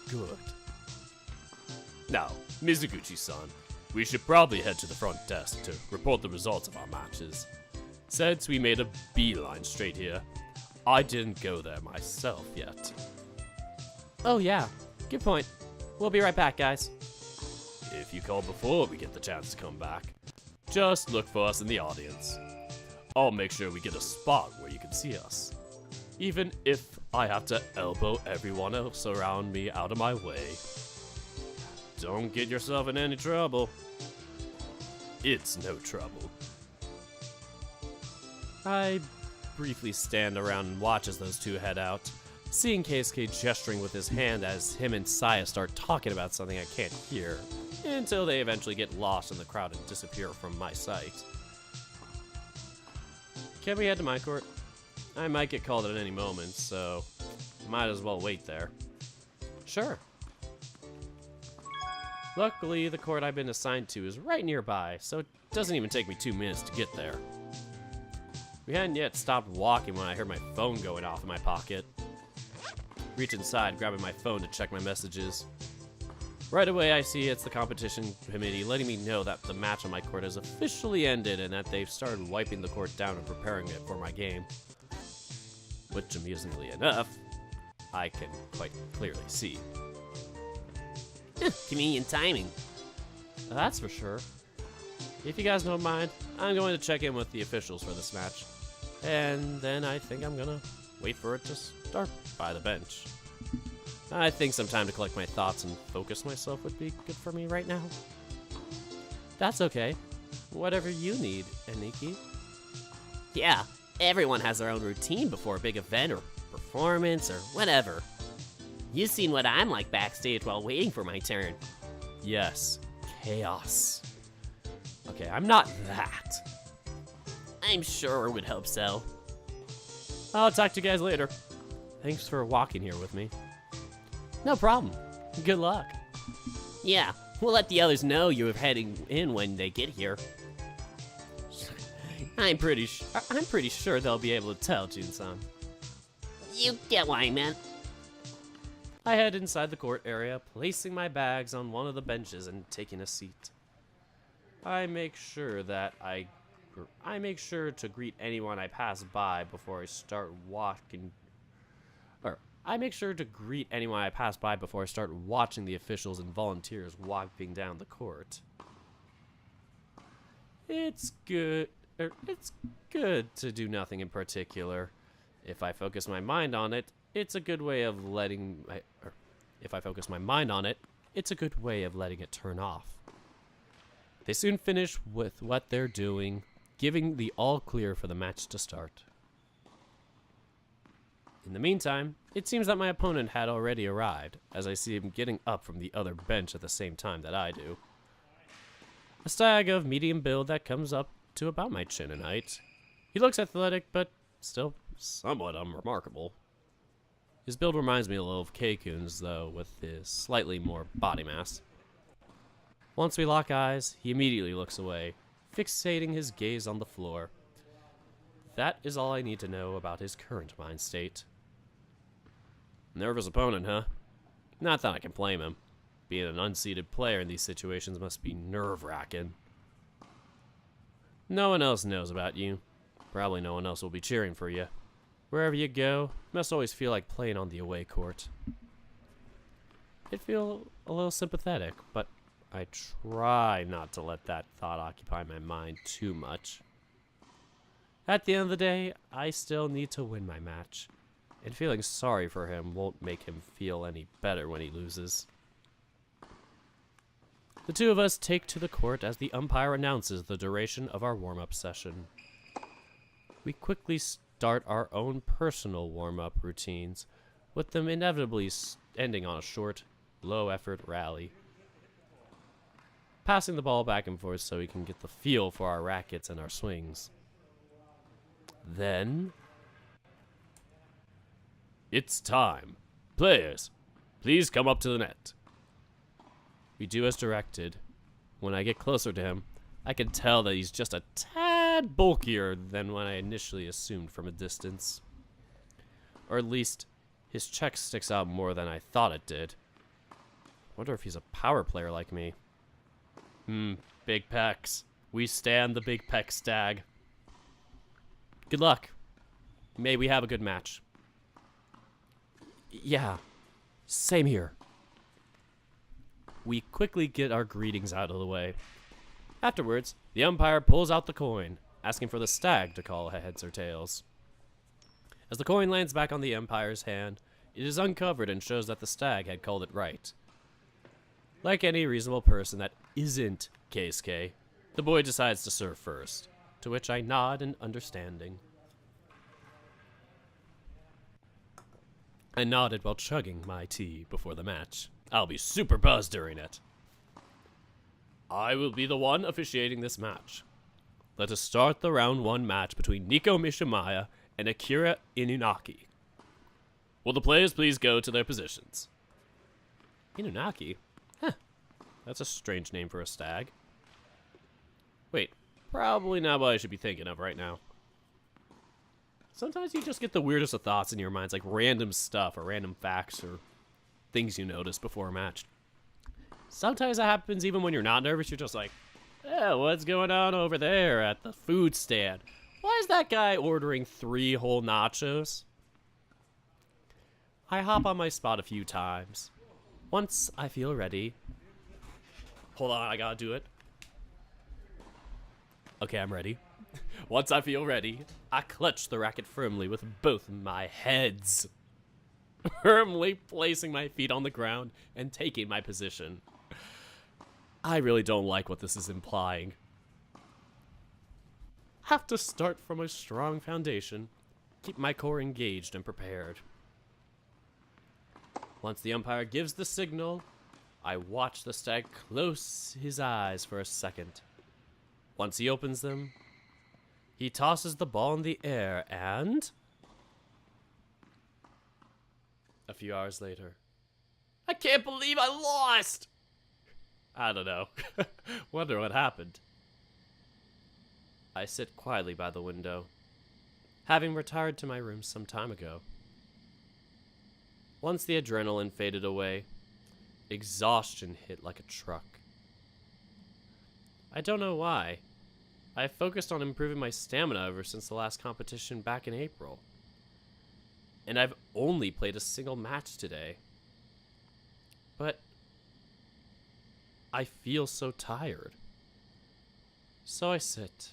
Good. Now, Mizuguchi-san, we should probably head to the front desk to report the results of our matches. Since we made a beeline straight here, I didn't go there myself yet. Oh yeah, good point. We'll be right back, guys. If you call before we get the chance to come back, just look for us in the audience. I'll make sure we get a spot where you can see us, even if I have to elbow everyone else around me out of my way. Don't get yourself in any trouble. It's no trouble. I briefly stand around and watch as those two head out, seeing Keisuke gesturing with his hand as him and Saya start talking about something I can't hear, until they eventually get lost in the crowd and disappear from my sight. Can we head to my court? I might get called at any moment, so might as well wait there. Sure. Luckily, the court I've been assigned to is right nearby, so it doesn't even take me 2 minutes to get there. We hadn't yet stopped walking when I heard my phone going off in my pocket. Reach inside, grabbing my phone to check my messages. Right away, I see it's the competition committee letting me know that the match on my court has officially ended and that they've started wiping the court down and preparing it for my game. Which, amusingly enough, I can quite clearly see. Convenient timing. That's for sure. If you guys don't mind, I'm going to check in with the officials for this match. And then I think I'm gonna wait for it to start by the bench. I think some time to collect my thoughts and focus myself would be good for me right now. That's okay. Whatever you need, Aniki. Yeah, everyone has their own routine before a big event or performance or whatever. You've seen what I'm like backstage while waiting for my turn. Yes, chaos. Okay, I'm not that. I'm sure would hope so. I'll talk to you guys later. Thanks for walking here with me. No problem. Good luck. Yeah, we'll let the others know you're heading in when they get here. I'm pretty sure they'll be able to tell, Jun-san. You get what I meant. I head inside the court area, placing my bags on one of the benches and taking a seat. I make sure to greet anyone I pass by before I start watching the officials and volunteers walking down the court. It's good to do nothing in particular. If I focus my mind on it, it's a good way of letting it turn off. They soon finish with what they're doing, giving the all clear for the match to start. In the meantime, it seems that my opponent had already arrived, as I see him getting up from the other bench at the same time that I do. A stag of medium build that comes up to about my chin in height. He looks athletic, but still somewhat unremarkable. His build reminds me a little of Keikun's, though, with his slightly more body mass. Once we lock eyes, he immediately looks away, fixating his gaze on the floor. That is all I need to know about his current mind state. Nervous opponent, huh? Not that I can blame him. Being an unseeded player in these situations must be nerve-wracking. No one else knows about you. Probably no one else will be cheering for you. Wherever you go, you must always feel like playing on the away court. I'd feel a little sympathetic, but I try not to let that thought occupy my mind too much. At the end of the day, I still need to win my match, and feeling sorry for him won't make him feel any better when he loses. The two of us take to the court as the umpire announces the duration of our warm-up session. We quickly start our own personal warm-up routines, with them inevitably ending on a short, low-effort rally. Passing the ball back and forth so we can get the feel for our rackets and our swings. Then, It's time. Players, please come up to the net. we do as directed. When I get closer to him, I can tell that he's just a tad bulkier than when I initially assumed from a distance. Or at least, his check sticks out more than I thought it did. Wonder if he's a power player like me. Big pecs. We stand the big pec stag. Good luck. May we have a good match. Yeah, same here. We quickly get our greetings out of the way. Afterwards, the umpire pulls out the coin, asking for the stag to call heads or tails. As the coin lands back on the umpire's hand, it is uncovered and shows that the stag had called it right. Like any reasonable person that isn't Keisuke, the boy decides to serve first, to which I nod in understanding. I nodded while chugging my tea before the match. I'll be super buzzed during it. I will be the one officiating this match. Let us start the round 1 match between Nico Mishimaya and Akira Inunaki. Will the players please go to their positions? Inunaki? Huh. That's a strange name for a stag. Wait, probably not what I should be thinking of right now. Sometimes you just get the weirdest of thoughts in your minds, like random stuff or random facts or things you notice before a match. Sometimes that happens even when you're not nervous. You're just like, what's going on over there at the food stand? Why is that guy ordering 3 whole nachos? I hop on my spot a few times. Once I feel ready. Hold on, I gotta do it. Okay, I'm ready. Once I feel ready, I clutch the racket firmly with both my heads. Firmly placing my feet on the ground and taking my position. I really don't like what this is implying. Have to start from a strong foundation. Keep my core engaged and prepared. Once the umpire gives the signal, I watch the stag close his eyes for a second. Once he opens them, he tosses the ball in the air and... A few hours later, I can't believe I lost! I don't know. Wonder what happened. I sit quietly by the window, having retired to my room some time ago. Once the adrenaline faded away, exhaustion hit like a truck. I don't know why. I focused on improving my stamina ever since the last competition back in April. And I've only played a single match today. But I feel so tired. So I sit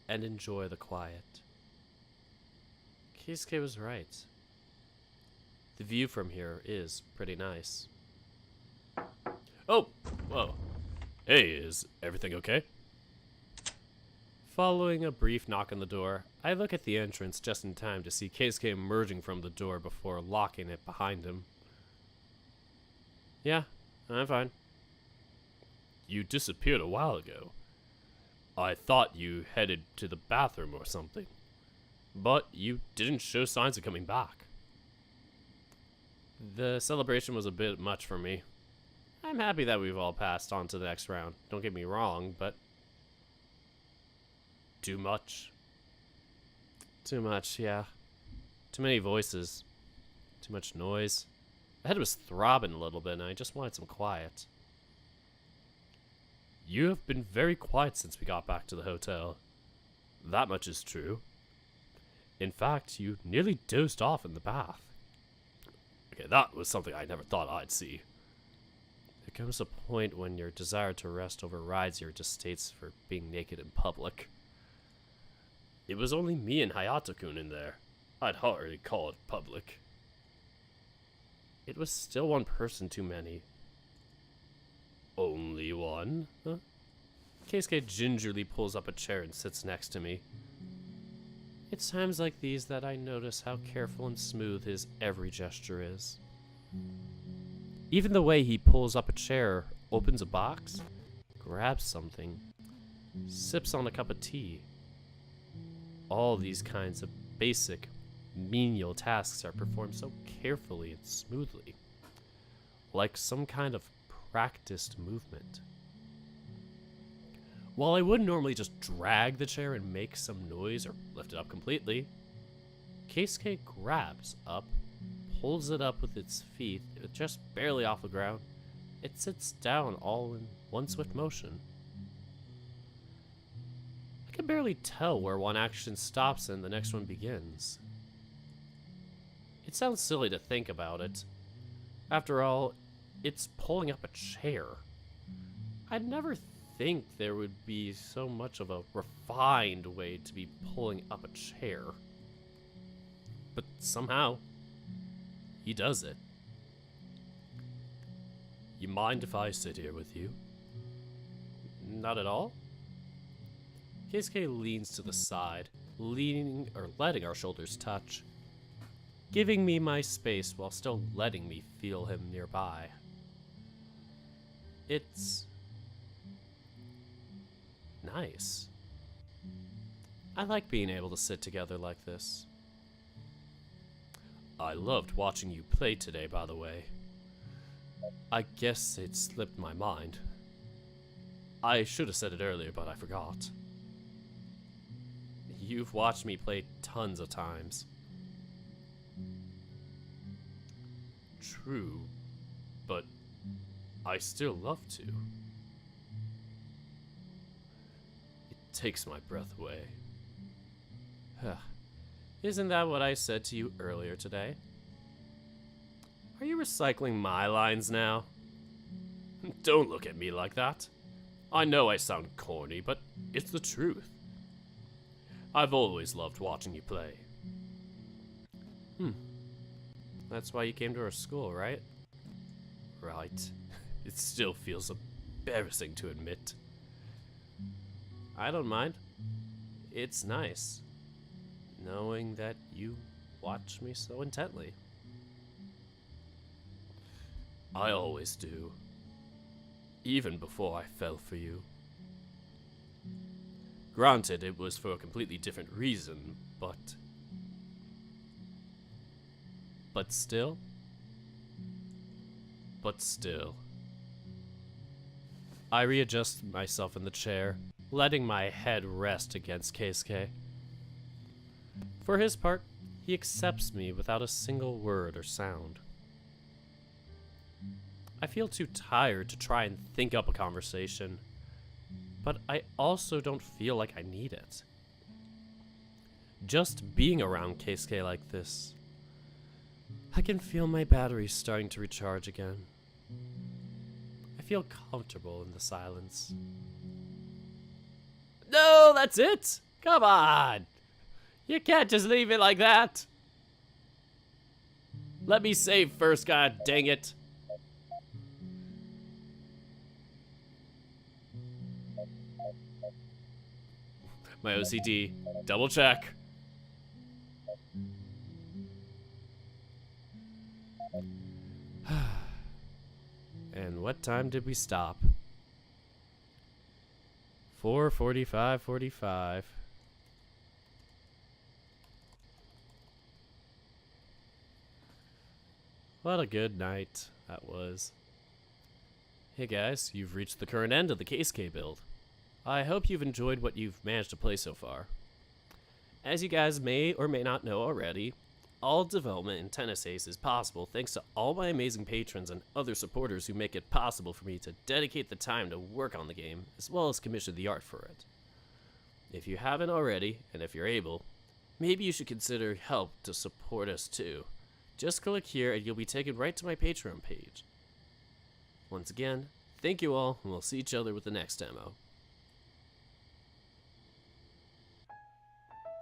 and enjoy the quiet. Keisuke was right. The view from here is pretty nice. Oh, whoa. Hey, is everything okay? Following a brief knock on the door, I look at the entrance just in time to see Keisuke emerging from the door before locking it behind him. Yeah, I'm fine. You disappeared a while ago. I thought you headed to the bathroom or something, but you didn't show signs of coming back. The celebration was a bit much for me. I'm happy that we've all passed on to the next round. Don't get me wrong, but... Too much? Too much, yeah. Too many voices. Too much noise. My head was throbbing a little bit and I just wanted some quiet. You have been very quiet since we got back to the hotel. That much is true. In fact, you nearly dozed off in the bath. Okay, that was something I never thought I'd see. There comes a point when your desire to rest overrides your distastes for being naked in public. It was only me and Hayato-kun in there. I'd hardly call it public. It was still one person too many. Only one? Huh? Keisuke gingerly pulls up a chair and sits next to me. It's times like these that I notice how careful and smooth his every gesture is. Even the way he pulls up a chair, opens a box, grabs something, sips on a cup of tea. All these kinds of basic, menial tasks are performed so carefully and smoothly, like some kind of practiced movement. While I wouldn't normally just drag the chair and make some noise or lift it up completely, Keisuke grabs up, pulls it up with its feet, just barely off the ground. It sits down all in one swift motion. I can barely tell where one action stops and the next one begins. It sounds silly to think about it. After all, it's pulling up a chair. I'd never think there would be so much of a refined way to be pulling up a chair. But somehow, he does it. You mind if I sit here with you? Not at all. Keisuke leans to the side, letting our shoulders touch, giving me my space while still letting me feel him nearby. It's nice. I like being able to sit together like this. I loved watching you play today, by the way. I guess it slipped my mind. I should have said it earlier, but I forgot. You've watched me play tons of times. True, but I still love to. It takes my breath away. Isn't that what I said to you earlier today? Are you recycling my lines now? Don't look at me like that. I know I sound corny, but it's the truth. I've always loved watching you play. That's why you came to our school, right? Right. It still feels embarrassing to admit. I don't mind. It's nice, knowing that you watch me so intently. I always do. Even before I fell for you. Granted, it was for a completely different reason, but still. I readjust myself in the chair, letting my head rest against Keisuke. For his part, he accepts me without a single word or sound. I feel too tired to try and think up a conversation, but I also don't feel like I need it. Just being around Keisuke like this, I can feel my batteries starting to recharge again. I feel comfortable in the silence. No, that's it! Come on! You can't just leave it like that! Let me save first, god dang it! My OCD. Double check. And what time did we stop? 4:45. What a good night that was. Hey guys, you've reached the current end of the Keisuke build. I hope you've enjoyed what you've managed to play so far. As you guys may or may not know already, all development in Tennis Ace is possible thanks to all my amazing patrons and other supporters who make it possible for me to dedicate the time to work on the game, as well as commission the art for it. If you haven't already, and if you're able, maybe you should consider help to support us too. Just click here and you'll be taken right to my Patreon page. Once again, thank you all, and we'll see each other with the next demo.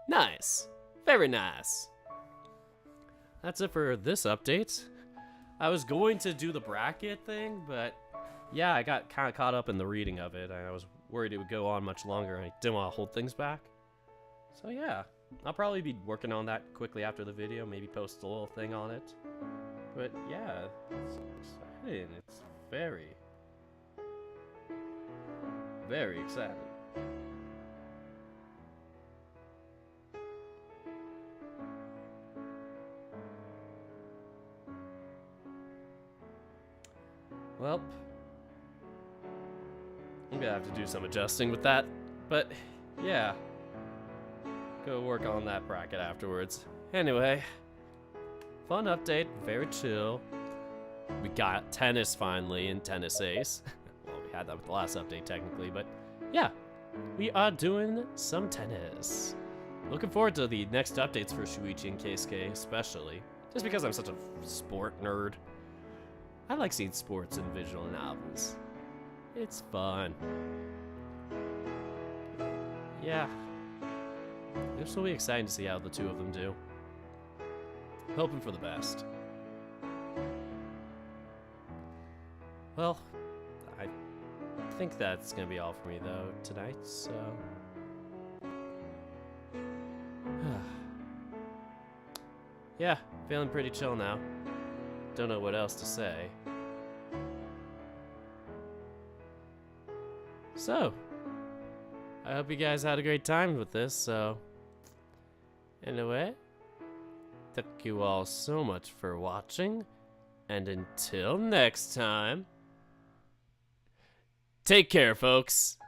Nice. Very nice. That's it for this update. I was going to do the bracket thing, but yeah, I got kind of caught up in the reading of it, and I was worried it would go on much longer, and I didn't want to hold things back. So yeah, I'll probably be working on that quickly after the video, maybe post a little thing on it. But yeah, it's exciting. It's very, very exciting. Well, I'm gonna have to do some adjusting with that, but yeah, go work on that bracket afterwards. Anyway, fun update, very chill. We got tennis finally in Tennis Ace. Well, we had that with the last update technically, but yeah, we are doing some tennis. Looking forward to the next updates for Shuichi and Keisuke especially, just because I'm such a sport nerd. I like seeing sports in visual novels. It's fun. Yeah. This will be exciting to see how the two of them do. Hoping for the best. Well, I think that's gonna be all for me though tonight, so... yeah, feeling pretty chill now. Don't know what else to say. So, I hope you guys had a great time with this, so... anyway, thank you all so much for watching, and until next time... take care, folks!